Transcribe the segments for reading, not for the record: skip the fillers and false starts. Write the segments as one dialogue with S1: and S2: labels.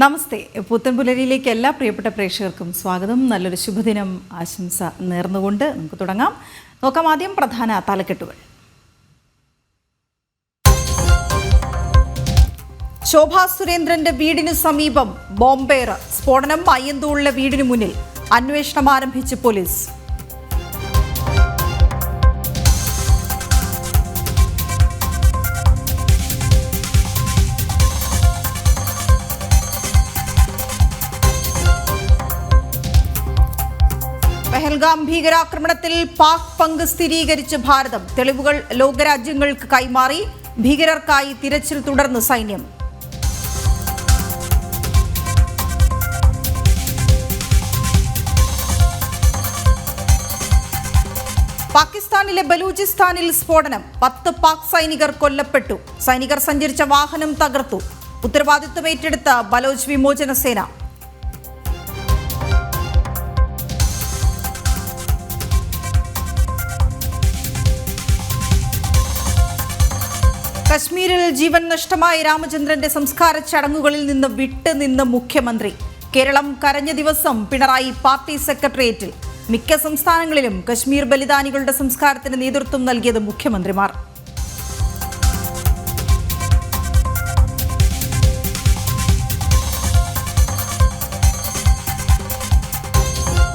S1: നമസ്തേ. പുത്തൻപുലരിയിലേക്ക് എല്ലാ പ്രിയപ്പെട്ട പ്രേക്ഷകർക്കും സ്വാഗതം. നല്ലൊരു ശുഭദിനം ആശംസ നേർന്നുകൊണ്ട് നമുക്ക് തുടങ്ങാം. നോക്കാം ആദ്യം പ്രധാന തലക്കെട്ടുകൾ. ശോഭാ സുരേന്ദ്രന്റെ വീടിനു സമീപം ബോംബേർ സ്ഫോടനം. അയ്യന്തോളിലെ വീടിനു മുന്നിൽ അന്വേഷണം ആരംഭിച്ച് പോലീസ്. പഹൽഗാം ഭീകരാക്രമണത്തിൽ പാക് പങ്ക് സ്ഥിരീകരിച്ച് ഭാരതം. തെളിവുകൾ ലോകരാജ്യങ്ങൾക്ക് കൈമാറി. ഭീകരർക്കായി തിരച്ചിൽ തുടർന്ന് സൈന്യം. പാകിസ്ഥാനിലെ ബലൂചിസ്ഥാനിൽ സ്ഫോടനം. 10 പാക് സൈനികർ കൊല്ലപ്പെട്ടു. സൈനികർ സഞ്ചരിച്ച വാഹനം തകർത്തു. ഉത്തരവാദിത്വം ഏറ്റെടുത്ത ബലോച്ച് വിമോചന സേന. കശ്മീരിൽ ജീവൻ നഷ്ടമായ രാമചന്ദ്രന്റെ സംസ്കാര ചടങ്ങുകളിൽ നിന്ന് വിട്ടുനിന്ന് മുഖ്യമന്ത്രി. കേരളം കരഞ്ഞ ദിവസം പിണറായി പാർട്ടി സെക്രട്ടേറിയറ്റിൽ. മിക്ക സംസ്ഥാനങ്ങളിലും കശ്മീർ ബലിദാനികളുടെ സംസ്കാരത്തിന് നേതൃത്വം നൽകിയത് മുഖ്യമന്ത്രിമാർ.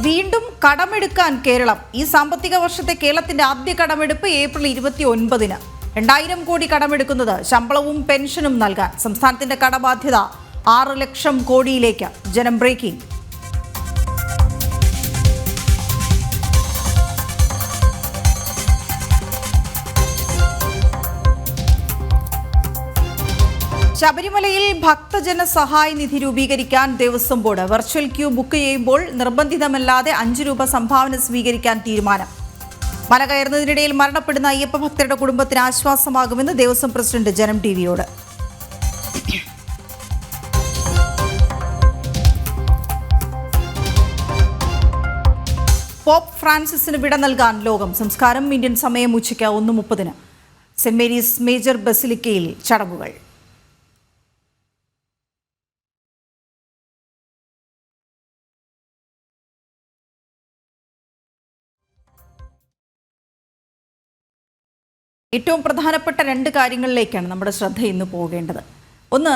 S1: വീണ്ടും കടമെടുക്കാൻ കേരളം. ഈ സാമ്പത്തിക വർഷത്തെ കേരളത്തിന്റെ ആദ്യ കടമെടുപ്പ് ഏപ്രിൽ 29-ന്. 2000 കോടി കടമെടുക്കുന്നത് ശമ്പളവും പെൻഷനും നൽകാൻ. സംസ്ഥാനത്തിന്റെ കടബാധ്യത 6 ലക്ഷം കോടിയിലേക്ക്. ജനം ബ്രേക്കിംഗ്. ശബരിമലയിൽ ഭക്തജന സഹായ നിധി രൂപീകരിക്കാൻ Devaswom board. Virtual queue book ചെയ്യുമ്പോൾ നിർബന്ധിതമല്ലാതെ 5 രൂപ സംഭാവന സ്വീകരിക്കാൻ തീരുമാനം. മല കയറുന്നതിനിടയിൽ മരണപ്പെടുന്ന അയ്യപ്പ ഭക്തരുടെ കുടുംബത്തിന് ആശ്വാസമാകുമെന്ന് ദേവസ്വം പ്രസിഡന്റ് ജനം ടിവിയോട്. പോപ്പ് ഫ്രാൻസിസിന് വിട നൽകാൻ ലോകം. സംസ്കാരം ഇന്ത്യൻ സമയം ഉച്ചയ്ക്ക് 1:30-ന് സെന്റ് മേരീസ് മേജർ ബസിലിക്കയിൽ ചടങ്ങുകൾ. ഏറ്റവും പ്രധാനപ്പെട്ട 2 കാര്യങ്ങളിലേക്കാണ് നമ്മുടെ ശ്രദ്ധ ഇന്ന് പോകേണ്ടത്. ഒന്ന്,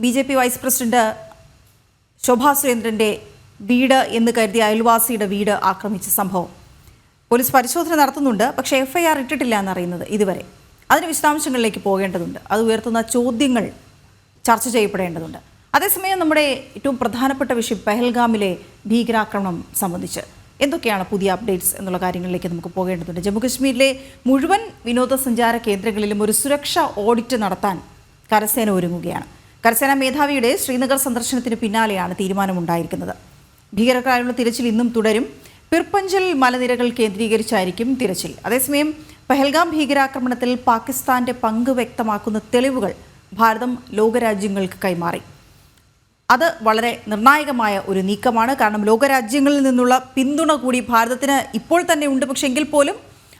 S1: BJP വൈസ് പ്രസിഡന്റ് ശോഭാ സുരേന്ദ്രന്റെ വീട് എന്ന് കരുതിയ അയൽവാസിയുടെ വീട് ആക്രമിച്ച സംഭവം. പോലീസ് പരിശോധന നടത്തുന്നുണ്ട്. പക്ഷേ FIR ഇട്ടിട്ടില്ല എന്നറിയുന്നത് ഇതുവരെ. അതിന് വിശദാംശങ്ങളിലേക്ക് പോകേണ്ടതുണ്ട്. അത് ഉയർത്തുന്ന ചോദ്യങ്ങൾ ചർച്ച ചെയ്യപ്പെടേണ്ടതുണ്ട്. അതേസമയം നമ്മുടെ ഏറ്റവും പ്രധാനപ്പെട്ട വിഷയം പഹൽഗാമിലെ ഭീകരാക്രമണം സംബന്ധിച്ച് എന്തൊക്കെയാണ് പുതിയ അപ്ഡേറ്റ്സ് എന്നുള്ള കാര്യങ്ങളിലേക്ക് നമുക്ക് പോകേണ്ടതുണ്ട്. ജമ്മുകശ്മീരിലെ മുഴുവൻ വിനോദസഞ്ചാര കേന്ദ്രങ്ങളിലും ഒരു സുരക്ഷാ ഓഡിറ്റ് നടത്താൻ കരസേന ഒരുങ്ങുകയാണ്. കരസേനാ മേധാവിയുടെ ശ്രീനഗർ സന്ദർശനത്തിന് പിന്നാലെയാണ് തീരുമാനമുണ്ടായിരിക്കുന്നത്. ഭീകരർക്കായുള്ള തിരച്ചിൽ ഇന്നും തുടരും. പിർപ്പഞ്ചൽ മലനിരകൾ കേന്ദ്രീകരിച്ചായിരിക്കും തിരച്ചിൽ. അതേസമയം പഹൽഗാം ഭീകരാക്രമണത്തിൽ പാകിസ്ഥാന്റെ പങ്ക് വ്യക്തമാക്കുന്ന തെളിവുകൾ ഭാരതം ലോകരാജ്യങ്ങൾക്ക് കൈമാറി. അത് വളരെ നിർണായകമായ ഒരു നീക്കമാണ്. കാരണം ലോകരാജ്യങ്ങളിൽ നിന്നുള്ള പിന്തുണ കൂടി ഭാരതത്തിന് ഇപ്പോൾ തന്നെ ഉണ്ട്. പക്ഷേ എങ്കിൽ പോലും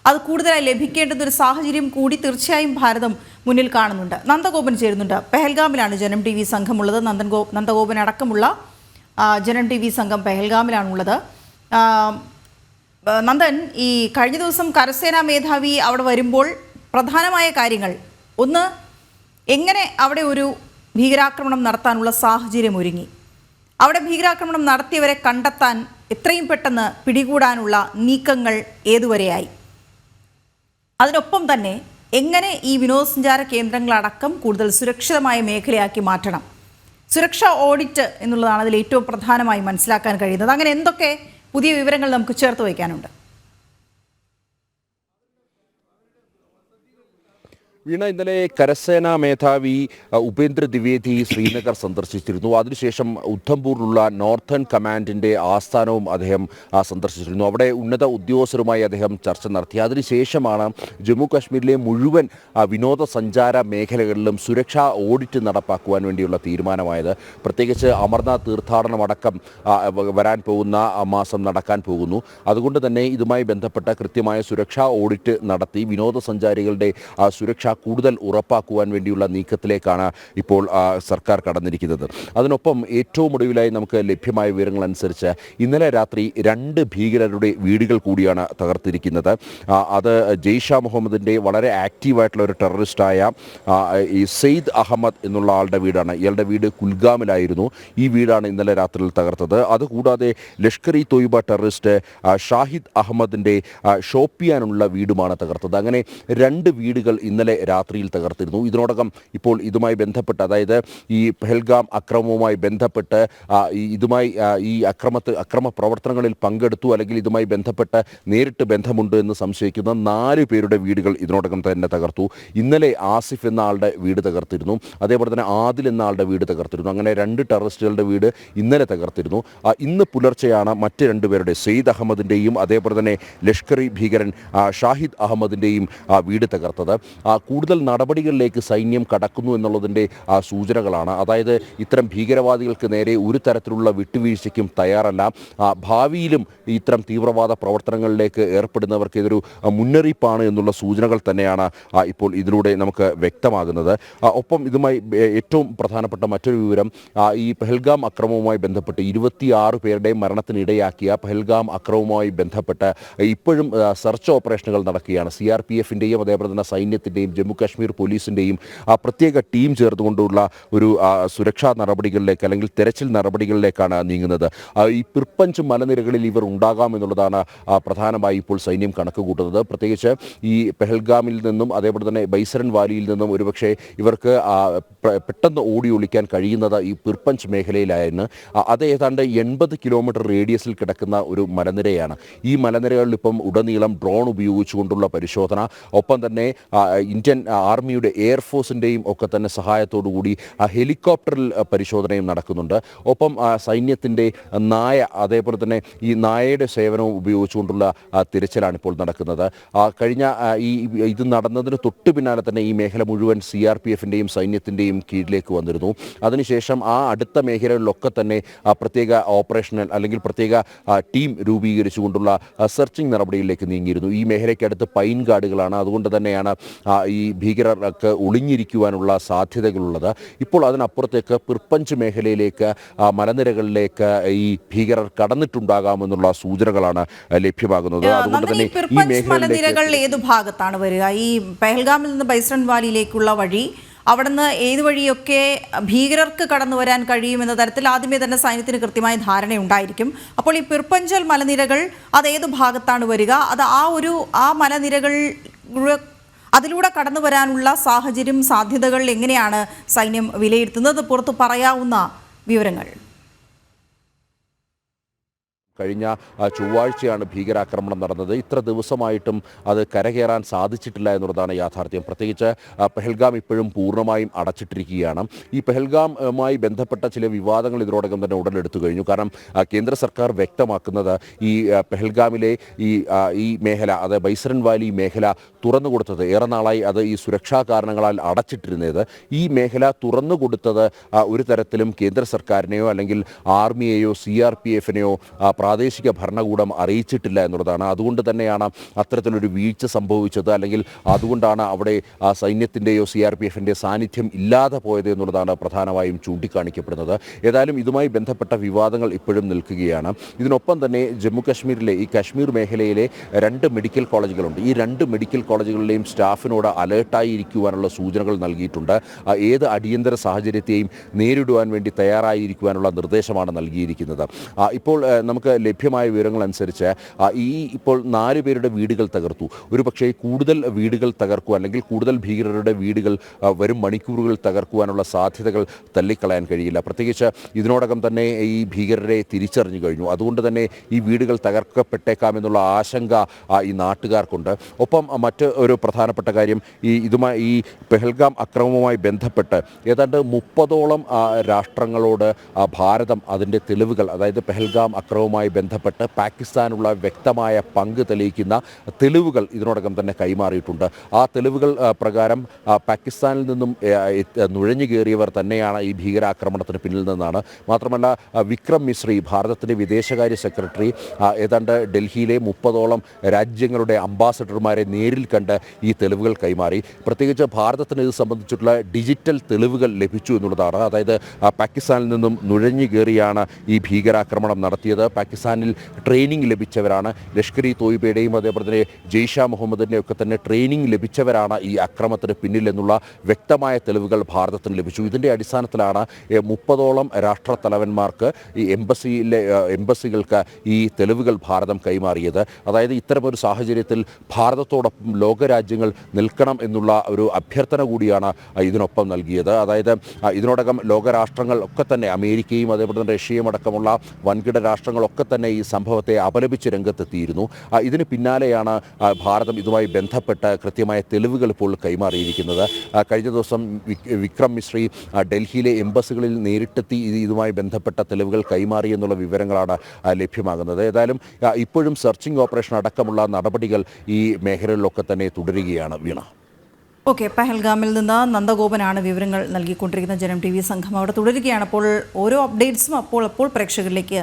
S1: അത് കൂടുതലായി ലഭിക്കേണ്ടുന്ന ഒരു സാഹചര്യം കൂടി തീർച്ചയായും ഭാരതം മുന്നിൽ കാണുന്നുണ്ട്. നന്ദഗോപൻ ചേരുന്നുണ്ട്. പെഹൽഗാമിലാണ് ജനം TV സംഘമുള്ളത്. നന്ദഗോപൻ അടക്കമുള്ള ജനം TV സംഘം പെഹൽഗാമിലാണുള്ളത്. നന്ദൻ, ഈ കഴിഞ്ഞ ദിവസം കരസേനാ മേധാവി അവിടെ വരുമ്പോൾ പ്രധാനമായ കാര്യങ്ങൾ, ഒന്ന്, എങ്ങനെ അവിടെ ഒരു ഭീകരാക്രമണം നടത്താനുള്ള സാഹചര്യം ഒരുങ്ങി, അവിടെ ഭീകരാക്രമണം നടത്തിയവരെ കണ്ടെത്താൻ എത്രയും പെട്ടെന്ന് പിടികൂടാനുള്ള നീക്കങ്ങൾ ഏതുവരെയായി, അതിനൊപ്പം തന്നെ എങ്ങനെ ഈ വിനോദസഞ്ചാര കേന്ദ്രങ്ങളടക്കം കൂടുതൽ സുരക്ഷിതമായ മേഖലയാക്കി മാറ്റണം, സുരക്ഷാ ഓഡിറ്റ് എന്നുള്ളതാണ് അതിൽ ഏറ്റവും പ്രധാനമായി മനസ്സിലാക്കാൻ കഴിയുന്നത്. അങ്ങനെ എന്തൊക്കെ പുതിയ വിവരങ്ങൾ നമുക്ക് ചേർത്ത് വയ്ക്കാനുണ്ട്?
S2: വീണ, ഇന്നലെ കരസേനാ മേധാവി ഉപേന്ദ്ര ദ്വിവേദി ശ്രീനഗർ സന്ദർശിച്ചിരുന്നു. അതിനുശേഷം ഉദ്ധംപൂരിലുള്ള നോർത്തേൺ കമാൻഡിൻ്റെ ആസ്ഥാനവും അദ്ദേഹം സന്ദർശിച്ചിരുന്നു. അവിടെ ഉന്നത ഉദ്യോഗസ്ഥരുമായി അദ്ദേഹം ചർച്ച നടത്തി. അതിനുശേഷമാണ് ജമ്മു കാശ്മീരിലെ മുഴുവൻ വിനോദസഞ്ചാര മേഖലകളിലും സുരക്ഷാ ഓഡിറ്റ് നടപ്പാക്കുവാൻ വേണ്ടിയുള്ള തീരുമാനമായത്. പ്രത്യേകിച്ച് അമർനാഥ് തീർത്ഥാടനമടക്കം വരാൻ പോകുന്ന മാസം നടക്കാൻ പോകുന്നു. അതുകൊണ്ട് തന്നെ ഇതുമായി ബന്ധപ്പെട്ട കൃത്യമായ സുരക്ഷാ ഓഡിറ്റ് നടത്തി വിനോദസഞ്ചാരികളുടെ സുരക്ഷാ കൂടുതൽ ഉറപ്പാക്കുവാൻ വേണ്ടിയുള്ള നീക്കത്തിലേക്കാണ് ഇപ്പോൾ സർക്കാർ കടന്നിരിക്കുന്നത്. അതിനൊപ്പം ഏറ്റവും ഒടുവിലായി നമുക്ക് ലഭ്യമായ വിവരങ്ങൾ അനുസരിച്ച് ഇന്നലെ രാത്രി 2 ഭീകരരുടെ വീടുകൾ കൂടിയാണ് തകർത്തിരിക്കുന്നത്. അത് ജെയ്ഷ മുഹമ്മദിൻ്റെ വളരെ ആക്റ്റീവായിട്ടുള്ള ഒരു ടെററിസ്റ്റായ ഈ സെയ്ദ് അഹമ്മദ് എന്നുള്ള ആളുടെ വീടാണ്. ഇയാളുടെ വീട് കുൽഗാമിലായിരുന്നു. ഈ വീടാണ് ഇന്നലെ രാത്രിയിൽ തകർത്തത്. അതുകൂടാതെ ലഷ്കർ ഇ തോയ്ബ ടെററിസ്റ്റ് ഷാഹിദ് അഹമ്മദിൻ്റെ ഷോപ്പിയാനുള്ള വീടുമാണ് തകർത്തത്. അങ്ങനെ 2 വീടുകൾ ഇന്നലെ രാത്രിയിൽ തകർത്തിരുന്നു. ഇതിനോടകം ഇപ്പോൾ ഇതുമായി ബന്ധപ്പെട്ട്, അതായത് ഈ പെഹൽഗാം അക്രമവുമായി ബന്ധപ്പെട്ട് ഈ അക്രമ പ്രവർത്തനങ്ങളിൽ പങ്കെടുത്തു അല്ലെങ്കിൽ ഇതുമായി ബന്ധപ്പെട്ട് നേരിട്ട് ബന്ധമുണ്ട് എന്ന് സംശയിക്കുന്ന 4 പേരുടെ വീടുകൾ ഇതിനോടകം തന്നെ തകർത്തു. ഇന്നലെ ആസിഫ് എന്ന ആളുടെ വീട് തകർത്തിരുന്നു. അതേപോലെ തന്നെ ആദിൽ എന്ന ആളുടെ വീട് തകർത്തിരുന്നു. അങ്ങനെ 2 ടെററിസ്റ്റുകളുടെ വീട് ഇന്നലെ തകർത്തിരുന്നു. ഇന്ന് പുലർച്ചെയാണ് മറ്റ് 2 പേരുടെ, സെയ്ദ് അഹമ്മദിൻ്റെയും അതേപോലെ തന്നെ ലഷ്കറി ഭീകരൻ ഷാഹിദ് അഹമ്മദിൻ്റെയും വീട് തകർത്തത്. കൂടുതൽ നടപടികളിലേക്ക് സൈന്യം കടക്കുന്നു എന്നുള്ളതിൻ്റെ സൂചനകളാണ്. അതായത് ഇത്തരം ഭീകരവാദികൾക്ക് നേരെ ഒരു തരത്തിലുള്ള വിട്ടുവീഴ്ചയ്ക്കും തയ്യാറല്ല. ഭാവിയിലും ഇത്തരം തീവ്രവാദ പ്രവർത്തനങ്ങളിലേക്ക് ഏർപ്പെടുന്നവർക്ക് ഇതൊരു മുന്നറിയിപ്പാണ് എന്നുള്ള സൂചനകൾ തന്നെയാണ് ഇപ്പോൾ ഇതിലൂടെ നമുക്ക് വ്യക്തമാകുന്നത്. ഒപ്പം ഇതുമായി ഏറ്റവും പ്രധാനപ്പെട്ട മറ്റൊരു വിവരം, ഈ പെഹൽഗാം അക്രമവുമായി ബന്ധപ്പെട്ട് 26 പേരുടെയും മരണത്തിനിടയാക്കിയ പെഹൽഗാം അക്രമവുമായി ബന്ധപ്പെട്ട് ഇപ്പോഴും സെർച്ച് ഓപ്പറേഷനുകൾ നടക്കുകയാണ്. CRPF-ൻ്റെയും അതേപോലെ തന്നെ സൈന്യത്തിൻ്റെയും ജമ്മു കാശ്മീർ പോലീസിൻ്റെയും പ്രത്യേക ടീം ചേർന്നുകൊണ്ടുള്ള ഒരു സുരക്ഷാ നടപടികളിലേക്ക് അല്ലെങ്കിൽ തെരച്ചിൽ നടപടികളിലേക്കാണ് നീങ്ങുന്നത്. ഈ പിർപ്പഞ്ച് മലനിരകളിൽ ഇവർ ഉണ്ടാകാമെന്നുള്ളതാണ് പ്രധാനമായി ഇപ്പോൾ സൈന്യം കണക്ക് കൂട്ടുന്നത്. പ്രത്യേകിച്ച് ഈ പെഹൽഗാമിൽ നിന്നും അതേപോലെ തന്നെ ബൈസരൻ വാലിയിൽ നിന്നും ഒരുപക്ഷെ ഇവർക്ക് പെട്ടെന്ന് ഓടി ഒളിക്കാൻ കഴിയുന്നത് ഈ പിർപ്പഞ്ച് മേഖലയിലായിരുന്നു. അത് ഏതാണ്ട് 80 കിലോമീറ്റർ റേഡിയസിൽ കിടക്കുന്ന ഒരു മലനിരയാണ്. ഈ മലനിരകളിൽ ഇപ്പം ഉടനീളം ഡ്രോൺ ഉപയോഗിച്ചുകൊണ്ടുള്ള പരിശോധന, ഒപ്പം തന്നെ ഇന്ത്യൻ ആർമിയുടെ എയർഫോഴ്സിൻ്റെയും ഒക്കെ തന്നെ സഹായത്തോടു കൂടി ഹെലികോപ്റ്ററിൽ പരിശോധനയും നടക്കുന്നുണ്ട്. ഒപ്പം സൈന്യത്തിൻ്റെ നായ, അതേപോലെ തന്നെ ഈ നായയുടെ സേവനവും ഉപയോഗിച്ചുകൊണ്ടുള്ള തിരച്ചിലാണ് ഇപ്പോൾ നടക്കുന്നത്. കഴിഞ്ഞ ഇത് നടന്നതിന് തൊട്ട് പിന്നാലെ തന്നെ ഈ മേഖല മുഴുവൻ CRPF-ൻ്റെയും സൈന്യത്തിൻ്റെയും കീഴിലേക്ക് വന്നിരുന്നു. അതിനുശേഷം അടുത്ത മേഖലകളിലൊക്കെ തന്നെ പ്രത്യേക ഓപ്പറേഷണൽ അല്ലെങ്കിൽ പ്രത്യേക ടീം രൂപീകരിച്ചുകൊണ്ടുള്ള സെർച്ചിങ് നടപടികളിലേക്ക് നീങ്ങിയിരുന്നു. ഈ മേഖലയ്ക്കടുത്ത് പൈൻ കാടുകളാണ്. അതുകൊണ്ട് തന്നെയാണ് ഈ ഭീകരർക്ക് ഒളിഞ്ഞിരിക്കുവാനുള്ള സാധ്യതകളുള്ളത്. ഇപ്പോൾ അതിനപ്പുറത്തേക്ക് പിർപ്പഞ്ച് മേഖലയിലേക്ക്, മലനിരകളിലേക്ക് ഈ ഭീകരർ കടന്നിട്ടുണ്ടാകാമെന്നുള്ള സൂചനകളാണ് ലഭ്യമാകുന്നത്. അതുകൊണ്ട് തന്നെ ഈ
S1: മലനിരകൾ ഏതു ഭാഗത്താണ് വരിക? ഈ പെഹൽഗാമിൽ നിന്ന് ബൈസൺ വാലിയിലേക്കുള്ള വഴി, അവിടുന്ന് ഏത് വഴിയൊക്കെ ഭീകരർക്ക് കടന്നു വരാൻ കഴിയുമെന്ന തരത്തിൽ ആദ്യമേ തന്നെ സൈന്യത്തിന് കൃത്യമായ ധാരണയുണ്ടായിരിക്കും. അപ്പോൾ ഈ പിർപ്പഞ്ചൽ മലനിരകൾ അതേത് ഭാഗത്താണ് വരിക? അത് ആ മലനിരകൾ അതിലൂടെ കടന്നു വരാനുള്ള സാഹചര്യം, സാധ്യതകൾ എങ്ങനെയാണ് സൈന്യം വിലയിരുത്തുന്നത്? പുറത്ത് പറയാവുന്ന വിവരങ്ങൾ.
S2: കഴിഞ്ഞ ചൊവ്വാഴ്ചയാണ് ഭീകരാക്രമണം നടന്നത്. ഇത്ര ദിവസമായിട്ടും അത് കരകയറാൻ സാധിച്ചിട്ടില്ല എന്നുള്ളതാണ് യാഥാർത്ഥ്യം. പ്രത്യേകിച്ച് പെഹൽഗാം ഇപ്പോഴും പൂർണ്ണമായും അടച്ചിട്ടിരിക്കുകയാണ്. ഈ പെഹൽഗാമുമായി ബന്ധപ്പെട്ട ചില വിവാദങ്ങൾ ഇതിനോടകം തന്നെ ഉടലെടുത്തു കഴിഞ്ഞു. കാരണം കേന്ദ്ര സർക്കാർ വ്യക്തമാക്കുന്നത് ഈ പെഹൽഗാമിലെ ഈ മേഖല, അത് ബൈസരൻ വാലി മേഖല തുറന്നു കൊടുത്തത്, ഏറെ നാളായി അത് ഈ സുരക്ഷാ കാരണങ്ങളാൽ അടച്ചിട്ടിരുന്നത്, ഈ മേഖല തുറന്നു കൊടുത്തത് ഒരു തരത്തിലും കേന്ദ്ര സർക്കാരിനെയോ അല്ലെങ്കിൽ ആർമിയെയോ CRPF-നെയോ പ്രാദേശിക ഭരണകൂടം അറിയിച്ചിട്ടില്ല എന്നുള്ളതാണ്. അതുകൊണ്ട് തന്നെയാണ് അത്തരത്തിലൊരു വീഴ്ച സംഭവിച്ചത്, അല്ലെങ്കിൽ അതുകൊണ്ടാണ് അവിടെ സൈന്യത്തിൻ്റെയോ CRPF-ൻ്റെ സാന്നിധ്യം ഇല്ലാതെ പോയത് എന്നുള്ളതാണ് പ്രധാനമായും ചൂണ്ടിക്കാണിക്കപ്പെടുന്നത്. ഏതായാലും ഇതുമായി ബന്ധപ്പെട്ട വിവാദങ്ങൾ ഇപ്പോഴും നിൽക്കുകയാണ്. ഇതിനൊപ്പം തന്നെ ജമ്മു കാശ്മീരിലെ ഈ കാശ്മീർ മേഖലയിലെ 2 മെഡിക്കൽ കോളേജുകളുണ്ട്. ഈ 2 മെഡിക്കൽ കോളേജുകളിലെയും സ്റ്റാഫിനോട് അലേർട്ടായി ഇരിക്കുവാനുള്ള സൂചനകൾ നൽകിയിട്ടുണ്ട്. ഏത് അടിയന്തര സാഹചര്യത്തെയും നേരിടുവാൻ വേണ്ടി തയ്യാറായിരിക്കുവാനുള്ള നിർദ്ദേശമാണ് നൽകിയിരിക്കുന്നത്. ഇപ്പോൾ നമുക്ക് ലഭ്യമായ വിവരങ്ങൾ അനുസരിച്ച് ഇപ്പോൾ 4 പേരുടെ വീടുകൾ തകർത്തു. ഒരു പക്ഷേ കൂടുതൽ വീടുകൾ തകർക്കുക അല്ലെങ്കിൽ കൂടുതൽ ഭീകരരുടെ വീടുകൾ വരും മണിക്കൂറുകൾ തകർക്കുവാനുള്ള സാധ്യതകൾ തള്ളിക്കളയാൻ കഴിയില്ല. പ്രത്യേകിച്ച് ഇതിനോടകം തന്നെ ഈ ഭീകരരെ തിരിച്ചറിഞ്ഞു കഴിഞ്ഞു. അതുകൊണ്ട് തന്നെ ഈ വീടുകൾ തകർക്കപ്പെട്ടേക്കാമെന്നുള്ള ആശങ്ക ഈ നാട്ടുകാർക്കുണ്ട്. ഒപ്പം മറ്റ് ഒരു പ്രധാനപ്പെട്ട കാര്യം, ഈ പെഹൽഗാം അക്രമവുമായി ബന്ധപ്പെട്ട് ഏതാണ്ട് 30ഓളം രാഷ്ട്രങ്ങളോട് ഭാരതം അതിൻ്റെ തെളിവുകൾ, അതായത് പെഹൽഗാം അക്രമവുമായി ഇതുമായി ബന്ധപ്പെട്ട് പാകിസ്ഥാനുള്ള വ്യക്തമായ പങ്ക് തെളിയിക്കുന്ന തെളിവുകൾ ഇതിനോടകം തന്നെ കൈമാറിയിട്ടുണ്ട്. ആ തെളിവുകൾ പ്രകാരം പാകിസ്ഥാനിൽ നിന്നും നുഴഞ്ഞു കയറിയവർ തന്നെയാണ് ഈ ഭീകരാക്രമണത്തിന് പിന്നിൽ നിന്നാണ്. മാത്രമല്ല വിക്രം മിശ്രി, ഭാരതത്തിൻ്റെ വിദേശകാര്യ സെക്രട്ടറി, ഏതാണ്ട് ഡൽഹിയിലെ 30ഓളം രാജ്യങ്ങളുടെ അംബാസഡർമാരെ നേരിൽ കണ്ട് ഈ തെളിവുകൾ കൈമാറി. പ്രത്യേകിച്ച് ഭാരതത്തിന് ഇത് സംബന്ധിച്ചിട്ടുള്ള ഡിജിറ്റൽ തെളിവുകൾ ലഭിച്ചു എന്നുള്ളതാണ്. അതായത് പാകിസ്ഥാനിൽ നിന്നും നുഴഞ്ഞു കയറിയാണ് ഈ ഭീകരാക്രമണം നടത്തിയത്. പാകിസ്ഥാനിൽ ട്രെയിനിങ് ലഭിച്ചവരാണ്. ലഷ്കർ-ഇ തോയ്ബയുടെയും അതേപോലെ തന്നെ ജെയ്ഷ മുഹമ്മദിൻ്റെയും ഒക്കെ തന്നെ ട്രെയിനിങ് ലഭിച്ചവരാണ് ഈ അക്രമത്തിന് പിന്നിലെന്നുള്ള വ്യക്തമായ തെളിവുകൾ ഭാരതത്തിന് ലഭിച്ചു. ഇതിൻ്റെ അടിസ്ഥാനത്തിലാണ് 30ഓളം രാഷ്ട്രത്തലവന്മാർക്ക് ഈ എംബസികൾക്ക് ഈ തെളിവുകൾ ഭാരതം കൈമാറിയത്. അതായത് ഇത്തരമൊരു സാഹചര്യത്തിൽ ഭാരതത്തോടൊപ്പം ലോകരാജ്യങ്ങൾ നിൽക്കണം എന്നുള്ള ഒരു അഭ്യർത്ഥന കൂടിയാണ് ഇതിനൊപ്പം നൽകിയത്. അതായത് ഇതിനോടകം ലോകരാഷ്ട്രങ്ങൾ ഒക്കെ തന്നെ, അമേരിക്കയും അതേപോലെ തന്നെ റഷ്യയും അടക്കമുള്ള വൻകിട രാഷ്ട്രങ്ങളൊക്കെ തന്നെ ഈ സംഭവത്തെ അപലപിച്ച് രംഗത്തെത്തിയിരുന്നു. ഇതിന് പിന്നാലെയാണ് ഭാരതം ഇതുമായി ബന്ധപ്പെട്ട് കൃത്യമായ തെളിവുകൾ ഇപ്പോൾ കൈമാറിയിരിക്കുന്നത്. കഴിഞ്ഞ ദിവസം വിക്രം മിശ്രി ഡൽഹിയിലെ എംബസികളിൽ നേരിട്ടെത്തി ഇതുമായി ബന്ധപ്പെട്ട തെളിവുകൾ കൈമാറി എന്നുള്ള വിവരങ്ങളാണ് ലഭ്യമാകുന്നത്. ഏതായാലും ഇപ്പോഴും സെർച്ചിങ് ഓപ്പറേഷൻ അടക്കമുള്ള നടപടികൾ ഈ മേഖലകളിലൊക്കെ തന്നെ തുടരുകയാണ്. വീണ.
S1: ഓക്കെ, പഹൽഗാമിൽ നിന്ന് നന്ദഗോപനാണ് വിവരങ്ങൾ നൽകിക്കൊണ്ടിരിക്കുന്ന ജനം TV സംഘം അവിടെ തുടരുകയാണ്. അപ്പോൾ ഓരോ അപ്ഡേറ്റ്സും അപ്പോൾ പ്രേക്ഷകരിലേക്ക്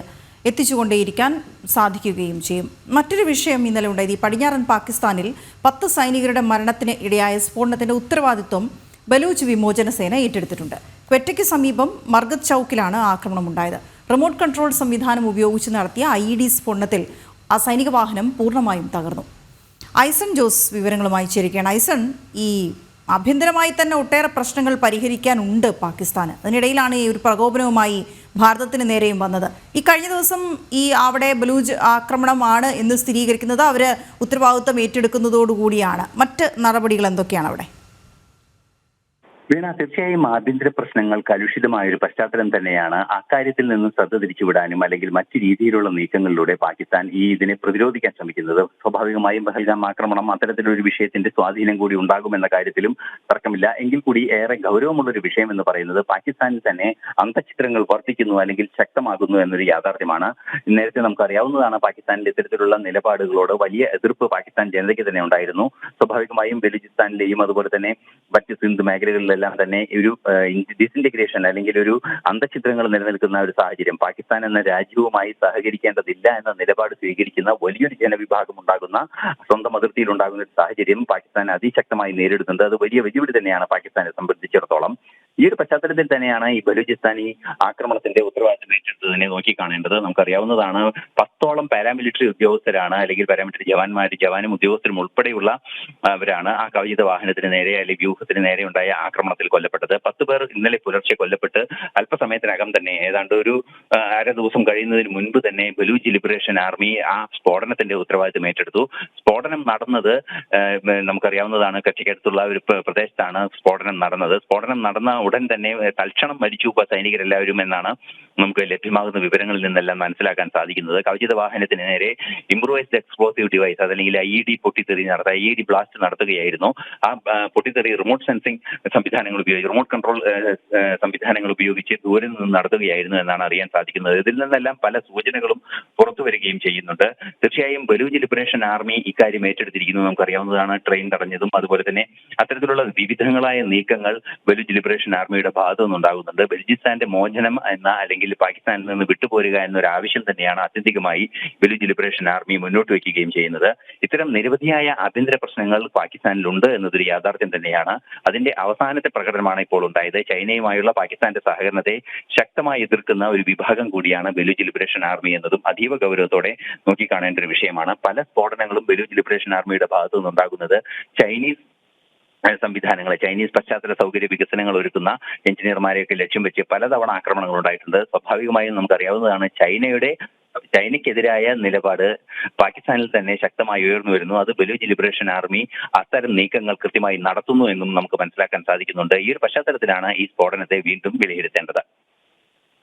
S1: എത്തിച്ചുകൊണ്ടേയിരിക്കാൻ സാധിക്കുകയും ചെയ്യും. മറ്റൊരു വിഷയം ഇന്നലെ ഉണ്ടായത്, ഈ പടിഞ്ഞാറൻ പാകിസ്ഥാനിൽ 10 സൈനികരുടെ മരണത്തിന് ഇടയായ സ്ഫോടനത്തിൻ്റെ ഉത്തരവാദിത്വം ബലൂച്ച് വിമോചന സേന ഏറ്റെടുത്തിട്ടുണ്ട്. ക്വറ്റയ്ക്ക് സമീപം മർഗത് ചൌക്കിലാണ് ആക്രമണമുണ്ടായത്. റിമോട്ട് കൺട്രോൾ സംവിധാനം ഉപയോഗിച്ച് നടത്തിയ IED സ്ഫോടനത്തിൽ ആ സൈനിക വാഹനം പൂർണ്ണമായും തകർന്നു. ഐസൺ ജോസ് വിവരങ്ങളുമായി ചേരുകയാണ്. ഐസൺ, ഈ ആഭ്യന്തരമായി തന്നെ ഒട്ടേറെ പ്രശ്നങ്ങൾ പരിഹരിക്കാനുണ്ട് പാകിസ്ഥാന്. അതിനിടയിലാണ് ഈ ഒരു പ്രകോപനവുമായി ഭാരതത്തിന് നേരെയും വന്നത്. ഈ കഴിഞ്ഞ ദിവസം അവിടെ ബലൂച്ച് ആക്രമണമാണ് എന്ന് സ്ഥിരീകരിക്കുന്നത്, അവർ ഉത്തരവാദിത്വം ഏറ്റെടുക്കുന്നതോടുകൂടിയാണ്. മറ്റ് നടപടികൾ എന്തൊക്കെയാണ് അവിടെ?
S3: വീണ, തീർച്ചയായും ആഭ്യന്തര പ്രശ്നങ്ങൾ കലുഷിതമായ ഒരു പശ്ചാത്തലം തന്നെയാണ്. അക്കാര്യത്തിൽ നിന്നും ശ്രദ്ധ തിരിച്ചുവിടാനും അല്ലെങ്കിൽ മറ്റു രീതിയിലുള്ള നീക്കങ്ങളിലൂടെ പാകിസ്ഥാൻ ഇതിനെ പ്രതിരോധിക്കാൻ ശ്രമിക്കുന്നത്. സ്വാഭാവികമായും പഹൽഗാം ആക്രമണം അത്തരത്തിലൊരു വിഷയത്തിന്റെ സ്വാധീനം കൂടി ഉണ്ടാകുമെന്ന കാര്യത്തിലും തർക്കമില്ല. എങ്കിൽ കൂടി ഏറെ ഗൗരവമുള്ളൊരു വിഷയം എന്ന് പറയുന്നത് പാകിസ്ഥാനിൽ തന്നെ അന്തഃഛിദ്രങ്ങൾ വർദ്ധിക്കുന്നു അല്ലെങ്കിൽ ശക്തമാകുന്നു എന്നൊരു യാഥാർത്ഥ്യമാണ്. നേരത്തെ നമുക്കറിയാവുന്നതാണ്, പാകിസ്ഥാനിന്റെ ഇത്തരത്തിലുള്ള നിലപാടുകളോട് വലിയ എതിർപ്പ് പാകിസ്ഥാൻ ജനതയ്ക്ക് തന്നെ ഉണ്ടായിരുന്നു. സ്വാഭാവികമായും ബലൂചിസ്ഥാനിലെയും അതുപോലെ തന്നെ മറ്റ് സിന്ധ് മേഖലകളിലെല്ലാം തന്നെ ഒരു ഡിസിന്റഗ്രേഷൻ അല്ലെങ്കിൽ ഒരു അന്തഃഛിദ്രങ്ങൾ നിലനിൽക്കുന്ന ഒരു സാഹചര്യം, പാകിസ്ഥാൻ എന്ന രാജ്യവുമായി സഹകരിക്കേണ്ടതില്ല എന്ന നിലപാട് സ്വീകരിക്കുന്ന വലിയൊരു ജനവിഭാഗം ഉണ്ടാകുന്ന, സ്വന്തം അതിർത്തിയിൽ ഉണ്ടാകുന്ന ഒരു സാഹചര്യം പാകിസ്ഥാൻ അതിശക്തമായി നേരിടുന്നുണ്ട്. അത് വലിയ വെല്ലുവിളി തന്നെയാണ് പാകിസ്ഥാനെ സംബന്ധിച്ചിടത്തോളം. ഈ ഒരു പശ്ചാത്തലത്തിൽ തന്നെയാണ് ഈ ബലൂചിസ്ഥാനി ആക്രമണത്തിന്റെ ഉത്തരവാദിത്തം ഏറ്റെടുത്തതിനെ നോക്കിക്കാണേണ്ടത്. നമുക്കറിയാവുന്നതാണ്, 10ഓളം പാരാമിലിറ്ററി ഉദ്യോഗസ്ഥരാണ് അല്ലെങ്കിൽ പാരാമിലിറ്ററി ജവാനും ഉദ്യോഗസ്ഥരും ഉൾപ്പെടെയുള്ള അവരാണ് ആ കവചിത വാഹനത്തിന് നേരെ അല്ലെങ്കിൽ വ്യൂഹത്തിന് നേരെ ഉണ്ടായ ആക്രമണത്തിൽ കൊല്ലപ്പെട്ടത്. 10 പേർ ഇന്നലെ പുലർച്ചെ കൊല്ലപ്പെട്ട് അല്പസമയത്തിനകം തന്നെ, ഏതാണ്ട് ഒരു അര ദിവസം കഴിയുന്നതിന് മുൻപ് തന്നെ ബലൂച്ച് ലിബറേഷൻ ആർമി ആ സ്ഫോടനത്തിന്റെ ഉത്തരവാദിത്തം ഏറ്റെടുത്തു. സ്ഫോടനം നടന്നത് നമുക്കറിയാവുന്നതാണ്, കച്ചിക്കടുത്തുള്ള ഒരു പ്രദേശത്താണ് സ്ഫോടനം നടന്നത്. സ്ഫോടനം നടന്ന ഉടൻ തന്നെ തൽക്ഷണം മരിച്ചു സൈനികരെല്ലാവരും എന്നാണ് നമുക്ക് ലഭ്യമാകുന്ന വിവരങ്ങളിൽ നിന്നെല്ലാം മനസ്സിലാക്കാൻ സാധിക്കുന്നത്. കവചിത വാഹനത്തിന് നേരെ ഇംപ്രൂവൈസ്ഡ് എക്സ്പ്ലോസീവ് ഡിവൈസ് അല്ലെങ്കിൽ IED ബ്ലാസ്റ്റ് നടത്തുകയായിരുന്നു. ആ പൊട്ടിത്തെറി റിമോട്ട് സെൻസിംഗ് സംവിധാനങ്ങൾ ഉപയോഗിച്ച്, റിമോട്ട് കൺട്രോൾ സംവിധാനങ്ങൾ ഉപയോഗിച്ച് ദൂരെ നിന്ന് നടത്തുകയായിരുന്നു എന്നാണ് അറിയാൻ സാധിക്കുന്നത്. ഇതിൽ നിന്നെല്ലാം പല സൂചനകളും പുറത്തു വരികയും ചെയ്യുന്നുണ്ട്. തീർച്ചയായും ബലൂച്ച് ലിബറേഷൻ ആർമി ഇക്കാര്യം ഏറ്റെടുത്തിരിക്കുന്നു. നമുക്കറിയാവുന്നതാണ്, ട്രെയിൻ തടഞ്ഞതും അതുപോലെ തന്നെ അത്തരത്തിലുള്ള വിവിധങ്ങളായ നീക്കങ്ങൾ ബലൂച്ച് ലിബറേഷൻ ആർമിയുടെ ഭാഗത്തു നിന്നുണ്ടാകുന്നുണ്ട്. ബലൂചിസ്ഥാന്റെ മോചനം എന്ന അല്ലെങ്കിൽ പാകിസ്ഥാനിൽ നിന്ന് വിട്ടുപോരുക എന്നൊരു ആവശ്യം തന്നെയാണ് ആത്യന്തികമായി ബലൂച്ച് ലിബറേഷൻ ആർമി മുന്നോട്ട് വയ്ക്കുകയും ചെയ്യുന്നത്. ഇത്തരം നിരവധിയായ ആഭ്യന്തര പ്രശ്നങ്ങൾ പാകിസ്ഥാനിലുണ്ട് എന്നതൊരു യാഥാർത്ഥ്യം തന്നെയാണ്. അതിന്റെ അവസാനത്തെ പ്രകടനമാണ് ഇപ്പോൾ ഉണ്ടായത്. ചൈനയുമായുള്ള പാകിസ്ഥാന്റെ സഹകരണത്തെ ശക്തമായി എതിർക്കുന്ന ഒരു വിഭാഗം കൂടിയാണ് ബലൂച്ച് ലിബറേഷൻ ആർമി എന്നതും അതീവ ഗൗരവത്തോടെ നോക്കിക്കാണേണ്ട ഒരു വിഷയമാണ്. പല സ്ഫോടനങ്ങളും ബലൂച്ച് ലിബറേഷൻ ആർമിയുടെ ഭാഗത്തു നിന്നുണ്ടാകുന്നത് ചൈനീസ് പശ്ചാത്തല സൗകര്യ വികസനങ്ങൾ ഒരുക്കുന്ന എഞ്ചിനീയർമാരെയൊക്കെ ലക്ഷ്യം വെച്ച് പലതവണ ആക്രമണങ്ങൾ ഉണ്ടായിട്ടുണ്ട്. സ്വാഭാവികമായും നമുക്കറിയാവുന്നതാണ്, ചൈനയ്ക്കെതിരായ നിലപാട് പാകിസ്ഥാനിൽ തന്നെ ശക്തമായി ഉയർന്നു വരുന്നു. അത് ബലൂച്ച് ലിബറേഷൻ ആർമി അത്തരം നീക്കങ്ങൾ കൃത്യമായി നടത്തുന്നു എന്നും നമുക്ക് മനസ്സിലാക്കാൻ സാധിക്കുന്നുണ്ട്. ഈ ഒരു പശ്ചാത്തലത്തിലാണ് ഈ സ്ഫോടനത്തെ വീണ്ടും വിലയിരുത്തേണ്ടത്.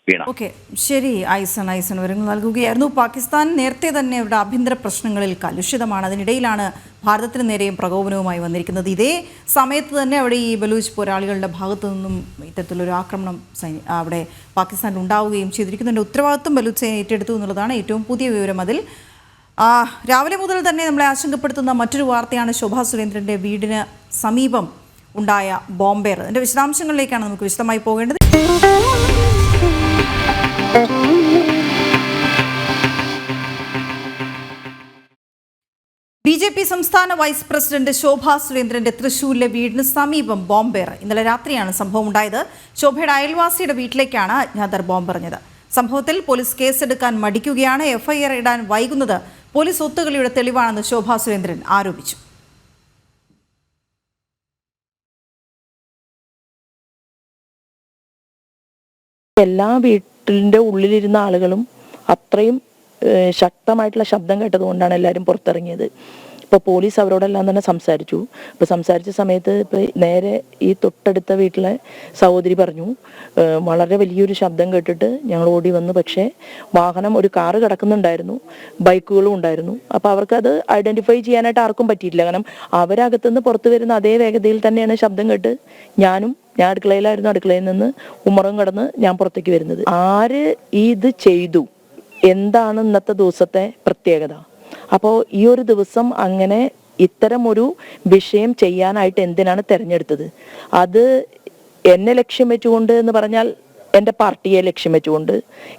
S3: വീണ.
S1: ഓക്കെ, ശരി. ഐസൺ വിവരങ്ങൾ നൽകുകയായിരുന്നു. പാകിസ്ഥാൻ നേരത്തെ തന്നെ അവരുടെ ആഭ്യന്തര പ്രശ്നങ്ങളിൽ കലുഷിതമാണ്. അതിനിടയിലാണ് ഭാരതത്തിന് നേരെയും പ്രകോപനവുമായി വന്നിരിക്കുന്നത്. ഇതേ സമയത്ത് തന്നെ അവിടെ ഈ ബലൂച്ച് പോരാളികളുടെ ഭാഗത്തു നിന്നും ഇത്തരത്തിലൊരു ആക്രമണം അവിടെ പാകിസ്ഥാനിൽ ഉണ്ടാവുകയും ചെയ്തിരിക്കുന്നതിൻ്റെ ഉത്തരവാദിത്വം ബലൂച്ച് സേന ഏറ്റെടുത്തു എന്നുള്ളതാണ് ഏറ്റവും പുതിയ വിവരം. അതിൽ രാവിലെ മുതൽ തന്നെ നമ്മളെ ആശങ്കപ്പെടുത്തുന്ന മറ്റൊരു വാർത്തയാണ് ശോഭാ സുരേന്ദ്രൻ്റെ വീടിന് സമീപം ഉണ്ടായ ബോംബേർ. അതിൻ്റെ വിശദാംശങ്ങളിലേക്കാണ് നമുക്ക് വിശദമായി പോകേണ്ടത്. ബി.ജെ.പി. സംസ്ഥാന വൈസ് പ്രസിഡന്റ് ശോഭാ സുരേന്ദ്രന്റെ തൃശൂരിലെ വീടിന് സമീപം ബോംബേർ. ഇന്നലെ രാത്രിയാണ് സംഭവം ഉണ്ടായത്. ശോഭയുടെ അയൽവാസിയുടെ വീട്ടിലേക്കാണ് അജ്ഞാതർ ബോംബെറിഞ്ഞത്. സംഭവത്തിൽ പോലീസ് കേസെടുക്കാൻ മടിക്കുകയാണ്. എഫ്ഐആർ ഇടാൻ വൈകുന്നത് പോലീസ് ഒത്തുകളിയുടെ തെളിവാണെന്ന് ശോഭാ സുരേന്ദ്രൻ ആരോപിച്ചു.
S4: എല്ലാ വീട്ടിൻ്റെ ഉള്ളിലിരുന്ന ആളുകളും അത്രയും ശക്തമായിട്ടുള്ള ശബ്ദം കേട്ടതുകൊണ്ടാണ് എല്ലാവരും പുറത്തിറങ്ങിയത്. ഇപ്പോൾ പോലീസ് അവരോടെല്ലാം തന്നെ സംസാരിച്ചു. ഇപ്പോൾ സംസാരിച്ച സമയത്ത് ഇപ്പോൾ നേരെ ഈ തൊട്ടടുത്ത വീട്ടിലെ സഹോദരി പറഞ്ഞു, വളരെ വലിയൊരു ശബ്ദം കേട്ടിട്ട് ഞങ്ങൾ ഓടി വന്നു. പക്ഷേ വാഹനം, ഒരു കാറ് കിടക്കുന്നുണ്ടായിരുന്നു, ബൈക്കുകളും ഉണ്ടായിരുന്നു. അപ്പോൾ അവർക്കത് ഐഡൻറ്റിഫൈ ചെയ്യാനായിട്ട് ആർക്കും പറ്റിയിട്ടില്ല. കാരണം അവരകത്തുനിന്ന് പുറത്തു വരുന്ന അതേ വേഗതയിൽ തന്നെയാണ് ശബ്ദം കേട്ട് ഞാൻ അടുക്കളയിലായിരുന്നു. അടുക്കളയിൽ നിന്ന് ഉമ്മറും കടന്ന് ഞാൻ പുറത്തേക്ക് വരുന്നത്. ആര് ഇത് ചെയ്തു, എന്താണ് ഇന്നത്തെ ദിവസത്തെ പ്രത്യേകത? അപ്പോൾ ഈ ഒരു ദിവസം അങ്ങനെ ഇത്തരം ഒരു വിഷയം ചെയ്യാനായിട്ട് എന്തിനാണ് തിരഞ്ഞെടുത്തത്? അത് എന്നെ ലക്ഷ്യം വെച്ചുകൊണ്ട് എന്ന് പറഞ്ഞാൽ എൻ്റെ പാർട്ടിയെ ലക്ഷ്യം വെച്ചുകൊണ്ട്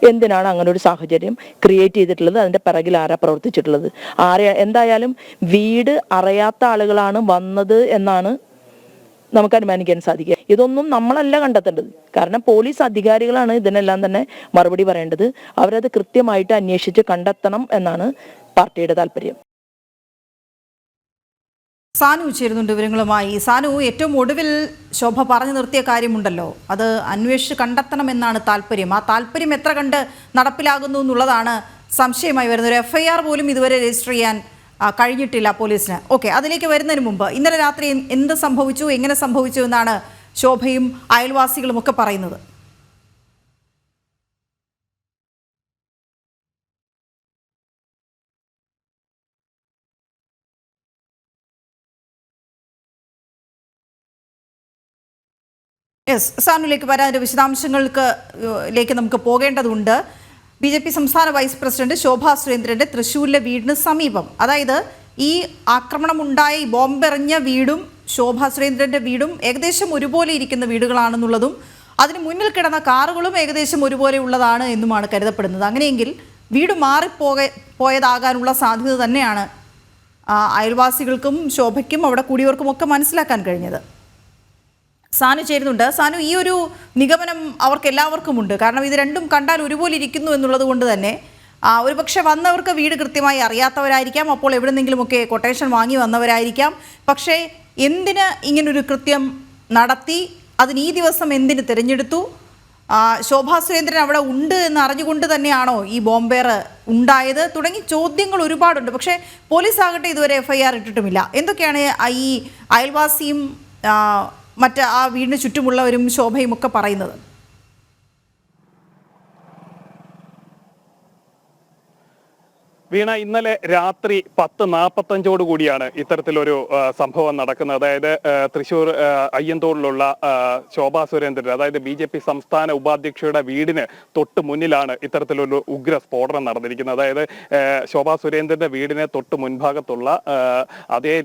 S4: എന്തിനാണ് അങ്ങനെ ഒരു സാഹചര്യം ക്രിയേറ്റ് ചെയ്തിട്ടുള്ളത്? അതിൻ്റെ പിറകിൽ ആരാ പ്രവർത്തിച്ചിട്ടുള്ളത്? എന്തായാലും വീട് അറിയാത്ത ആളുകളാണ് വന്നത് എന്നാണ് നമുക്ക് അനുമാനിക്കാൻ സാധിക്കുക. ഇതൊന്നും നമ്മളല്ല കണ്ടെത്തേണ്ടത്. കാരണം പോലീസ് അധികാരികളാണ് ഇതിനെല്ലാം തന്നെ മറുപടി പറയേണ്ടത്. അവരത് കൃത്യമായിട്ട് അന്വേഷിച്ച് കണ്ടെത്തണം എന്നാണ് പാർട്ടിയുടെ താല്പര്യം.
S1: സാനു ചേരുന്നുണ്ട് വിവരങ്ങളുമായി. സാനു, ഏറ്റവും ഒടുവിൽ ശോഭ പറഞ്ഞു നിർത്തിയ കാര്യമുണ്ടല്ലോ, അത് അന്വേഷിച്ച് കണ്ടെത്തണം എന്നാണ് താല്പര്യം. ആ താല്പര്യം എത്ര കണ്ട് നടപ്പിലാകുന്നു എന്നുള്ളതാണ് സംശയമായി വരുന്നത്. ഒരു എഫ്ഐആർ പോലും ഇതുവരെ രജിസ്റ്റർ ചെയ്യാൻ കഴിഞ്ഞിട്ടില്ല പോലീസിന്. ഓക്കെ, അതിലേക്ക് വരുന്നതിന് മുമ്പ് ഇന്നലെ രാത്രി എന്ത് സംഭവിച്ചു, എങ്ങനെ സംഭവിച്ചു എന്നാണ് ശോഭയും അയൽവാസികളും ഒക്കെ പറയുന്നത്? സാനുവിലേക്ക് വരാൻ വിശദാംശങ്ങൾക്ക് നമുക്ക് പോകേണ്ടതുണ്ട്. ബി.ജെ.പി. സംസ്ഥാന വൈസ് പ്രസിഡന്റ് ശോഭാ സുരേന്ദ്രന്റെ തൃശ്ശൂരിലെ വീടിന് സമീപം, അതായത് ഈ ആക്രമണം ഉണ്ടായ ഈ ബോംബെറിഞ്ഞ വീടും ശോഭാ സുരേന്ദ്രന്റെ വീടും ഏകദേശം ഒരുപോലെ ഇരിക്കുന്ന വീടുകളാണെന്നുള്ളതും അതിന് മുന്നിൽ കിടന്ന കാറുകളും ഏകദേശം ഒരുപോലെ ഉള്ളതാണ് എന്നുമാണ് കരുതപ്പെടുന്നത്. അങ്ങനെയെങ്കിൽ വീട് പോയതാകാനുള്ള സാധ്യത തന്നെയാണ് അയൽവാസികൾക്കും ശോഭയ്ക്കും അവിടെ കൂടിയവർക്കും ഒക്കെ മനസ്സിലാക്കാൻ കഴിഞ്ഞത്. സാനു ചേരുന്നുണ്ട്. സാനു, ഈ ഒരു നിഗമനം അവർക്ക് എല്ലാവർക്കും ഉണ്ട്. കാരണം ഇത് രണ്ടും കണ്ടാൽ ഒരുപോലെ ഇരിക്കുന്നു എന്നുള്ളത് കൊണ്ട് തന്നെ ഒരുപക്ഷെ വന്നവർക്ക് വീട് കൃത്യമായി അറിയാത്തവരായിരിക്കാം, അപ്പോൾ എവിടെന്നെങ്കിലുമൊക്കെ കൊട്ടേഷൻ വാങ്ങി വന്നവരായിരിക്കാം. പക്ഷേ എന്തിന് ഇങ്ങനൊരു കൃത്യം നടത്തി, അതിന് ഈ ദിവസം എന്തിന് തിരഞ്ഞെടുത്തു? ശോഭാ സുരേന്ദ്രൻ അവിടെ ഉണ്ട് എന്ന് അറിഞ്ഞുകൊണ്ട് തന്നെയാണോ ഈ ബോംബേർ ഉണ്ടായത്? തുടങ്ങി ചോദ്യങ്ങൾ ഒരുപാടുണ്ട്. പക്ഷേ പോലീസ് ആകട്ടെ ഇതുവരെ എഫ്ഐആർ ഇട്ടിട്ടുമില്ല. എന്തൊക്കെയാണ് ഈ അയൽവാസിയും മറ്റ് ആ വീടിന് ചുറ്റുമുള്ളവരും ശോഭയും ഒക്കെ പറയുന്നത്?
S5: വീണ, ഇന്നലെ രാത്രി 10:45 കൂടിയാണ് ഇത്തരത്തിലൊരു സംഭവം നടക്കുന്നത്. അതായത് തൃശ്ശൂർ അയ്യന്തോളിലുള്ള ശോഭാ സുരേന്ദ്രൻ, അതായത് ബി.ജെ.പി. സംസ്ഥാന ഉപാധ്യക്ഷയുടെ വീടിന് തൊട്ട് മുന്നിലാണ് ഇത്തരത്തിലൊരു ഉഗ്ര സ്ഫോടനം നടന്നിരിക്കുന്നത്. അതായത് ശോഭാ സുരേന്ദ്രന്റെ വീടിന് തൊട്ട് മുൻഭാഗത്തുള്ള അതേ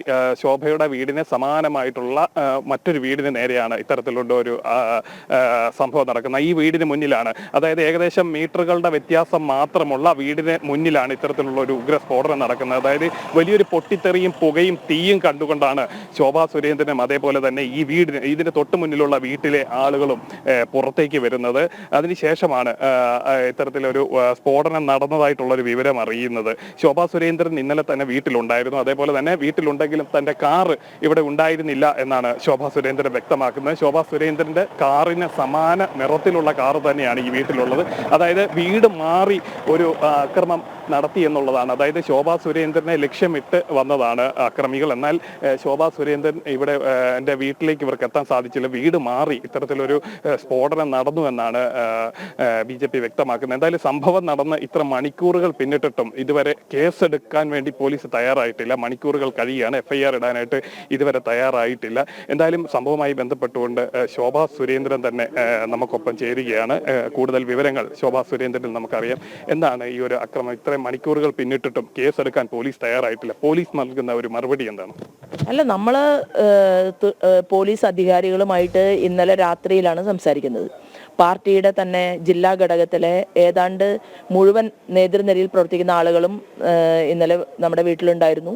S5: ശോഭയുടെ വീടിന് സമാനമായിട്ടുള്ള മറ്റൊരു വീടിന് നേരെയാണ് ഇത്തരത്തിലുള്ള ഒരു സംഭവം നടക്കുന്നത്. ഈ വീടിന് മുന്നിലാണ്, അതായത് ഏകദേശം മീറ്ററുകളുടെ വ്യത്യാസം മാത്രമുള്ള വീടിന് മുന്നിലാണ് ഇത്തരത്തിലുള്ള ഒരു ഉഗ്ര സ്ഫോടനം നടക്കുന്നത്. അതായത് വലിയൊരു പൊട്ടിത്തെറിയും പുകയും തീയും കണ്ടുകൊണ്ടാണ് ശോഭാ സുരേന്ദ്രനും അതേപോലെ തന്നെ ഈ ഇതിന് തൊട്ട് മുന്നിലുള്ള വീട്ടിലെ ആളുകളും പുറത്തേക്ക് വരുന്നത്. അതിനുശേഷമാണ് ഇത്തരത്തിലൊരു സ്ഫോടനം നടന്നതായിട്ടുള്ളൊരു വിവരം അറിയുന്നത്. ശോഭാ സുരേന്ദ്രൻ ഇന്നലെ തന്നെ വീട്ടിലുണ്ടായിരുന്നു. അതേപോലെ തന്നെ വീട്ടിലുണ്ടെങ്കിലും തന്റെ കാറ് ഇവിടെ ഉണ്ടായിരുന്നില്ല എന്നാണ് ശോഭാ സുരേന്ദ്രൻ വ്യക്തമാക്കുന്നത്. ശോഭാ സുരേന്ദ്രന്റെ കാറിന് സമാന നിറത്തിലുള്ള കാറ് തന്നെയാണ് ഈ വീട്ടിലുള്ളത്. അതായത് വീട് മാറി ഒരു അക്രമം നടത്തി എന്നുള്ളതാണ്. അതായത് ശോഭാ സുരേന്ദ്രനെ ലക്ഷ്യമിട്ട് വന്നതാണ് അക്രമികൾ. എന്നാൽ ശോഭാ സുരേന്ദ്രൻ ഇവിടെ എൻ്റെ വീട്ടിലേക്ക് ഇവർക്ക് എത്താൻ സാധിച്ചില്ല, വീട് മാറി ഇത്തരത്തിലൊരു സ്ഫോടനം നടന്നു എന്നാണ് BJP വ്യക്തമാക്കുന്നത്. എന്തായാലും സംഭവം നടന്ന് ഇത്ര മണിക്കൂറുകൾ പിന്നിട്ടിട്ടും ഇതുവരെ കേസെടുക്കാൻ വേണ്ടി പോലീസ് തയ്യാറായിട്ടില്ല. മണിക്കൂറുകൾ കഴിയുകയാണ്, FIR ഇടാനായിട്ട് ഇതുവരെ തയ്യാറായിട്ടില്ല. എന്തായാലും സംഭവവുമായി ബന്ധപ്പെട്ടുകൊണ്ട് ശോഭാ സുരേന്ദ്രൻ തന്നെ നമുക്കൊപ്പം ചേരുകയാണ്. കൂടുതൽ വിവരങ്ങൾ ശോഭാ സുരേന്ദ്രനിൽ നമുക്കറിയാം. എന്താണ് ഈ ഒരു അക്രമം ഇത്രയും മണിക്കൂറുകൾ പിന്നിട്ടിട്ടും കേസെടുക്കാൻ പോലീസ് തയ്യാറായിട്ടില്ല? പോലീസ് നൽകുന്ന ഒരു മറുപടി എന്താണ്?
S4: അല്ല, നമ്മള് പോലീസ് അധികാരികളുമായിട്ട് ഇന്നലെ രാത്രിയിലാണ് സംസാരിക്കുന്നത്. പാർട്ടിയുടെ തന്നെ ജില്ലാ ഘടകത്തിലെ ഏതാണ്ട് മുഴുവൻ നേതൃനിരയിൽ പ്രവർത്തിക്കുന്ന ആളുകളും ഇന്നലെ നമ്മുടെ വീട്ടിലുണ്ടായിരുന്നു.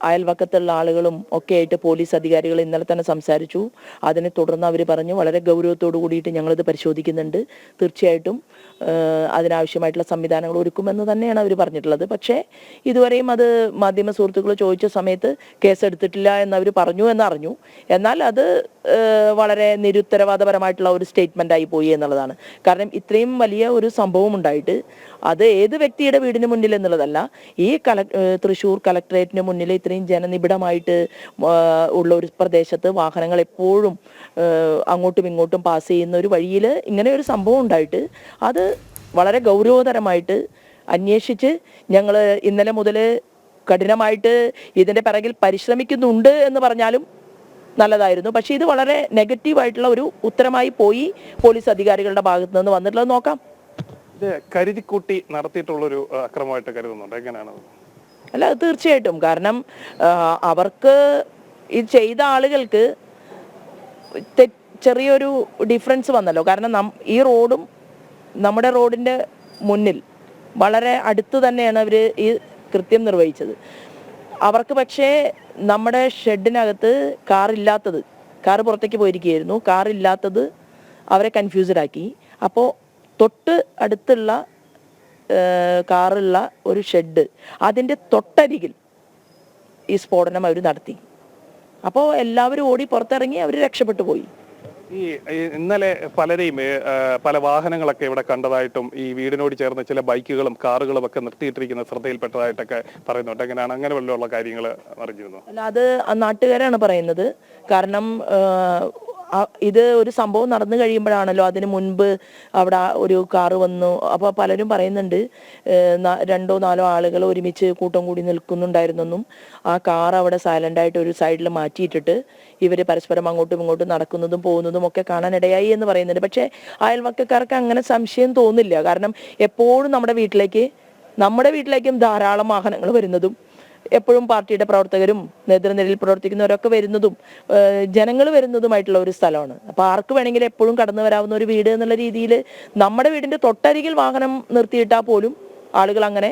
S4: അയൽവക്കത്തുള്ള ആളുകളും ഒക്കെ ആയിട്ട് പോലീസ് അധികാരികൾ ഇന്നലെ തന്നെ സംസാരിച്ചു. അതിനെ തുടർന്ന് അവർ പറഞ്ഞു, വളരെ ഗൗരവത്തോടു കൂടിയിട്ട് ഞങ്ങളിത് പരിശോധിക്കുന്നുണ്ട്, തീർച്ചയായിട്ടും അതിനാവശ്യമായിട്ടുള്ള സംവിധാനങ്ങൾ ഒരുക്കുമെന്ന് തന്നെയാണ് അവർ പറഞ്ഞിട്ടുള്ളത്. പക്ഷേ ഇതുവരെയും അത് മാധ്യമ സുഹൃത്തുക്കൾ ചോദിച്ച സമയത്ത് കേസെടുത്തിട്ടില്ല എന്നവർ പറഞ്ഞു എന്നറിഞ്ഞു. എന്നാൽ അത് വളരെ നിരുത്തരവാദപരമായിട്ടുള്ള ഒരു സ്റ്റേറ്റ്മെൻ്റ് ആയി പോയി എന്നുള്ളതാണ്. കാരണം ഇത്രയും വലിയ ഒരു സംഭവം ഉണ്ടായിട്ട് അത് ഏത് വ്യക്തിയുടെ വീടിന് മുന്നിൽ എന്നുള്ളതല്ല, ഈ തൃശ്ശൂർ കളക്ടറേറ്റിന് മുന്നിൽ ഇത്രയും ജനനിബിഡമായിട്ട് ഉള്ള ഒരു പ്രദേശത്ത് വാഹനങ്ങൾ എപ്പോഴും അങ്ങോട്ടും ഇങ്ങോട്ടും പാസ് ചെയ്യുന്ന ഒരു വഴിയിൽ ഇങ്ങനെ ഒരു സംഭവം ഉണ്ടായിട്ട് അത് വളരെ ഗൗരവതരമായിട്ട് അന്വേഷിച്ച് ഞങ്ങൾ ഇന്നലെ മുതൽ കഠിനമായിട്ട് ഇതിൻ്റെ പിറകിൽ പരിശ്രമിക്കുന്നുണ്ട് എന്ന് പറഞ്ഞാലും നല്ലതായിരുന്നു. പക്ഷേ ഇത് വളരെ നെഗറ്റീവായിട്ടുള്ള ഒരു ഉത്തരമായി പോയി പോലീസ് അധികാരികളുടെ ഭാഗത്ത് നിന്ന് വന്നിട്ടുള്ളത്. നോക്കാം,
S5: ഇത് കരുതിക്കൂട്ടി നടത്തിയിട്ടുള്ളൊരു അക്രമമായിട്ട് കരുതുന്നുണ്ട്, എങ്ങനെയാണ്?
S4: അല്ല, അത് തീർച്ചയായിട്ടും. കാരണം അവർക്ക് ഇത് ചെയ്ത ആളുകൾക്ക് ചെറിയൊരു ഡിഫറൻസ് വന്നല്ലോ. കാരണം ഈ റോഡും നമ്മുടെ റോഡിൻ്റെ മുന്നിൽ വളരെ അടുത്ത് തന്നെയാണ് അവർ ഈ കൃത്യം നിർവഹിച്ചത്. അവർക്ക് പക്ഷേ നമ്മുടെ ഷെഡിനകത്ത് കാർ പുറത്തേക്ക് പോയിരിക്കുകയായിരുന്നു, കാറില്ലാത്തത് അവരെ കൺഫ്യൂസ്ഡ് ആക്കി. അപ്പോൾ തൊട്ട് അടുത്തുള്ള കാറുള്ള ഒരു ഷെഡ്, അതിൻ്റെ തൊട്ടരികിൽ ഈ സ്ഫോടനം അവർ നടത്തി. അപ്പോൾ എല്ലാവരും ഓടി പുറത്തിറങ്ങി, അവർ രക്ഷപ്പെട്ടു പോയി.
S5: ഈ ഇന്നലെ പലരെയും പല വാഹനങ്ങളൊക്കെ ഇവിടെ കണ്ടതായിട്ടും ഈ വീടിനോട് ചേർന്ന് ചില ബൈക്കുകളും കാറുകളും ഒക്കെ നിർത്തിയിട്ടിരിക്കുന്ന ശ്രദ്ധയിൽപ്പെട്ടതായിട്ടൊക്കെ പറയുന്നുണ്ട്. എങ്ങനെയാണ് അങ്ങനെ വല്ലതുള്ള കാര്യങ്ങൾ അറിഞ്ഞിരുന്നു?
S4: അല്ല, അത് നാട്ടുകാരാണ് പറയുന്നത്. കാരണം ഇത് ഒരു സംഭവം നടന്നു കഴിയുമ്പോഴാണല്ലോ, അതിന് മുൻപ് അവിടെ ഒരു കാറ് വന്നു. അപ്പോൾ പലരും പറയുന്നുണ്ട് 2-4 ആളുകൾ ഒരുമിച്ച് കൂട്ടം കൂടി നിൽക്കുന്നുണ്ടായിരുന്നെന്നും ആ കാർ അവിടെ സൈലൻ്റായിട്ട് ഒരു സൈഡിൽ മാറ്റിയിട്ടിട്ട് ഇവർ പരസ്പരം അങ്ങോട്ടും ഇങ്ങോട്ടും നടക്കുന്നതും പോകുന്നതും ഒക്കെ കാണാനിടയായി എന്ന് പറയുന്നുണ്ട്. പക്ഷേ അയൽവക്കക്കാർക്ക് അങ്ങനെ സംശയം തോന്നില്ല. കാരണം എപ്പോഴും നമ്മുടെ വീട്ടിലേക്കും ധാരാളം വാഹനങ്ങൾ വരുന്നതും എപ്പോഴും പാർട്ടിയുടെ പ്രവർത്തകരും നേതൃനിരയിൽ പ്രവർത്തിക്കുന്നവരൊക്കെ വരുന്നതും ജനങ്ങൾ വരുന്നതുമായിട്ടുള്ള ഒരു സ്ഥലമാണ്. അപ്പോൾ ആർക്ക് വേണമെങ്കിലും എപ്പോഴും കടന്നു വരാവുന്ന ഒരു വീട് എന്നുള്ള രീതിയിൽ നമ്മുടെ വീടിൻ്റെ തൊട്ടരികിൽ വാഹനം നിർത്തിയിട്ടാൽ പോലും ആളുകൾ അങ്ങനെ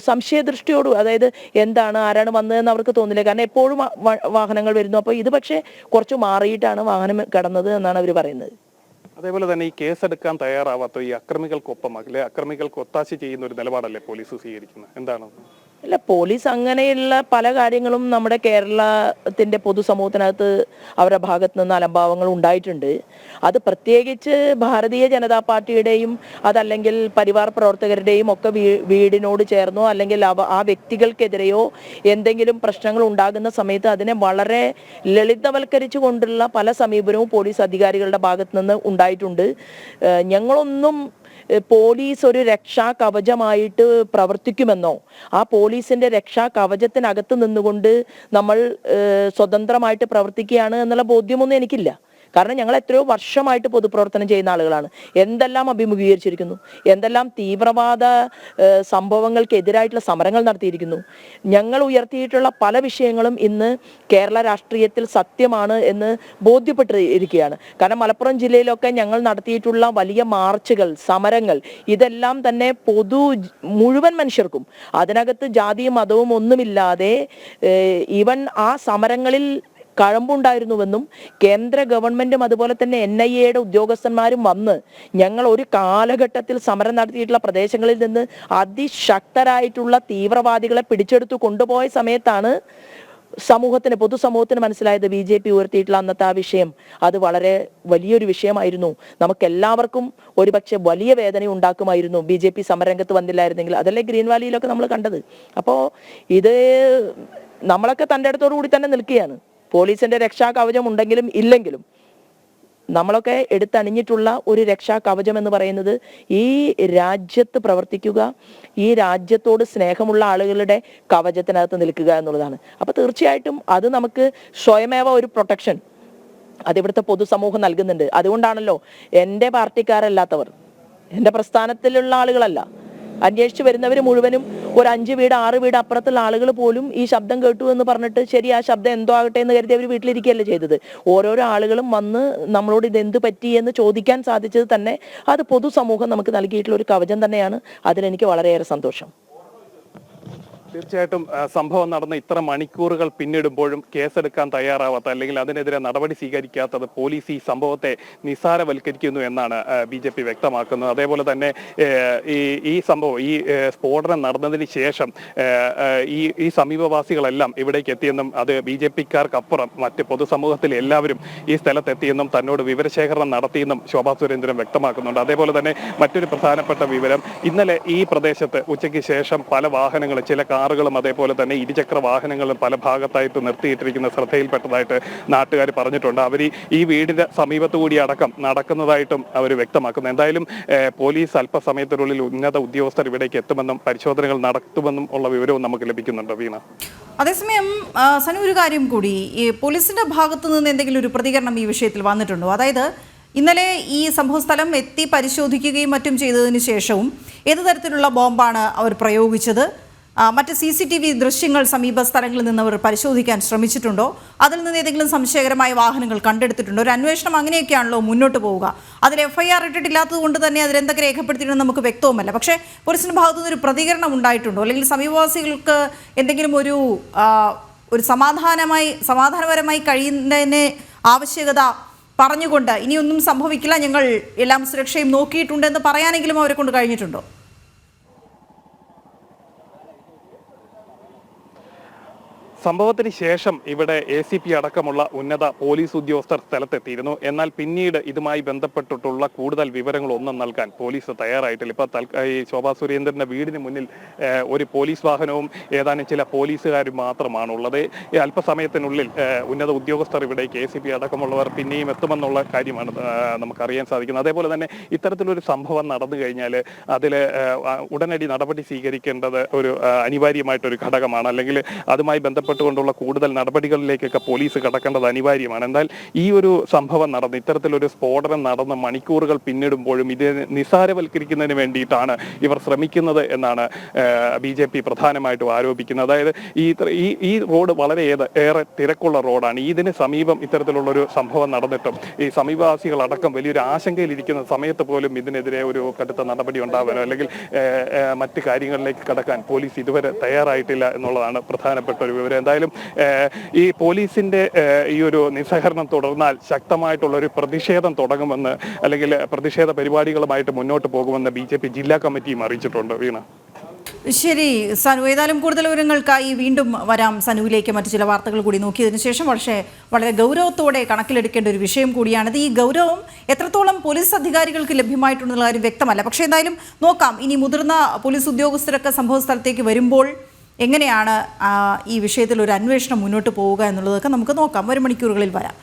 S4: സംശയദൃഷ്ടിയോട്, അതായത് എന്താണ് ആരാണ് വന്നതെന്ന് അവർക്ക് തോന്നില്ല. കാരണം എപ്പോഴും വാഹനങ്ങൾ വരുന്നു. അപ്പോൾ ഇത് പക്ഷേ കുറച്ച് മാറിയിട്ടാണ് വാഹനം കടന്നത് എന്നാണ് അവർ പറയുന്നത്.
S5: അതേപോലെ തന്നെ ഈ കേസെടുക്കാൻ തയ്യാറാവാത്ത ഈ അക്രമികൾക്കൊപ്പം അക്രമികൾക്ക് ഒത്താശ ചെയ്യുന്ന ഒരു നിലപാടല്ലേ പോലീസ് സ്വീകരിക്കുന്നത്? എന്താണ്?
S4: അല്ല, പോലീസ് അങ്ങനെയുള്ള പല കാര്യങ്ങളും നമ്മുടെ കേരളത്തിൻ്റെ പൊതുസമൂഹത്തിനകത്ത് അവരുടെ ഭാഗത്ത് നിന്ന് അലംഭാവങ്ങൾ ഉണ്ടായിട്ടുണ്ട്. അത് പ്രത്യേകിച്ച് ഭാരതീയ ജനതാ പാർട്ടിയുടെയും അതല്ലെങ്കിൽ പരിവാർ പ്രവർത്തകരുടെയും ഒക്കെ വീടിനോട് ചേർന്നോ അല്ലെങ്കിൽ ആ വ്യക്തികൾക്കെതിരെയോ എന്തെങ്കിലും പ്രശ്നങ്ങൾ ഉണ്ടാകുന്ന സമയത്ത് അതിനെ വളരെ ലളിതവൽക്കരിച്ചു കൊണ്ടുള്ള പല സമീപനവും പോലീസ് അധികാരികളുടെ ഭാഗത്ത് നിന്ന് ഉണ്ടായിട്ടുണ്ട്. ഞങ്ങളൊന്നും പോലീസ് ഒരു രക്ഷാ കവചമായിട്ട് പ്രവർത്തിക്കുമെന്നോ ആ പോലീസിന്റെ രക്ഷാ കവചത്തിനകത്ത് നിന്നുകൊണ്ട് നമ്മൾ സ്വതന്ത്രമായിട്ട് പ്രവർത്തിക്കുകയാണ് എന്നുള്ള ബോധ്യമൊന്നും എനിക്കില്ല. കാരണം ഞങ്ങൾ എത്രയോ വർഷമായിട്ട് പൊതുപ്രവർത്തനം ചെയ്യുന്ന ആളുകളാണ്. എന്തെല്ലാം അഭിമുഖീകരിച്ചിരിക്കുന്നു, എന്തെല്ലാം തീവ്രവാദ സംഭവങ്ങൾക്കെതിരായിട്ടുള്ള സമരങ്ങൾ നടത്തിയിരിക്കുന്നു. ഞങ്ങൾ ഉയർത്തിയിട്ടുള്ള പല വിഷയങ്ങളും ഇന്ന് കേരള രാഷ്ട്രീയത്തിൽ സത്യമാണ് എന്ന് ബോധ്യപ്പെട്ടിരിക്കുകയാണ്. കാരണം മലപ്പുറം ജില്ലയിലൊക്കെ ഞങ്ങൾ നടത്തിയിട്ടുള്ള വലിയ മാർച്ചുകൾ, സമരങ്ങൾ, ഇതെല്ലാം തന്നെ മുഴുവൻ മനുഷ്യർക്കും അതിനകത്ത് ജാതിയും മതവും ഒന്നുമില്ലാതെ ഈവൻ ആ സമരങ്ങളിൽ കഴമ്പുണ്ടായിരുന്നുവെന്നും കേന്ദ്ര ഗവൺമെന്റും അതുപോലെ തന്നെ NIA ഉദ്യോഗസ്ഥന്മാരും വന്ന് ഞങ്ങൾ ഒരു കാലഘട്ടത്തിൽ സമരം നടത്തിയിട്ടുള്ള പ്രദേശങ്ങളിൽ നിന്ന് അതിശക്തരായിട്ടുള്ള തീവ്രവാദികളെ പിടിച്ചെടുത്തു കൊണ്ടുപോയ സമയത്താണ് പൊതുസമൂഹത്തിന് മനസ്സിലായത് BJP ഉയർത്തിയിട്ടുള്ള അന്നത്തെ ആ വിഷയം അത് വളരെ വലിയൊരു വിഷയമായിരുന്നു. നമുക്കെല്ലാവർക്കും ഒരുപക്ഷെ വലിയ വേദന ഉണ്ടാക്കുമായിരുന്നു BJP സമരരംഗത്ത് വന്നില്ലായിരുന്നെങ്കിൽ. അതല്ലേ ഗ്രീൻ വാലിയിലൊക്കെ നമ്മൾ കണ്ടത്. അപ്പോൾ ഇത് നമ്മളൊക്കെ തൻ്റെ അടുത്തോടു കൂടി തന്നെ നിൽക്കുകയാണ്. പോലീസിന്റെ രക്ഷാ കവചം ഉണ്ടെങ്കിലും ഇല്ലെങ്കിലും നമ്മളൊക്കെ എടുത്തണിഞ്ഞിട്ടുള്ള ഒരു രക്ഷാ കവചം എന്ന് പറയുന്നത് ഈ രാജ്യത്ത് പ്രവർത്തിക്കുക, ഈ രാജ്യത്തോട് സ്നേഹമുള്ള ആളുകളുടെ കവചത്തിനകത്ത് നിൽക്കുക എന്നുള്ളതാണ്. അപ്പോൾ തീർച്ചയായിട്ടും അത് നമുക്ക് സ്വയമേവ ഒരു പ്രൊട്ടക്ഷൻ അതിവിടുത്തെ പൊതുസമൂഹം നൽകുന്നുണ്ട്. അതുകൊണ്ടാണല്ലോ എൻ്റെ പാർട്ടിക്കാരല്ലാത്തവർ, എൻ്റെ പ്രസ്ഥാനത്തിലുള്ള ആളുകളല്ല, അന്വേഷിച്ച് വരുന്നവർ മുഴുവനും ഒരു 5 വീട് 6 വീട് അപ്പുറത്തുള്ള ആളുകൾ പോലും ഈ ശബ്ദം കേട്ടു എന്ന് പറഞ്ഞിട്ട് ശരി ആ ശബ്ദം എന്തോ ആകട്ടെ എന്ന് കരുതി അവർ വീട്ടിലിരിക്കുകയല്ലേ ചെയ്തത്. ഓരോരോ ആളുകളും വന്ന് നമ്മളോട് ഇതെന്ത് പറ്റി എന്ന് ചോദിക്കാൻ സാധിച്ചത് തന്നെ അത് പൊതുസമൂഹം നമുക്ക് നൽകിയിട്ടുള്ള ഒരു കവചം തന്നെയാണ്. അതിലെനിക്ക് വളരെയേറെ സന്തോഷം.
S5: തീർച്ചയായിട്ടും സംഭവം നടന്ന ഇത്ര മണിക്കൂറുകൾ പിന്നിടുമ്പോഴും കേസെടുക്കാൻ തയ്യാറാവാത്ത അല്ലെങ്കിൽ അതിനെതിരെ നടപടി സ്വീകരിക്കാത്തത് പോലീസ് ഈ സംഭവത്തെ നിസ്സാരവൽക്കരിക്കുന്നു എന്നാണ് BJP വ്യക്തമാക്കുന്നത്. അതേപോലെ തന്നെ ഈ സംഭവം ഈ സ്ഫോടനം നടന്നതിന് ശേഷം ഈ സമീപവാസികളെല്ലാം ഇവിടേക്ക് എത്തിയെന്നും അത് BJP-ക്കാർക്കപ്പുറം മറ്റ് പൊതുസമൂഹത്തിലെ എല്ലാവരും ഈ സ്ഥലത്തെത്തിയെന്നും തന്നോട് വിവരശേഖരണം നടത്തിയെന്നും ശോഭാ സുരേന്ദ്രൻ വ്യക്തമാക്കുന്നുണ്ട്. അതേപോലെ തന്നെ മറ്റൊരു പ്രധാനപ്പെട്ട വിവരം, ഇന്നലെ ഈ പ്രദേശത്ത് ഉച്ചയ്ക്ക് ശേഷം പല വാഹനങ്ങളും ചില കാറുകളും അതേപോലെ തന്നെ ഇരുചക്ര വാഹനങ്ങളും പല ഭാഗത്തായിട്ട് നിർത്തിയിട്ടിരിക്കുന്ന ശ്രദ്ധയിൽപ്പെട്ടതായിട്ട് നാട്ടുകാർ പറഞ്ഞിട്ടുണ്ട്. അവർ ഈ വീടിന്റെ സമീപത്തു കൂടി അടക്കം നടക്കുന്നതായിട്ടും അവർ വ്യക്തമാക്കുന്നു. എന്തായാലും പോലീസ് അല്പസമയത്തിനുള്ളിൽ ഉന്നത ഉദ്യോഗസ്ഥർ ഇവിടേക്ക് എത്തുമെന്നും പരിശോധനകൾ നടത്തുമെന്നും ഉള്ള വിവരവും നമുക്ക് ലഭിക്കുന്നുണ്ട്. വീണ,
S1: അതേസമയം സനു, ഒരു കാര്യം കൂടി, ഈ പോലീസിന്റെ ഭാഗത്തു നിന്ന് എന്തെങ്കിലും ഒരു പ്രതികരണം ഈ വിഷയത്തിൽ വന്നിട്ടുണ്ടോ? അതായത് ഇന്നലെ ഈ സംഭവസ്ഥലം എത്തി പരിശോധിക്കുകയും മറ്റും ചെയ്തതിനു ശേഷവും ഏത് തരത്തിലുള്ള ബോംബാണ് അവർ പ്രയോഗിച്ചത്, മറ്റ് CCTV ദൃശ്യങ്ങൾ സമീപ സ്ഥലങ്ങളിൽ നിന്ന് അവർ പരിശോധിക്കാൻ ശ്രമിച്ചിട്ടുണ്ടോ, അതിൽ നിന്ന് ഏതെങ്കിലും സംശയകരമായ വാഹനങ്ങൾ കണ്ടെടുത്തിട്ടുണ്ടോ? ഒരു അന്വേഷണം അങ്ങനെയൊക്കെയാണല്ലോ മുന്നോട്ട് പോവുക. അതിൽ FIR ഇട്ടിട്ടില്ലാത്തത് കൊണ്ട് തന്നെ അതിലെന്തൊക്കെ രേഖപ്പെടുത്തിയിട്ടുണ്ടെന്ന് നമുക്ക് വ്യക്തവുമല്ല. പക്ഷേ പോലീസിന്റെ ഭാഗത്തുനിന്ന് ഒരു പ്രതികരണം ഉണ്ടായിട്ടുണ്ടോ? അല്ലെങ്കിൽ സമീപവാസികൾക്ക് എന്തെങ്കിലും ഒരു സമാധാനപരമായി കഴിയുന്നതിന് ആവശ്യകത പറഞ്ഞുകൊണ്ട് ഇനിയൊന്നും സംഭവിക്കില്ല, ഞങ്ങൾ എല്ലാം സുരക്ഷയും നോക്കിയിട്ടുണ്ടെന്ന് പറയാനെങ്കിലും അവരെ കൊണ്ട് കഴിഞ്ഞിട്ടുണ്ടോ?
S5: സംഭവത്തിന് ശേഷം ഇവിടെ ACP അടക്കമുള്ള ഉന്നത പോലീസ് ഉദ്യോഗസ്ഥർ സ്ഥലത്തെത്തിയിരുന്നു. എന്നാൽ പിന്നീട് ഇതുമായി ബന്ധപ്പെട്ടിട്ടുള്ള കൂടുതൽ വിവരങ്ങളൊന്നും നൽകാൻ പോലീസ് തയ്യാറായിട്ടില്ല. ഇപ്പോൾ ഈ ശോഭാ സുരേന്ദ്രന്റെ വീടിന് മുന്നിൽ ഒരു പോലീസ് വാഹനവും ഏതാനും ചില പോലീസുകാരും മാത്രമാണുള്ളത്. അല്പസമയത്തിനുള്ളിൽ ഉന്നത ഉദ്യോഗസ്ഥർ ഇവിടേക്ക് ACP അടക്കമുള്ളവർ പിന്നെയും എത്തുമെന്നുള്ള കാര്യമാണ് നമുക്കറിയാൻ സാധിക്കുന്നത്. അതേപോലെ തന്നെ ഇത്തരത്തിലൊരു സംഭവം നടന്നു കഴിഞ്ഞാൽ അതിൽ ഉടനടി നടപടി സ്വീകരിക്കേണ്ടത് ഒരു അനിവാര്യമായിട്ടൊരു ഘടകമാണ്. അല്ലെങ്കിൽ അതുമായി ബന്ധപ്പെട്ടുകൊണ്ടുള്ള കൂടുതൽ നടപടികളിലേക്കൊക്കെ പോലീസ് കടക്കേണ്ടത് അനിവാര്യമാണ്. എന്നാൽ ഈ ഒരു സംഭവം നടന്ന് ഇത്തരത്തിലൊരു സ്ഫോടനം നടന്ന് മണിക്കൂറുകൾ പിന്നിടുമ്പോഴും ഇത് നിസ്സാരവൽക്കരിക്കുന്നതിന് വേണ്ടിയിട്ടാണ് ഇവർ ശ്രമിക്കുന്നത് എന്നാണ് BJP പ്രധാനമായിട്ടും ആരോപിക്കുന്നത്. അതായത് ഈ റോഡ് വളരെ ഏറെ തിരക്കുള്ള റോഡാണ്. ഇതിന് സമീപം ഇത്തരത്തിലുള്ളൊരു സംഭവം നടന്നിട്ടും ഈ സമീപവാസികളടക്കം വലിയൊരു ആശങ്കയിലിരിക്കുന്ന സമയത്ത് പോലും ഇതിനെതിരെ ഒരു കടുത്ത നടപടി ഉണ്ടാവാനോ അല്ലെങ്കിൽ മറ്റ് കാര്യങ്ങളിലേക്ക് കടക്കാൻ പോലീസ് ഇതുവരെ തയ്യാറായിട്ടില്ല എന്നുള്ളതാണ് പ്രധാനപ്പെട്ട ഒരു വിവരം. എന്തായാലും ഈ പോലീസിന്റെ ഈ ഒരു നിസ്സഹകരണം തുടർന്നാൽ ശക്തമായിട്ടുള്ള ഒരു പ്രതിഷേധം തുടങ്ങുമെന്ന് അല്ലെങ്കിൽ പ്രതിഷേധ പരിപാടികളുമായിട്ട് മുന്നോട്ട് പോകുമെന്ന് BJP ജില്ലാ കമ്മിറ്റിയും അറിയിച്ചിട്ടുണ്ട്. വീണ,
S1: ശരി സനു, ഏതായാലും കൂടുതൽ വിവരങ്ങൾക്കായി വീണ്ടും വരാം സനുവിലേക്ക്. മറ്റു ചില വാർത്തകൾ കൂടി നോക്കിയതിനു ശേഷം വളരെ ഗൗരവത്തോടെ കണക്കിലെടുക്കേണ്ട ഒരു വിഷയം കൂടിയാണിത്. ഈ ഗൗരവം എത്രത്തോളം പോലീസ് അധികാരികൾക്ക് ലഭ്യമായിട്ടുണ്ടെന്നുള്ള കാര്യം വ്യക്തമല്ല. പക്ഷേ എന്തായാലും നോക്കാം, ഇനി മുതിർന്ന പോലീസ് ഉദ്യോഗസ്ഥരൊക്കെ സംഭവ സ്ഥലത്തേക്ക് വരുമ്പോൾ എങ്ങനെയാണ് ഈ വിഷയത്തിൽ ഒരു അന്വേഷണം മുന്നോട്ട് പോവുക എന്നുള്ളതൊക്കെ നമുക്ക് നോക്കാം. വരും മണിക്കൂറുകളിൽ വരാം.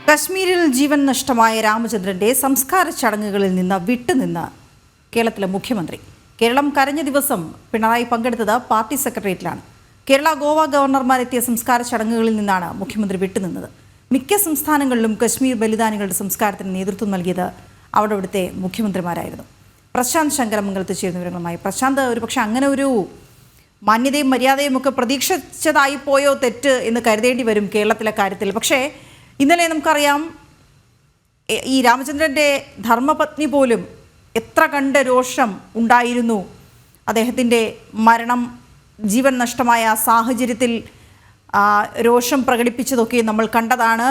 S1: കശ്മീരിൽ ജീവൻ നഷ്ടമായ രാമചന്ദ്രന്റെ സംസ്കാര ചടങ്ങുകളിൽ നിന്ന് വിട്ടുനിന്ന് കേരളത്തിലെ മുഖ്യമന്ത്രി. കേരളം കരഞ്ഞ ദിവസം പിണറായി പങ്കെടുത്തത് പാർട്ടി സെക്രട്ടേറിയറ്റിലാണ്. കേരള ഗോവ ഗവർണർമാരെത്തിയ സംസ്കാര ചടങ്ങുകളിൽ നിന്നാണ് മുഖ്യമന്ത്രി വിട്ടുനിന്നത്. മിക്ക സംസ്ഥാനങ്ങളിലും കശ്മീർ ബലിദാനികളുടെ സംസ്കാരത്തിന് നേതൃത്വം നൽകിയത് അവിടുത്തെ മുഖ്യമന്ത്രിമാരായിരുന്നു. പ്രശാന്ത് ശങ്കരമംഗലത്ത് ചേരുന്ന വിവരങ്ങളുമായി. പ്രശാന്ത്, ഒരുപക്ഷെ അങ്ങനെ ഒരു മാന്യതയും മര്യാദയും ഒക്കെ പ്രതീക്ഷിച്ചതായി പോയോ തെറ്റ് എന്ന് കരുതേണ്ടി വരും കേരളത്തിലെ കാര്യത്തിൽ. പക്ഷേ ഇന്നലെ നമുക്കറിയാം, ഈ രാമചന്ദ്രൻ്റെ ധർമ്മപത്നി പോലും എത്ര കണ്ട് രോഷം ഉണ്ടായിരുന്നു. അദ്ദേഹത്തിൻ്റെ മരണം, ജീവൻ നഷ്ടമായ സാഹചര്യത്തിൽ രോഷം പ്രകടിപ്പിച്ചതൊക്കെ നമ്മൾ കണ്ടതാണ്.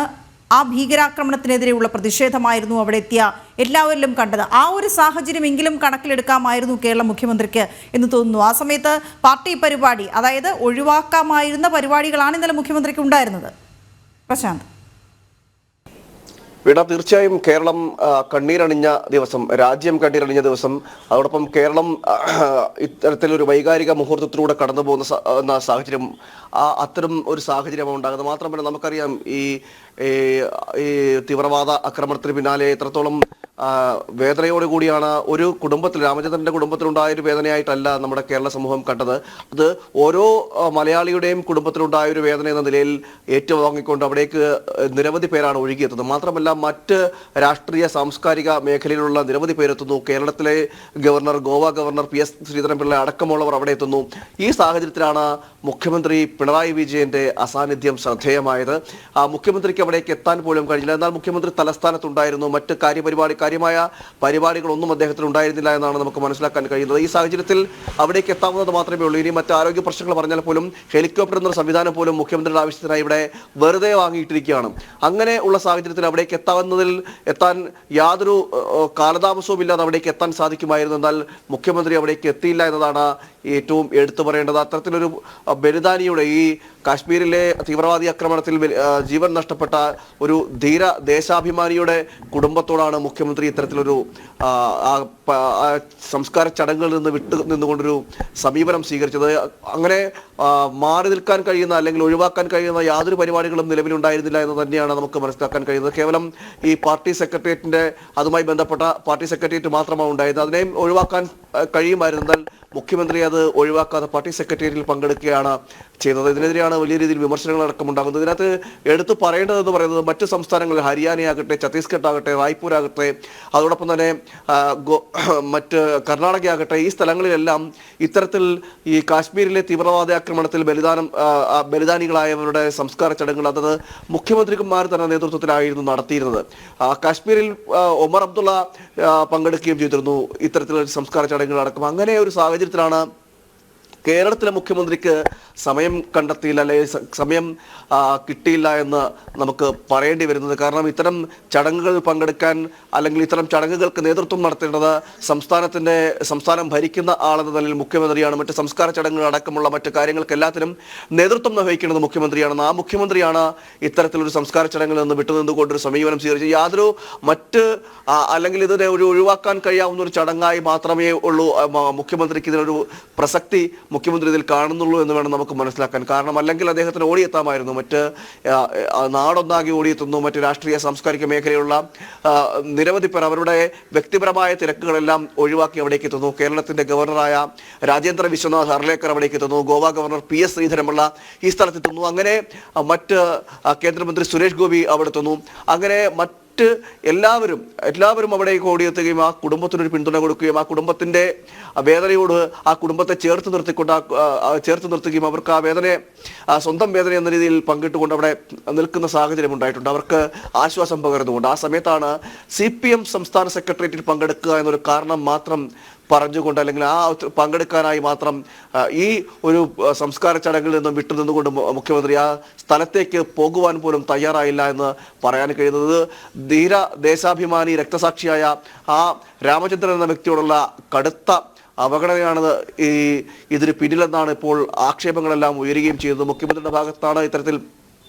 S1: ആ ഭീകരാക്രമണത്തിനെതിരെയുള്ള പ്രതിഷേധമായിരുന്നു അവിടെ എത്തിയ എല്ലാവരിലും കണ്ടത്. ആ ഒരു സാഹചര്യമെങ്കിലും കണക്കിലെടുക്കാമായിരുന്നു കേരള മുഖ്യമന്ത്രിക്ക് എന്ന് തോന്നുന്നു. ആ സമയത്ത് പാർട്ടി പരിപാടി, അതായത് ഒഴിവാക്കാമായിരുന്ന പരിപാടികളാണ് ഇന്നലെ മുഖ്യമന്ത്രിക്ക് ഉണ്ടായിരുന്നത്. പ്രശാന്ത്.
S6: വീണ, തീർച്ചയായും കേരളം കണ്ണീരണിഞ്ഞ ദിവസം, രാജ്യം കണ്ണീരണിഞ്ഞ ദിവസം, അതോടൊപ്പം കേരളം ഇത്തരത്തിലൊരു വൈകാരിക മുഹൂർത്തത്തിലൂടെ കടന്നു പോകുന്ന സാഹചര്യം, അത്തരം ഒരു സാഹചര്യമാണ് ഉണ്ടാകുന്നത്. മാത്രമല്ല നമുക്കറിയാം ഈ തീവ്രവാദ ആക്രമണത്തിന് പിന്നാലെ എത്രത്തോളം വേദനയോടുകൂടിയാണ് ഒരു കുടുംബത്തിൽ, രാമചന്ദ്രന്റെ കുടുംബത്തിലുണ്ടായ ഒരു വേദനയായിട്ടല്ല നമ്മുടെ കേരള സമൂഹം കണ്ടത്. അത് ഓരോ മലയാളിയുടെയും കുടുംബത്തിലുണ്ടായ ഒരു വേദന എന്ന നിലയിൽ ഏറ്റുവാങ്ങിക്കൊണ്ട് അവിടേക്ക് നിരവധി പേരാണ് ഒഴുകിയെത്തുന്നത്. മാത്രമല്ല മറ്റ് രാഷ്ട്രീയ സാംസ്കാരിക മേഖലയിലുള്ള നിരവധി പേരെത്തുന്നു. കേരളത്തിലെ governor, Goa governor PS Sreedharan Pillai അടക്കമുള്ളവർ അവിടെ എത്തുന്നു. ഈ സാഹചര്യത്തിലാണ് മുഖ്യമന്ത്രി പിണറായി വിജയന്റെ അസാന്നിധ്യം ശ്രദ്ധേയമായത്. മുഖ്യമന്ത്രിക്ക് അവിടേക്ക് എത്താൻ പോലും കഴിഞ്ഞില്ല. എന്നാൽ മുഖ്യമന്ത്രി തലസ്ഥാനത്തുണ്ടായിരുന്നു. മറ്റ് കാര്യമായ പരിപാടികളൊന്നും അദ്ദേഹത്തിന് ഉണ്ടായിരുന്നില്ല എന്നാണ് നമുക്ക് മനസ്സിലാക്കാൻ കഴിയുന്നത്. ഈ സാഹചര്യത്തിൽ അവിടേക്ക് എത്താവുന്നത് മാത്രമേ ഉള്ളൂ. ഇനി മറ്റ് ആരോഗ്യ പ്രശ്നങ്ങൾ പറഞ്ഞാൽ പോലും ഹെലികോപ്റ്റർ എന്ന സംവിധാനം പോലും മുഖ്യമന്ത്രിയുടെ ആവശ്യത്തിനായി ഇവിടെ വെറുതെ വാങ്ങിയിട്ടിരിക്കുകയാണ്. അങ്ങനെ ഉള്ള സാഹചര്യത്തിൽ അവിടേക്ക് എത്താൻ യാതൊരു കാലതാമസവും ഇല്ലാതെ അവിടേക്ക് എത്താൻ സാധിക്കുമായിരുന്നു. എന്നാൽ മുഖ്യമന്ത്രി അവിടേക്ക് എത്തിയില്ല എന്നതാണ് ഏറ്റവും എടുത്തു പറയേണ്ടത്. അത്തരത്തിലൊരു ബലിദാനിയുടെ, ഈ കാശ്മീരിലെ തീവ്രവാദി ആക്രമണത്തിൽ ജീവൻ നഷ്ടപ്പെട്ട ഒരു ധീര ദേശാഭിമാനിയുടെ കുടുംബത്തോടാണ് മുഖ്യമന്ത്രി ഇത്തരത്തിലൊരു സംസ്കാര ചടങ്ങുകളിൽ നിന്ന് നിന്നുകൊണ്ടൊരു സമീപനം സ്വീകരിച്ചത്. അങ്ങനെ മാറി നിൽക്കാൻ കഴിയുന്ന അല്ലെങ്കിൽ ഒഴിവാക്കാൻ കഴിയുന്ന യാതൊരു പരിപാടികളും നിലവിലുണ്ടായിരുന്നില്ല എന്ന് തന്നെയാണ് നമുക്ക് മനസ്സിലാക്കാൻ കഴിയുന്നത്. കേവലം ഈ പാർട്ടി സെക്രട്ടേറിയറ്റിന്റെ അതുമായി ബന്ധപ്പെട്ട പാർട്ടി സെക്രട്ടേറിയറ്റ് മാത്രമാണ് ഉണ്ടായിരുന്നത്. അതിനെയും ഒഴിവാക്കാൻ കഴിയുമായിരുന്നു. എന്നാൽ മുഖ്യമന്ത്രി അത് ഒഴിവാക്കാതെ പാർട്ടി സെക്രട്ടേറിയറ്റിൽ പങ്കെടുക്കുകയാണ് ചെയ്തത്. ഇതിനെതിരെയാണ് വലിയ രീതിയിൽ വിമർശനങ്ങൾ അടക്കമുണ്ടാകുന്നത്. ഇതിനകത്ത് എടുത്തു പറയേണ്ടതെന്ന് പറയുന്നത് മറ്റ് സംസ്ഥാനങ്ങളിൽ ഹരിയാനയാകട്ടെ, ഛത്തീസ്ഗഡ് ആകട്ടെ, റായ്പൂർ ആകട്ടെ, അതോടൊപ്പം തന്നെ മറ്റ് കർണാടകയാകട്ടെ, ഈ സ്ഥലങ്ങളിലെല്ലാം ഇത്തരത്തിൽ ഈ കാശ്മീരിലെ തീവ്രവാദ ആക്രമണത്തിൽ ബലിദാനികളായവരുടെ സംസ്കാര ചടങ്ങുകൾ അതത് മുഖ്യമന്ത്രിമാർ തന്നെ നേതൃത്വത്തിലായിരുന്നു നടത്തിയിരുന്നത്. കാശ്മീരിൽ ഒമർ അബ്ദുള്ള പങ്കെടുക്കുകയും ചെയ്തിരുന്നു ഇത്തരത്തിലുള്ള സംസ്കാര ചടങ്ങുകൾ അടക്കം. അങ്ങനെ ഒരു സാഹചര്യത്തിലാണ് കേരളത്തിലെ മുഖ്യമന്ത്രിക്ക് സമയം കണ്ടെത്തിയില്ല, അല്ലെങ്കിൽ സമയം കിട്ടിയില്ല എന്ന് നമുക്ക് പറയേണ്ടി വരുന്നത്. കാരണം ഇത്തരം ചടങ്ങുകളിൽ പങ്കെടുക്കാൻ അല്ലെങ്കിൽ ഇത്തരം ചടങ്ങുകൾക്ക് നേതൃത്വം നടത്തേണ്ടത് സംസ്ഥാനം ഭരിക്കുന്ന ആളെന്ന നിലയിൽ മുഖ്യമന്ത്രിയാണ്. മറ്റ് സംസ്കാര ചടങ്ങുകൾ അടക്കമുള്ള മറ്റു കാര്യങ്ങൾക്ക് എല്ലാത്തിനും നേതൃത്വം വഹിക്കേണ്ടത് മുഖ്യമന്ത്രിയാണ്. ആ മുഖ്യമന്ത്രിയാണ് ഇത്തരത്തിലൊരു സംസ്കാര ചടങ്ങിൽ നിന്ന് വിട്ടുനിന്നുകൊണ്ടൊരു സമീപനം സ്വീകരിച്ചത്. യാതൊരു മറ്റ് അല്ലെങ്കിൽ ഇതിനെ ഒഴിവാക്കാൻ കഴിയാവുന്ന ഒരു ചടങ്ങായി മാത്രമേ ഉള്ളൂ മുഖ്യമന്ത്രിക്ക് ഇതിനൊരു പ്രസക്തി മുഖ്യമന്ത്രി ഇതിൽ കാണുന്നുള്ളൂ എന്ന് വേണം നമുക്ക് മനസ്സിലാക്കാൻ. കാരണം അല്ലെങ്കിൽ അദ്ദേഹത്തിന് ഓടിയെത്താമായിരുന്നു. മറ്റ് നാടൊന്നാകെ ഓടിയെത്തുന്നു. മറ്റ് രാഷ്ട്രീയ സാംസ്കാരിക മേഖലയിലുള്ള നിരവധി പേർ അവരുടെ വ്യക്തിപരമായ തിരക്കുകളെല്ലാം ഒഴിവാക്കി അവിടേക്ക് എത്തുന്നു. കേരളത്തിന്റെ ഗവർണറായ രാജേന്ദ്ര വിശ്വനാഥ് അർലേക്കർ അവിടേക്ക് എത്തുന്നു. ഗോവ ഗവർണർ PS ശ്രീധരൻപിള്ള ഈ സ്ഥലത്തെത്തുന്നു. അങ്ങനെ മറ്റ് കേന്ദ്രമന്ത്രി സുരേഷ് ഗോപി അവിടെ എത്തുന്നു. അങ്ങനെ എല്ലാവരും അവിടേക്ക് ഓടിയെത്തുകയും ആ കുടുംബത്തിനൊരു പിന്തുണ കൊടുക്കുകയും ആ കുടുംബത്തിന്റെ വേദനയോട് ആ കുടുംബത്തെ ചേർത്ത് നിർത്തുകയും അവർക്ക് ആ വേദനയെ സ്വന്തം വേദന എന്ന രീതിയിൽ പങ്കിട്ടുകൊണ്ട് അവിടെ നിൽക്കുന്ന സാഹചര്യം ഉണ്ടായിട്ടുണ്ട്. അവർക്ക് ആശ്വാസം പകർന്നുകൊണ്ട് ആ സമയത്താണ് CPM സംസ്ഥാന സെക്രട്ടേറിയറ്റിൽ പങ്കെടുക്കുക എന്നൊരു കാരണം മാത്രം പറഞ്ഞുകൊണ്ട് അല്ലെങ്കിൽ ആ പങ്കെടുക്കാനായി മാത്രം ഈ ഒരു സംസ്കാര ചടങ്ങിൽ നിന്നും വിട്ടുനിന്നുകൊണ്ട് മുഖ്യമന്ത്രി ആ സ്ഥലത്തേക്ക് പോകുവാൻ പോലും തയ്യാറായില്ല എന്ന് പറയാൻ കഴിയുന്നത്. ധീര ദേശാഭിമാനി രക്തസാക്ഷിയായ ആ രാമചന്ദ്രൻ എന്ന വ്യക്തിയോടുള്ള കടുത്ത അവഗണനയാണ് ഇതിന് പിന്നിലെന്നാണ് ഇപ്പോൾ ആക്ഷേപങ്ങളെല്ലാം ഉയരുകയും ചെയ്തത്. മുഖ്യമന്ത്രിയുടെ ഭാഗത്താണ് ഇത്തരത്തിൽ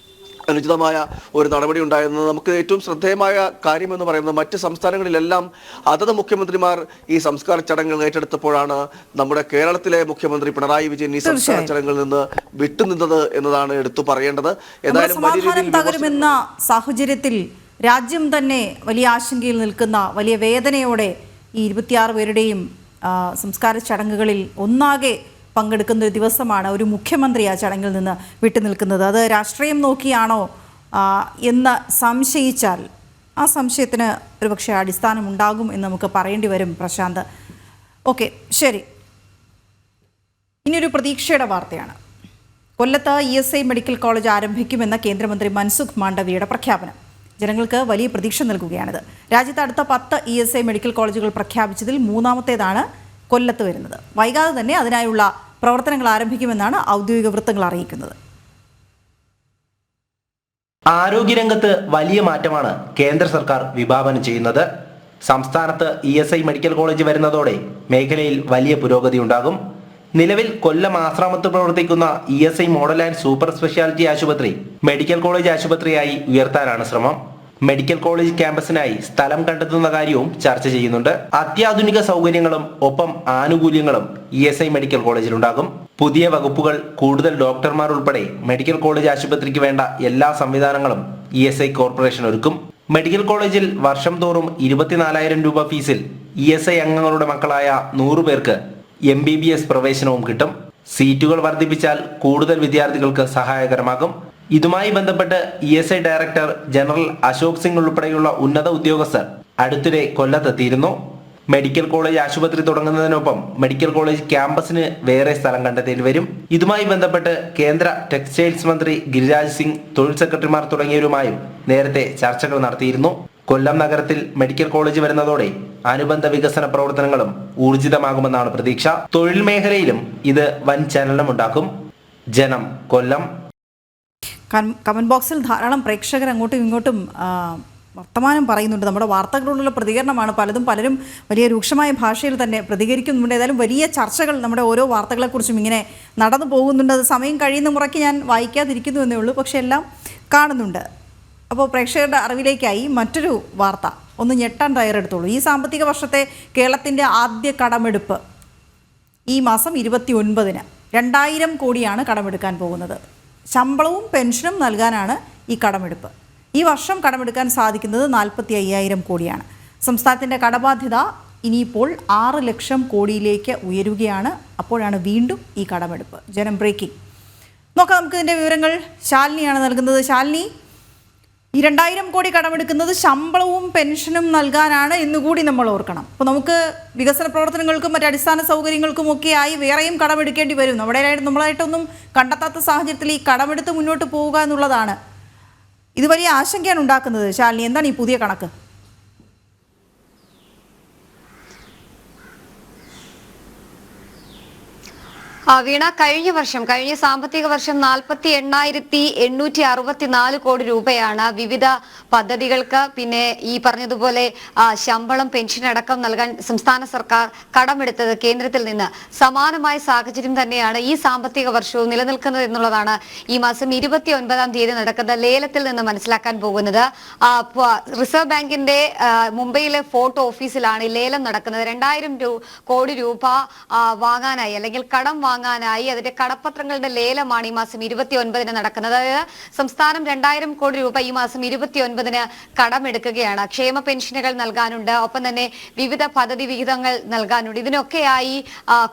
S6: അനുചിതമായ ഒരു നടപടി ഉണ്ടായിരുന്നത്. നമുക്ക് ഏറ്റവും ശ്രദ്ധേയമായ കാര്യമെന്ന് പറയുന്നത് മറ്റ് സംസ്ഥാനങ്ങളിലെല്ലാം അതത് മുഖ്യമന്ത്രിമാർ ഈ സംസ്കാര ചടങ്ങുകൾ ഏറ്റെടുത്തപ്പോഴാണ് നമ്മുടെ കേരളത്തിലെ മുഖ്യമന്ത്രി പിണറായി വിജയൻ ഈ സംസ്കാര ചടങ്ങുകളിൽ നിന്ന് വിട്ടുനിന്നത് എന്നതാണ് എടുത്തു പറയേണ്ടത്.
S1: സമാധാനം തകരുമെന്ന സാഹചര്യത്തിൽ രാജ്യം തന്നെ വലിയ ആശങ്കയിൽ നിൽക്കുന്ന, വലിയ വേദനയോടെ ഈ 26 പേരുടെയും സംസ്കാര ചടങ്ങുകളിൽ ഒന്നാകെ പങ്കെടുക്കുന്ന ഒരു ദിവസമാണ് ഒരു മുഖ്യമന്ത്രി ആ ചടങ്ങിൽ നിന്ന് വിട്ടുനിൽക്കുന്നത്. അത് രാഷ്ട്രീയം നോക്കിയാണോ എന്ന് സംശയിച്ചാൽ ആ സംശയത്തിന് ഒരുപക്ഷെ അടിസ്ഥാനം ഉണ്ടാകും എന്ന് നമുക്ക് പറയേണ്ടി വരും. പ്രശാന്ത്, ഓക്കെ, ശരി. ഇനിയൊരു പ്രതീക്ഷയുടെ വാർത്തയാണ്. കൊല്ലത്ത് ESI മെഡിക്കൽ കോളേജ് ആരംഭിക്കുമെന്ന കേന്ദ്രമന്ത്രി മൻസുഖ് മാണ്ഡവ്യയുടെ പ്രഖ്യാപനം ജനങ്ങൾക്ക് വലിയ പ്രതീക്ഷ നൽകുകയാണിത്. രാജ്യത്ത് അടുത്ത 10 ESI മെഡിക്കൽ കോളേജുകൾ പ്രഖ്യാപിച്ചതിൽ മൂന്നാമത്തേതാണ് കൊല്ലത്ത് വരുന്നത്. വൈകാതെ തന്നെ അതിനായുള്ള പ്രവർത്തനങ്ങൾ ആരംഭിക്കുമെന്നാണ് ഔദ്യോഗിക വൃത്തങ്ങൾ അറിയിക്കുന്നത്.
S7: ആരോഗ്യരംഗത്ത് വലിയ മാറ്റമാണ് കേന്ദ്ര സർക്കാർ വിഭാവനം ചെയ്യുന്നത്. സംസ്ഥാനത്ത് ESI മെഡിക്കൽ കോളേജ് വരുന്നതോടെ മേഖലയിൽ വലിയ പുരോഗതി ഉണ്ടാകും. നിലവിൽ കൊല്ലം ആശ്രാമത്ത് പ്രവർത്തിക്കുന്ന ESI model and super speciality ആശുപത്രി മെഡിക്കൽ കോളേജ് ആശുപത്രിയായി ഉയർത്താനാണ് ശ്രമം. മെഡിക്കൽ കോളേജ് ക്യാമ്പസിനായി സ്ഥലം കണ്ടെത്തുന്ന കാര്യവും ചർച്ച ചെയ്യുന്നുണ്ട്. അത്യാധുനിക സൗകര്യങ്ങളും ഒപ്പം ആനുകൂല്യങ്ങളും ESI മെഡിക്കൽ കോളേജിലുണ്ടാകും. പുതിയ വകുപ്പുകൾ, കൂടുതൽ ഡോക്ടർമാർ ഉൾപ്പെടെ മെഡിക്കൽ കോളേജ് ആശുപത്രിക്ക് വേണ്ട എല്ലാ സംവിധാനങ്ങളും ESI കോർപ്പറേഷൻ ഒരുക്കും. മെഡിക്കൽ കോളേജിൽ വർഷം തോറും 24,000 രൂപ ഫീസിൽ ESI അംഗങ്ങളുടെ മക്കളായ 100 പേർക്ക് MBBS പ്രവേശനവും കിട്ടും. സീറ്റുകൾ വർദ്ധിപ്പിച്ചാൽ കൂടുതൽ വിദ്യാർത്ഥികൾക്ക് സഹായകരമാകും. ഇതുമായി ബന്ധപ്പെട്ട് ESI director general Ashok Singh ഉൾപ്പെടെയുള്ള ഉന്നത ഉദ്യോഗസ്ഥർ അടുത്തിടെ കൊല്ലത്തെത്തിയിരുന്നു. മെഡിക്കൽ കോളേജ് ആശുപത്രി തുടങ്ങുന്നതിനൊപ്പം മെഡിക്കൽ കോളേജ് ക്യാമ്പസിന് വേറെ സ്ഥലം കണ്ടെത്തേണ്ടി വരും. ഇതുമായി ബന്ധപ്പെട്ട് കേന്ദ്ര ടെക്സ്റ്റൈൽസ് മന്ത്രി ഗിരിരാജ് സിംഗ്, തൊഴിൽ സെക്രട്ടറിമാർ തുടങ്ങിയവരുമായും നേരത്തെ ചർച്ചകൾ നടത്തിയിരുന്നു. കൊല്ലം നഗരത്തിൽ മെഡിക്കൽ കോളേജ് വരുന്നതോടെ അനുബന്ധ വികസന പ്രവർത്തനങ്ങളും ഊർജിതമാകുമെന്നാണ് പ്രതീക്ഷ. തൊഴിൽ മേഖലയിലും ഇത് വൻ ചലനമുണ്ടാക്കും. ജനം, കൊല്ലം.
S1: കമന്റ് ബോക്സിൽ ധാരാളം പ്രേക്ഷകർ അങ്ങോട്ടും ഇങ്ങോട്ടും വർത്തമാനം പറയുന്നുണ്ട്. നമ്മുടെ വാർത്തകളോടുള്ള പ്രതികരണമാണ്. പലരും വലിയ രൂക്ഷമായ ഭാഷയിൽ തന്നെ പ്രതികരിക്കുന്നുണ്ട്. ഏതായാലും വലിയ ചർച്ചകൾ നമ്മുടെ ഓരോ വാർത്തകളെക്കുറിച്ചും ഇങ്ങനെ നടന്നു പോകുന്നുണ്ട്. അത് സമയം കഴിയുന്ന മുറയ്ക്ക് ഞാൻ വായിക്കാതിരിക്കുന്നു എന്നേ ഉള്ളൂ, പക്ഷെ എല്ലാം കാണുന്നുണ്ട്. അപ്പോൾ പ്രേക്ഷകരുടെ അറിവിലേക്കായി മറ്റൊരു വാർത്ത, ഒന്ന് ഞെട്ടാൻ തയ്യാറെടുത്തോളൂ. ഈ സാമ്പത്തിക വർഷത്തെ കേരളത്തിൻ്റെ ആദ്യ കടമെടുപ്പ് ഈ മാസം 29-ന് 2000 കോടിയാണ് കടമെടുക്കാൻ പോകുന്നത്. ശമ്പളവും പെൻഷനും നൽകാനാണ് ഈ കടമെടുപ്പ്. ഈ വർഷം കടമെടുക്കാൻ സാധിക്കുന്നത് 45,000 കോടിയാണ്. സംസ്ഥാനത്തിൻ്റെ കടബാധ്യത ഇനിയിപ്പോൾ 6 ലക്ഷം കോടിയിലേക്ക് ഉയരുകയാണ്. അപ്പോഴാണ് വീണ്ടും ഈ കടമെടുപ്പ്. ജനം ബ്രേക്കിംഗ് നോക്കാം. നമുക്ക് ഇതിൻ്റെ വിവരങ്ങൾ ശാലിനിയാണ് നൽകുന്നത്. ശാലിനി, ഈ 2000 കോടി കടമെടുക്കുന്നത് ശമ്പളവും പെൻഷനും നൽകാനാണ് എന്നുകൂടി നമ്മൾ ഓർക്കണം. അപ്പോൾ നമുക്ക് വികസന പ്രവർത്തനങ്ങൾക്കും മറ്റ് അടിസ്ഥാന സൗകര്യങ്ങൾക്കുമൊക്കെയായി വേറെയും കടമെടുക്കേണ്ടി വരും. നമ്മളായിട്ടൊന്നും കണ്ടെത്താത്ത സാഹചര്യത്തിൽ ഈ കടമെടുത്ത് മുന്നോട്ട് പോവുക എന്നുള്ളതാണ് ഇത് വലിയ ആശങ്കയാണ് ഉണ്ടാക്കുന്നത്. ശാലിനി, എന്താണ് ഈ പുതിയ കണക്ക്?
S8: വീണ, കഴിഞ്ഞ സാമ്പത്തിക വർഷം 48,864 കോടി രൂപയാണ് വിവിധ പദ്ധതികൾക്ക്, പിന്നെ ഈ പറഞ്ഞതുപോലെ ശമ്പളം, പെൻഷൻ അടക്കം നൽകാൻ സംസ്ഥാന സർക്കാർ കടമെടുത്തത് കേന്ദ്രത്തിൽ നിന്ന്. സമാനമായ സാഹചര്യം തന്നെയാണ് ഈ സാമ്പത്തിക വർഷവും നിലനിൽക്കുന്നത് എന്നുള്ളതാണ് ഈ മാസം 29-ാം തീയതി നടക്കുന്ന ലേലത്തിൽ നിന്ന് മനസ്സിലാക്കാൻ പോകുന്നത്. റിസർവ് ബാങ്കിന്റെ മുംബൈയിലെ ഫോർട്ട് ഓഫീസിലാണ് ഈ ലേലം നടക്കുന്നത്. 2000 കോടി രൂപ വാങ്ങാനായി അല്ലെങ്കിൽ കടം വാങ്ങാനായി അതിന്റെ കടപ്പത്രങ്ങളുടെ ലേലമാണ് ഈ മാസം 29-ന് നടക്കുന്നത്. അതായത് സംസ്ഥാനം 2000 കോടി രൂപ ഈ മാസം 29-ന് കടമെടുക്കുകയാണ്. ക്ഷേമ പെൻഷനുകൾ നൽകാനുണ്ട്, ഒപ്പം തന്നെ വിവിധ പദ്ധതി വിഹിതങ്ങൾ നൽകാനുണ്ട്. ഇതിനൊക്കെയായി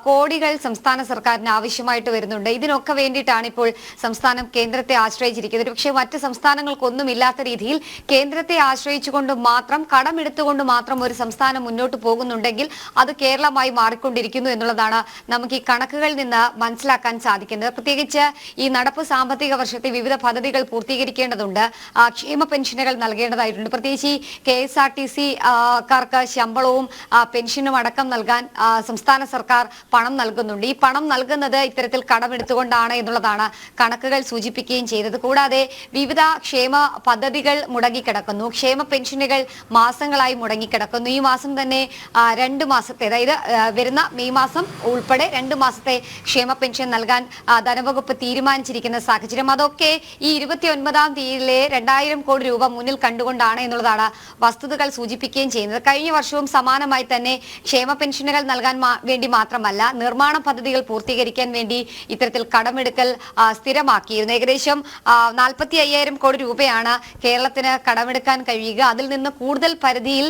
S8: കോടികൾ സംസ്ഥാന സർക്കാരിന് ആവശ്യമായിട്ട് വരുന്നുണ്ട്. ഇതിനൊക്കെ വേണ്ടിയിട്ടാണ് ഇപ്പോൾ സംസ്ഥാനം കേന്ദ്രത്തെ ആശ്രയിച്ചിരിക്കുന്നത്. പക്ഷേ മറ്റ് സംസ്ഥാനങ്ങൾക്കൊന്നും ഇല്ലാത്ത രീതിയിൽ കേന്ദ്രത്തെ ആശ്രയിച്ചുകൊണ്ട് മാത്രം, കടമെടുത്തുകൊണ്ട് മാത്രം ഒരു സംസ്ഥാനം മുന്നോട്ട് പോകുന്നുണ്ടെങ്കിൽ അത് കേരളമായി മാറിക്കൊണ്ടിരിക്കുന്നു എന്നുള്ളതാണ് നമുക്ക് ഈ കണക്കുകളിൽ നിന്ന് മനസ്സിലാക്കാൻ സാധിക്കുന്നത്. പ്രത്യേകിച്ച് ഈ നടപ്പ് സാമ്പത്തിക വർഷത്തെ വിവിധ പദ്ധതികൾ പൂർത്തീകരിക്കേണ്ടതുണ്ട്. ക്ഷേമ പെൻഷനുകൾ നൽകേണ്ടതായിട്ടുണ്ട്. പ്രത്യേകിച്ച് ഈ KSRTC-കാർക്ക് ശമ്പളവും പെൻഷനും അടക്കം നൽകാൻ സംസ്ഥാന സർക്കാർ പണം നൽകുന്നുണ്ട്. ഈ പണം നൽകുന്നത് ഇത്തരത്തിൽ കടമെടുത്തുകൊണ്ടാണ് എന്നുള്ളതാണ് കണക്കുകൾ സൂചിപ്പിക്കുകയും ചെയ്തത്. കൂടാതെ വിവിധ ക്ഷേമ പദ്ധതികൾ മുടങ്ങിക്കിടക്കുന്നു. ക്ഷേമ പെൻഷനുകൾ മാസങ്ങളായി മുടങ്ങിക്കിടക്കുന്നു. ഈ മാസം തന്നെ 2 മാസത്തെ, അതായത് വരുന്ന മെയ് മാസം ഉൾപ്പെടെ 2 മാസത്തെ ക്ഷേമ പെൻഷൻ നൽകാൻ ധനവകുപ്പ് തീരുമാനിച്ചിരിക്കുന്ന സാഹചര്യം. അതൊക്കെ ഈ 29-ാം തീയതിയിലെ 2000 കോടി രൂപ മുന്നിൽ കണ്ടുകൊണ്ടാണ് എന്നുള്ളതാണ് വസ്തുതകൾ സൂചിപ്പിക്കുകയും ചെയ്യുന്നത്. കഴിഞ്ഞ വർഷവും സമാനമായി തന്നെ ക്ഷേമ പെൻഷനുകൾ നൽകാൻ വേണ്ടി മാത്രമല്ല, നിർമ്മാണ പദ്ധതികൾ പൂർത്തീകരിക്കാൻ വേണ്ടി ഇത്തരത്തിൽ കടമെടുക്കൽ സ്ഥിരമാക്കിയിരുന്നു. ഏകദേശം 45,000 കോടി രൂപയാണ് കേരളത്തിന് കടമെടുക്കാൻ കഴിയുക. അതിൽ നിന്ന് കൂടുതൽ പരിധിയിൽ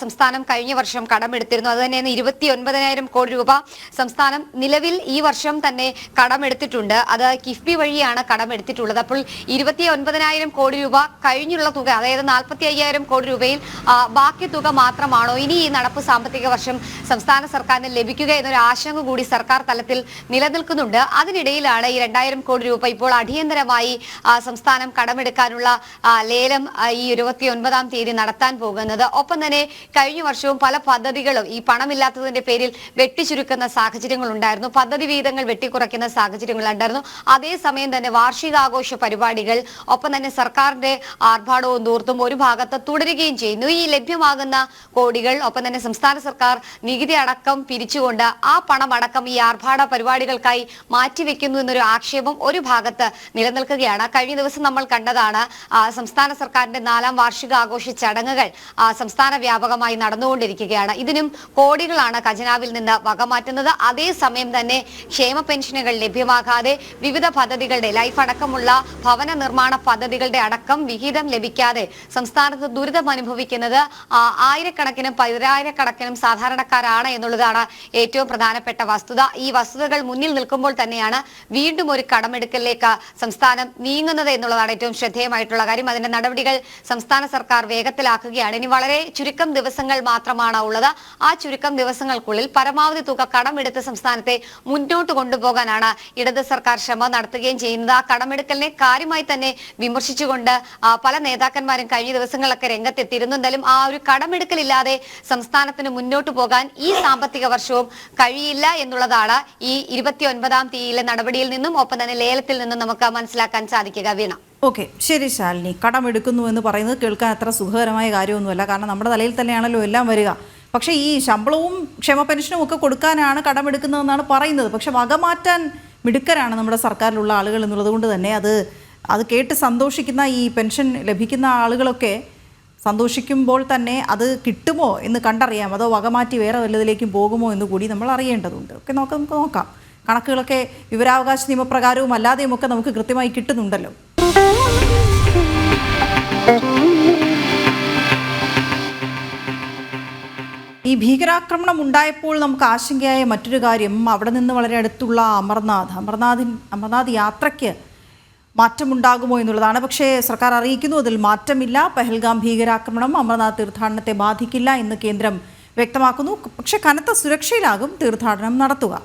S8: സംസ്ഥാനം കഴിഞ്ഞ വർഷം കടമെടുത്തിരുന്നു. അത് തന്നെയാണ് 29,000 കോടി രൂപ സംസ്ഥാനം നിലവിൽ ഈ വർഷം തന്നെ കടമെടുത്തിട്ടുണ്ട്. അത് കിഫ്ബി വഴിയാണ് കടമെടുത്തിട്ടുള്ളത്. അപ്പോൾ 29,000 കോടി രൂപ കഴിഞ്ഞുള്ള തുക, അതായത് 45,000 കോടി രൂപയിൽ ബാക്കി തുക മാത്രമാണോ ഇനി ഈ നടപ്പ് സാമ്പത്തിക വർഷം സംസ്ഥാന സർക്കാരിന് ലഭിക്കുക എന്നൊരു ആശങ്ക കൂടി സർക്കാർ തലത്തിൽ നിലനിൽക്കുന്നുണ്ട്. അതിനിടയിലാണ് ഈ 2000 കോടി രൂപ ഇപ്പോൾ അടിയന്തരമായി സംസ്ഥാനം കടമെടുക്കാനുള്ള ലേലം ഈ 29-ാം തീയതി നടത്താൻ പോകുന്നത്. ഒപ്പം തന്നെ കഴിഞ്ഞ വർഷവും പല പദ്ധതികളും ഈ പണമില്ലാത്തതിന്റെ പേരിൽ വെട്ടിച്ചുരുക്കുന്ന സാഹചര്യങ്ങൾ ഉണ്ടായിരുന്നു. പദ്ധതി വിഹിതങ്ങൾ വെട്ടിക്കുറയ്ക്കുന്ന സാഹചര്യങ്ങളുണ്ടായിരുന്നു. അതേസമയം തന്നെ വാർഷികാഘോഷ പരിപാടികൾ ഒപ്പം തന്നെ സർക്കാരിന്റെ ആർഭാടവും ദൂർത്തും ഒരു ഭാഗത്ത് തുടരുകയും ചെയ്യുന്നു. ഈ ലഭ്യമാകുന്ന കോടികൾ ഒപ്പം തന്നെ സംസ്ഥാന സർക്കാർ നികുതി അടക്കം പിരിച്ചുകൊണ്ട് ആ പണം അടക്കം ഈ ആർഭാട പരിപാടികൾക്കായി മാറ്റിവെക്കുന്നു എന്നൊരു ആക്ഷേപം ഒരു ഭാഗത്ത് നിലനിൽക്കുകയാണ്. കഴിഞ്ഞ ദിവസം നമ്മൾ കണ്ടതാണ് സംസ്ഥാന സർക്കാരിന്റെ 4ാം വാർഷികാഘോഷ ചടങ്ങുകൾ സംസ്ഥാന വ്യാപകമായി നടന്നുകൊണ്ടിരിക്കുകയാണ്. ഇതിനും കോടികളാണ് ഖജനാവിൽ നിന്ന് വകമാറ്റുന്നത്. അതേസമയം തന്നെ ക്ഷേമ പെൻഷനുകൾ ലഭ്യമാകാതെ വിവിധ പദ്ധതികളുടെ ലൈഫ് അടക്കമുള്ള ഭവന നിർമ്മാണ പദ്ധതികളുടെ അടക്കം വിഹിതം ലഭിക്കാതെ സംസ്ഥാനത്ത് ദുരിതം അനുഭവിക്കുന്നത് ആയിരക്കണക്കിനും പതിനായിരക്കണക്കിനും സാധാരണക്കാരാണ് എന്നുള്ളതാണ് ഏറ്റവും പ്രധാനപ്പെട്ട വസ്തുത. ഈ വസ്തുതകൾ മുന്നിൽ നിൽക്കുമ്പോൾ തന്നെയാണ് വീണ്ടും ഒരു കടമെടുക്കലിലേക്ക് സംസ്ഥാനം നീങ്ങുന്നത് എന്നുള്ളതാണ് ഏറ്റവും ശ്രദ്ധേയമായിട്ടുള്ള കാര്യം. അതിന്റെ നടപടികൾ സംസ്ഥാന സർക്കാർ വേഗത്തിലാക്കുകയാണ്. ഇനി വളരെ ചുരുക്കം ദിവസങ്ങൾ മാത്രമാണ് ഉള്ളത്. ആ ചുരുക്കം ദിവസങ്ങൾക്കുള്ളിൽ പരമാവധി തുക കടമെടുത്ത് സംസ്ഥാനത്തെ മുന്നോട്ട് കൊണ്ടുപോകാനാണ് ഇടത് സർക്കാർ ശ്രമം നടത്തുകയും ചെയ്യുന്നത്. ആ കടമെടുക്കലിനെ കാര്യമായി തന്നെ വിമർശിച്ചുകൊണ്ട് പല നേതാക്കന്മാരും കഴിഞ്ഞ ദിവസങ്ങളൊക്കെ രംഗത്തെത്തിയിരുന്നു. എന്തായാലും ആ ഒരു കടമെടുക്കലില്ലാതെ സംസ്ഥാനത്തിന് മുന്നോട്ട് പോകാൻ ഈ സാമ്പത്തിക വർഷവും കഴിയില്ല എന്നുള്ളതാണ് ഈ 29ാം തീയതിയിലെ നടപടിയിൽ നിന്നും ഒപ്പം തന്നെ ലേലത്തിൽ നിന്നും നമുക്ക് മനസ്സിലാക്കാൻ സാധിക്കുക. വീണ,
S1: ഓക്കെ, ശരി ശാലിനി. കടമെടുക്കുന്നു എന്ന് പറയുന്നത് കേൾക്കാൻ അത്ര സുഖകരമായ കാര്യമൊന്നുമല്ല. കാരണം നമ്മുടെ തലയിൽ തന്നെയാണല്ലോ എല്ലാം വരിക. പക്ഷേ ഈ ശമ്പളവും ക്ഷേമ പെൻഷനും ഒക്കെ കൊടുക്കാനാണ് കടമെടുക്കുന്നതെന്നാണ് പറയുന്നത്. പക്ഷെ വകമാറ്റാൻ മിടുക്കരാണ് നമ്മുടെ സർക്കാരിലുള്ള ആളുകൾ എന്നുള്ളത് കൊണ്ട് തന്നെ അത് കേട്ട് സന്തോഷിക്കുന്ന ഈ പെൻഷൻ ലഭിക്കുന്ന ആളുകളൊക്കെ സന്തോഷിക്കുമ്പോൾ തന്നെ അത് കിട്ടുമോ എന്ന് കണ്ടറിയാം, അതോ വകമാറ്റി വേറെ വല്ലതിലേക്കും പോകുമോ എന്ന് കൂടി നമ്മൾ അറിയേണ്ടതുണ്ട്. ഒക്കെ നമുക്ക് നോക്കാം. കണക്കുകളൊക്കെ വിവരാവകാശ നിയമപ്രകാരവും അല്ലാതെയും ഒക്കെ നമുക്ക് കൃത്യമായി കിട്ടുന്നുണ്ടല്ലോ. ഈ ഭീകരാക്രമണം ഉണ്ടായപ്പോൾ നമുക്ക് ആശങ്കയായ മറ്റൊരു കാര്യം, അവിടെ നിന്ന് വളരെ അടുത്തുള്ള അമർനാഥ് യാത്രയ്ക്ക് മാറ്റമുണ്ടാകുമോ എന്നുള്ളതാണ്. പക്ഷേ സർക്കാർ അറിയിക്കുന്നു അതിൽ മാറ്റമില്ല. പഹൽഗാം ഭീകരാക്രമണം അമർനാഥ് തീർത്ഥാടനത്തെ ബാധിക്കില്ല എന്ന് കേന്ദ്രം വ്യക്തമാക്കുന്നു. പക്ഷേ കനത്ത സുരക്ഷയിലാകും തീർത്ഥാടനം നടത്തുക.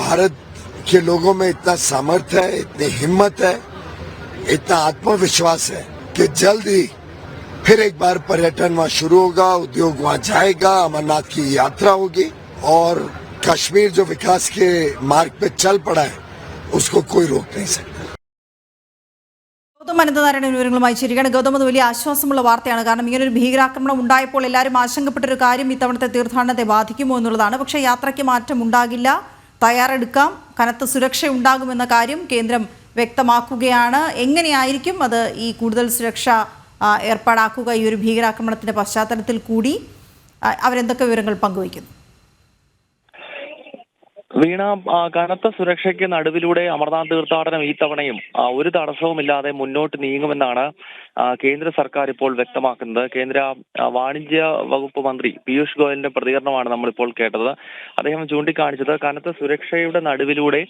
S9: भारत के लोगों में इतना सामर्थ्य है, इतनी हिम्मत है, इतना आत्मविश्वास है कि जल्द ही फिर एक बार पर्यटन वहाँ शुरू होगा, उद्योग वहाँ जाएगा, अमरनाथ की यात्रा होगी और कश्मीर जो विकास के मार्ग पे चल पड़ा है उसको कोई रोक नहीं सकता.
S1: ഗൗതം അനന്തനാരായണൻ വിവരങ്ങളുമായി ചേരുകയാണ്. ഗൗതം, അത് വലിയ ആശ്വാസമുള്ള വാർത്തയാണ്. കാരണം ഇങ്ങനൊരു ഭീകരാക്രമണം ഉണ്ടായപ്പോൾ എല്ലാവരും ആശങ്കപ്പെട്ടൊരു കാര്യം ഇത്തവണത്തെ തീർത്ഥാടനത്തെ ബാധിക്കുമോ എന്നുള്ളതാണ്. പക്ഷേ യാത്രയ്ക്ക് മാറ്റം ഉണ്ടാകില്ല, തയ്യാറെടുക്കാം, കനത്ത സുരക്ഷ ഉണ്ടാകുമെന്ന കാര്യം കേന്ദ്രം വ്യക്തമാക്കുകയാണ്. എങ്ങനെയായിരിക്കും അത് ഈ കൂടുതൽ സുരക്ഷ ഏർപ്പാടാക്കുക ഈ ഒരു ഭീകരാക്രമണത്തിന്റെ പശ്ചാത്തലത്തിൽ കൂടി? അവരെന്തൊക്കെ വിവരങ്ങൾ പങ്കുവയ്ക്കുന്നു?
S10: വീണ, കനത്ത സുരക്ഷയ്ക്ക് നടുവിലൂടെ അമർനാഥ് തീർത്ഥാടനം ഈ തവണയും ഒരു തടസ്സവുമില്ലാതെ മുന്നോട്ട് നീങ്ങുമെന്നാണ് കേന്ദ്ര സർക്കാർ ഇപ്പോൾ വ്യക്തമാക്കുന്നത്. കേന്ദ്ര വാണിജ്യ വകുപ്പ് മന്ത്രി പീയൂഷ് ഗോയലിന്റെ പ്രതികരണമാണ് നമ്മളിപ്പോൾ കേട്ടത്. അദ്ദേഹം ചൂണ്ടിക്കാണിച്ചത് കനത്ത സുരക്ഷയുടെ നടുവിലൂടെ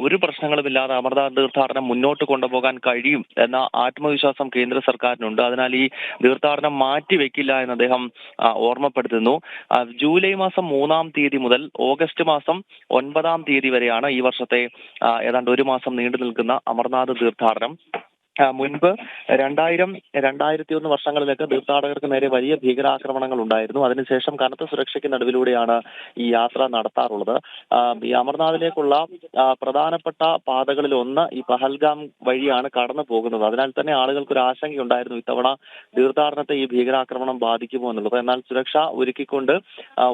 S10: ഒരു പ്രശ്നങ്ങളുമില്ലാതെ അമർനാഥ് തീർത്ഥാടനം മുന്നോട്ട് കൊണ്ടുപോകാൻ കഴിയും എന്ന ആത്മവിശ്വാസം കേന്ദ്ര സർക്കാരിനുണ്ട്. അതിനാൽ ഈ തീർത്ഥാടനം മാറ്റിവെക്കില്ല എന്ന് അദ്ദേഹം ഓർമ്മപ്പെടുത്തുന്നു. ജൂലൈ മാസം 3-ാം തീയതി മുതൽ ഓഗസ്റ്റ് മാസം 9-ാം തീയതി വരെയാണ് ഈ വർഷത്തെ ഏതാണ്ട് ഒരു മാസം നീണ്ടു നിൽക്കുന്ന അമർനാഥ് തീർത്ഥാടനം. മുൻപ് 2000-2001 വർഷങ്ങളിലൊക്കെ തീർത്ഥാടകർക്ക് നേരെ വലിയ ഭീകരാക്രമണങ്ങൾ ഉണ്ടായിരുന്നു. അതിനുശേഷം കനത്ത സുരക്ഷയ്ക്ക് നടുവിലൂടെയാണ് ഈ യാത്ര നടത്താറുള്ളത്. ഈ അമർനാഥിലേക്കുള്ള പ്രധാനപ്പെട്ട പാതകളിൽ ഒന്ന് ഈ പഹൽഗാം വഴിയാണ് കടന്നു പോകുന്നത്. അതിനാൽ തന്നെ ആളുകൾക്ക് ഒരു ആശങ്കയുണ്ടായിരുന്നു ഇത്തവണ തീർത്ഥാടനത്തെ ഈ ഭീകരാക്രമണം ബാധിക്കുമോ എന്നുള്ളത്. എന്നാൽ സുരക്ഷ ഒരുക്കിക്കൊണ്ട്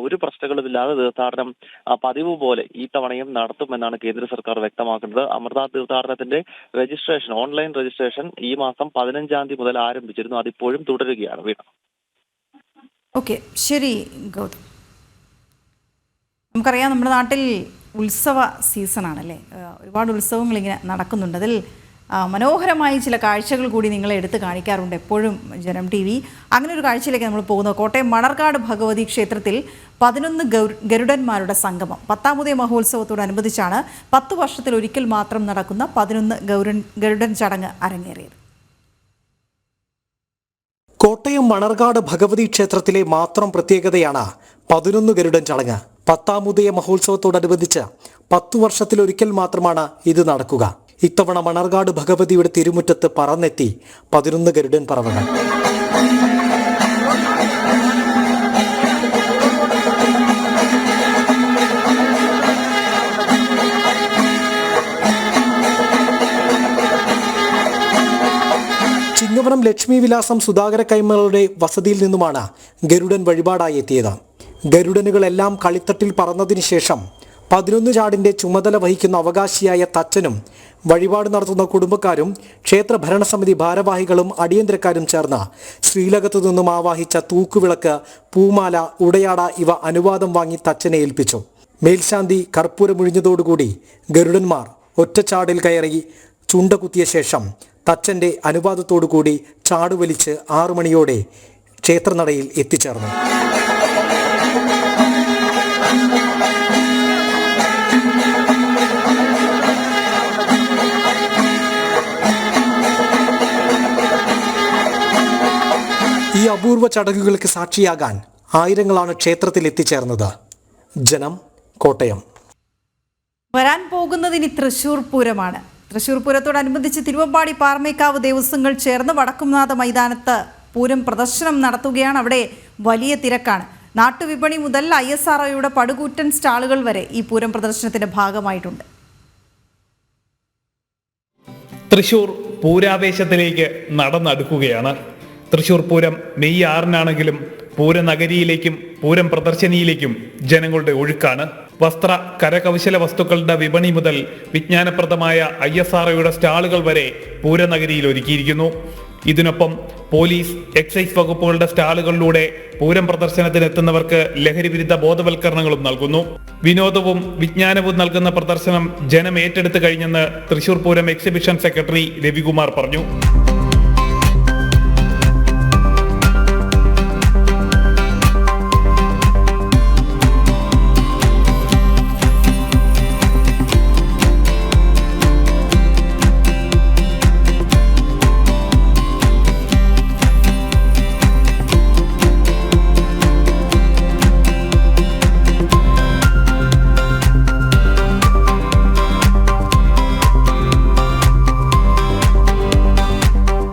S10: ഒരു പ്രശ്നങ്ങളുമില്ലാതെ തീർത്ഥാടനം പതിവ് പോലെ ഈ തവണയും നടത്തുമെന്നാണ് കേന്ദ്ര സർക്കാർ വ്യക്തമാക്കുന്നത്. അമർനാഥ് തീർത്ഥാടനത്തിന്റെ രജിസ്ട്രേഷൻ, ഓൺലൈൻ രജിസ്ട്രേഷൻ ഈ മാസം 15-ാം തീയതി മുതൽ ആരംഭിച്ചിരുന്നു. അതിപ്പോഴും തുടരുകയാണ്. വീണ,
S1: ഓക്കെ, ശരി ഗൗതം. നമുക്കറിയാം നമ്മുടെ നാട്ടിൽ ഉത്സവ സീസണാണല്ലേ, ഒരുപാട് ഉത്സവങ്ങൾ ഇങ്ങനെ നടക്കുന്നുണ്ട്. അതിൽ മനോഹരമായി ചില കാഴ്ചകൾ കൂടി നിങ്ങളെ എടുത്ത് കാണിക്കാറുണ്ട് എപ്പോഴും ജനം TV. അങ്ങനെ ഒരു കാഴ്ചയിലേക്ക് നമ്മൾ പോകുന്നത് കോട്ടയം മണർകാട് ഭഗവതി ക്ഷേത്രത്തിൽ 11 ഗരുഡന്മാരുടെ സംഗമം 10ാമത് മഹോത്സവത്തോടനുബന്ധിച്ചാണ് 10 വർഷത്തിൽ ഒരിക്കൽ മാത്രം നടക്കുന്ന 11 ഗരുഡൻ ചടങ്ങ് അരങ്ങേറിയത്.
S11: കോട്ടയം മണർകാട് ഭഗവതി ക്ഷേത്രത്തിലെ മാത്രം പ്രത്യേകതയാണ് 11 ഗരുഡൻ ചടങ്ങ്. 10ാമത് മഹോത്സവത്തോടനുബന്ധിച്ച് 10 വർഷത്തിലൊരിക്കൽ മാത്രമാണ് ഇത് നടക്കുക. ഇത്തവണ മണർകാട് ഭഗവതിയുടെ തിരുമുറ്റത്ത് പറന്നെത്തി 11 ഗരുഡൻ പറവകൾ. ലക്ഷ്മി വിലാസം സുധാകര കൈമളുടെ വസതിയിൽ നിന്നുമാണ് ഗരുഡൻ വഴിപാടായി എത്തിയത്. ഗരുഡനുകളെല്ലാം കളിത്തട്ടിൽ പറന്നതിന് ശേഷം 11 ചാടിന്റെ ചുമതല വഹിക്കുന്ന അവകാശിയായ തച്ചനും വഴിപാട് നടത്തുന്ന കുടുംബക്കാരും ക്ഷേത്ര ഭരണസമിതി ഭാരവാഹികളും അടിയന്തരക്കാരും ചേർന്ന് ശ്രീലകത്തു നിന്നും ആവാഹിച്ച തൂക്കുവിളക്ക്, പൂമാല, ഉടയാട ഇവ അനുവാദം വാങ്ങി തച്ചനെ ഏൽപ്പിച്ചു. മേൽശാന്തി കർപ്പൂരമൊഴിഞ്ഞതോടുകൂടി ഗരുഡന്മാർ ഒറ്റച്ചാടിൽ കയറി ചുണ്ട കുത്തിയ ശേഷം തച്ചന്റെ അനുവാദത്തോടുകൂടി ചാടുവലിച്ച് 6 മണിയോടെ ക്ഷേത്രനടയിൽ എത്തിച്ചേർന്നു. ഈ അപൂർവ ചടങ്ങുകൾക്ക് സാക്ഷിയാകാൻ ആയിരങ്ങളാണ് ക്ഷേത്രത്തിൽ എത്തിച്ചേർന്നത്. ജനം, കോട്ടയം.
S1: വരാൻ പോകുന്നതിനി തൃശ്ശൂർ പൂരമാണ്. തൃശ്ശൂർ പൂരത്തോടനുബന്ധിച്ച് തിരുവമ്പാടി പാറമേക്കാവ് ദേവസ്വങ്ങൾ ചേർന്ന് വടക്കുംനാഥ മൈതാനത്ത് പൂരം പ്രദർശനം നടത്തുകയാണ്. അവിടെ വലിയ തിരക്കാണ്. നാട്ടുവിപണി മുതൽ ISROയുടെ പടുകൂറ്റൻ സ്റ്റാളുകൾ വരെ ഈ പൂരം പ്രദർശനത്തിന്റെ ഭാഗമായിട്ടുണ്ട്.
S5: തൃശൂർ പൂരാവേശത്തിലേക്ക് നടന്നടുക്കുകയാണ്. തൃശൂർ പൂരം മെയ് 6-നാണെങ്കിലും പൂരനഗരിയിലേക്കും പൂരം പ്രദർശനിയിലേക്കും ജനങ്ങളുടെ ഒഴുക്കാണ്. വസ്ത്ര കരകൗശല വസ്തുക്കളുടെ വിപണി മുതൽ വിജ്ഞാനപ്രദമായ ISROയുടെ സ്റ്റാളുകൾ വരെ പൂരനഗരിയിൽ ഒരുക്കിയിരിക്കുന്നു. ഇതിനൊപ്പം പോലീസ്, എക്സൈസ് വകുപ്പുകളുടെ സ്റ്റാളുകളിലൂടെ പൂരം പ്രദർശനത്തിനെത്തുന്നവർക്ക് ലഹരി വിരുദ്ധ ബോധവൽക്കരണങ്ങളും നൽകുന്നു. വിനോദവും വിജ്ഞാനവും നൽകുന്ന പ്രദർശനം ജനം ഏറ്റെടുത്തു കഴിഞ്ഞെന്ന് തൃശൂർ പൂരം എക്സിബിഷൻ സെക്രട്ടറി രവികുമാർ പറഞ്ഞു.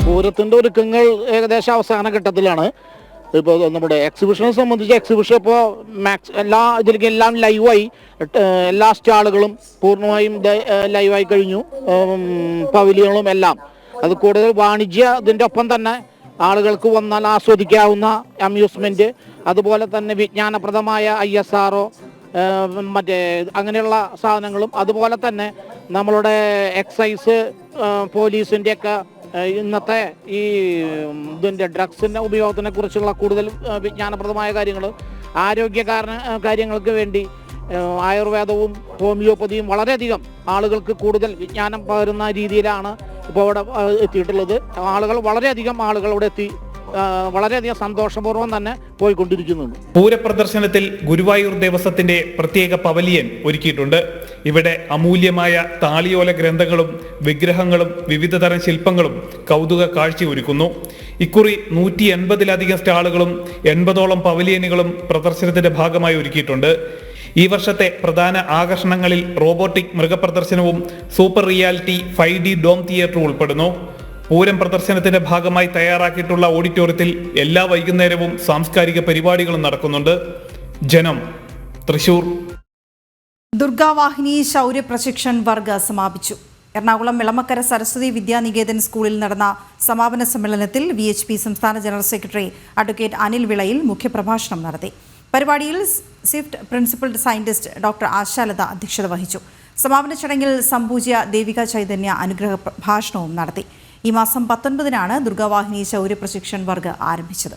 S12: പൂരത്തിൻ്റെ ഒരുക്കങ്ങൾ ഏകദേശം അവസാന ഘട്ടത്തിലാണ്. ഇപ്പോൾ നമ്മുടെ എക്സിബിഷനെ സംബന്ധിച്ച് എക്സിബിഷൻ ഇപ്പോൾ ഇതിലേക്ക് എല്ലാം ലൈവായി, എല്ലാ സ്റ്റാളുകളും പൂർണ്ണമായും ലൈവായി കഴിഞ്ഞു. പവലിയനുകളും എല്ലാം. അത് കൂടുതൽ വാണിജ്യ ഇതിൻ്റെ ഒപ്പം തന്നെ ആളുകൾക്ക് വന്നാൽ ആസ്വദിക്കാവുന്ന അമ്യൂസ്മെൻറ്റ്, അതുപോലെ തന്നെ വിജ്ഞാനപ്രദമായ ISRO മറ്റേ അങ്ങനെയുള്ള സാധനങ്ങളും, അതുപോലെ തന്നെ നമ്മളുടെ എക്സൈസ് പോലീസിൻ്റെയൊക്കെ ഇന്നത്തെ ഈ ഇതിൻ്റെ ഡ്രഗ്സിൻ്റെ ഉപയോഗത്തിനെ കുറിച്ചുള്ള കൂടുതൽ വിജ്ഞാനപ്രദമായ കാര്യങ്ങൾ, ആരോഗ്യ കാര്യങ്ങൾക്ക് വേണ്ടി ആയുർവേദവും ഹോമിയോപ്പതിയും വളരെയധികം ആളുകൾക്ക് കൂടുതൽ വിജ്ഞാനം പകരുന്ന രീതിയിലാണ് ഇപ്പോൾ ഇവിടെ എത്തിയിട്ടുള്ളത്. വളരെയധികം ആളുകൾ ഇവിടെ എത്തി വളരെയധികം സന്തോഷപൂർവ്വം തന്നെ പോയിക്കൊണ്ടിരിക്കുന്നുണ്ട്.
S5: പൂരപ്രദർശനത്തിൽ ഗുരുവായൂർ ദേവസ്വത്തിന്റെ പ്രത്യേക പവലിയൻ ഒരുക്കിയിട്ടുണ്ട്. ഇവിടെ അമൂല്യമായ താളിയോല ഗ്രന്ഥങ്ങളും വിഗ്രഹങ്ങളും വിവിധ തരം ശില്പങ്ങളും കൗതുക കാഴ്ചയൊരുക്കുന്നു. ഇക്കുറി 180-ലധികം സ്റ്റാളുകളും 80ഓളം പവലിയനുകളും പ്രദർശനത്തിന്റെ ഭാഗമായി ഒരുക്കിയിട്ടുണ്ട്. ഈ വർഷത്തെ പ്രധാന ആകർഷണങ്ങളിൽ റോബോട്ടിക് മൃഗപ്രദർശനവും സൂപ്പർ റിയാലിറ്റി 5D ഡോം തിയേറ്ററും ഉൾപ്പെടുന്നു. പൂരം പ്രദർശനത്തിന്റെ ഭാഗമായി തയ്യാറാക്കിയിട്ടുള്ള ഓഡിറ്റോറിയത്തിൽ എല്ലാ വൈകുന്നേരവും സാംസ്കാരിക പരിപാടികളും നടക്കുന്നുണ്ട്. ജനം, തൃശൂർ.
S1: ദുർഗാവാഹിനി ശൗര്യ പ്രശിക്ഷൺ വർഗ സമാപിച്ചു. എറണാകുളം എളമക്കര സരസ്വതി വിദ്യാനികേതൻ സ്കൂളിൽ നടന്ന സമാപന സമ്മേളനത്തിൽ VHP സംസ്ഥാന ജനറൽ സെക്രട്ടറി അഡ്വക്കേറ്റ് അനിൽ വിളയിൽ മുഖ്യപ്രഭാഷണം നടത്തി. പരിപാടിയിൽ Swift principal scientist doctor Ashalatha അധ്യക്ഷത വഹിച്ചു. സമാപന ചടങ്ങിൽ സംപൂജ്യ ദേവിക ചൈതന്യ അനുഗ്രഹ പ്രഭാഷണവും നടത്തി. ഈ മാസം 19-നാണ് ദുർഗാവാഹിനി ശൗര്യ പ്രശിക്ഷൺ വർഗ ആരംഭിച്ചത്.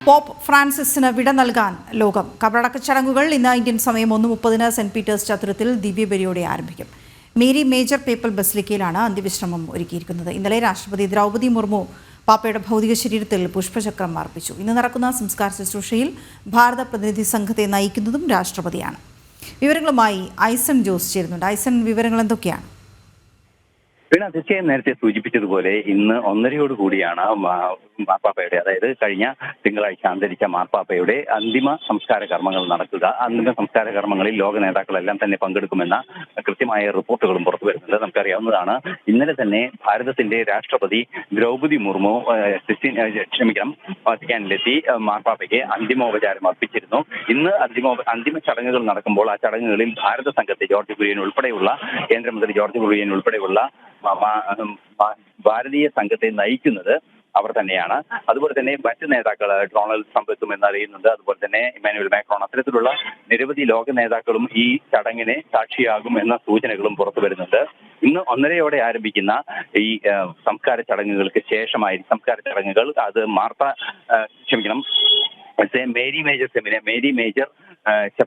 S1: പോപ്പ് ഫ്രാൻസിസിന് വിട നൽകാൻ ലോകം. കബറടക്ക ചടങ്ങുകൾ ഇന്ന് ഇന്ത്യൻ സമയം 1:30-ന് സെന്റ് പീറ്റേഴ്സ് ചത്തുരത്തിൽ ദിവ്യബലിയോടെ ആരംഭിക്കും. മേരി മേജർ പേപ്പൽ ബസിലിക്കയിലാണ് അന്ത്യവിശ്രമം ഒരുക്കിയിരിക്കുന്നത്. ഇന്നലെ രാഷ്ട്രപതി ദ്രൗപദി മുർമു പാപ്പയുടെ ഭൗതിക ശരീരത്തിൽ പുഷ്പചക്രം അർപ്പിച്ചു. ഇന്ന് നടക്കുന്ന സംസ്കാര ശുശ്രൂഷയിൽ ഭാരത പ്രതിനിധി സംഘത്തെ നയിക്കുന്നതും രാഷ്ട്രപതിയാണ്. വിവരങ്ങളുമായി ഐസൺ ജോസ് ചേരുന്നുണ്ട്. ഐസൺ, വിവരങ്ങൾ എന്തൊക്കെയാണ്?
S3: പിന്നെ തീർച്ചയായും നേരത്തെ സൂചിപ്പിച്ചതുപോലെ ഇന്ന് 1:30 കൂടിയാണ് മാർപ്പാപ്പയുടെ, അതായത് കഴിഞ്ഞ തിങ്കളാഴ്ച അന്തരിച്ച മാർപ്പാപ്പയുടെ അന്തിമ സംസ്കാര കർമ്മങ്ങൾ നടക്കുക. അന്തിമ സംസ്കാര കർമ്മങ്ങളിൽ ലോക നേതാക്കളെല്ലാം തന്നെ പങ്കെടുക്കുമെന്ന കൃത്യമായ റിപ്പോർട്ടുകളും പുറത്തു വരുന്നുണ്ട്. നമുക്കറിയാവുന്നതാണ്, ഇന്നലെ തന്നെ ഭാരതത്തിന്റെ രാഷ്ട്രപതി ദ്രൗപദി മുർമു വത്തിക്കാനിലെത്തി മാർപ്പാപ്പയ്ക്ക് അന്തിമോപചാരം അർപ്പിച്ചിരുന്നു. ഇന്ന് അന്തിമ ചടങ്ങുകൾ നടക്കുമ്പോൾ ആ ചടങ്ങുകളിൽ ഭാരത സംഘത്തെ ജോർജ് കുര്യൻ ഉൾപ്പെടെയുള്ള കേന്ദ്രമന്ത്രി ജോർജ് കുര്യൻ ഉൾപ്പെടെയുള്ള ഭാരതീയ സംഘത്തെ നയിക്കുന്നത് അവർ തന്നെയാണ്. അതുപോലെ തന്നെ മറ്റ് നേതാക്കൾ ഡൊണാൾഡ് ട്രംപ് എത്തുമെന്ന് അറിയുന്നുണ്ട്. അതുപോലെ തന്നെ ഇമ്മാനുവൽ മാക്രോൺ, അത്തരത്തിലുള്ള നിരവധി ലോക നേതാക്കളും ഈ ചടങ്ങിനെ സാക്ഷിയാകും എന്ന സൂചനകളും പുറത്തു വരുന്നുണ്ട്. ഇന്ന് 1:30 ആരംഭിക്കുന്ന ഈ സംസ്കാര ചടങ്ങുകൾക്ക് ശേഷമായി സംസ്കാര ചടങ്ങുകൾ അത് മേരി മേജർ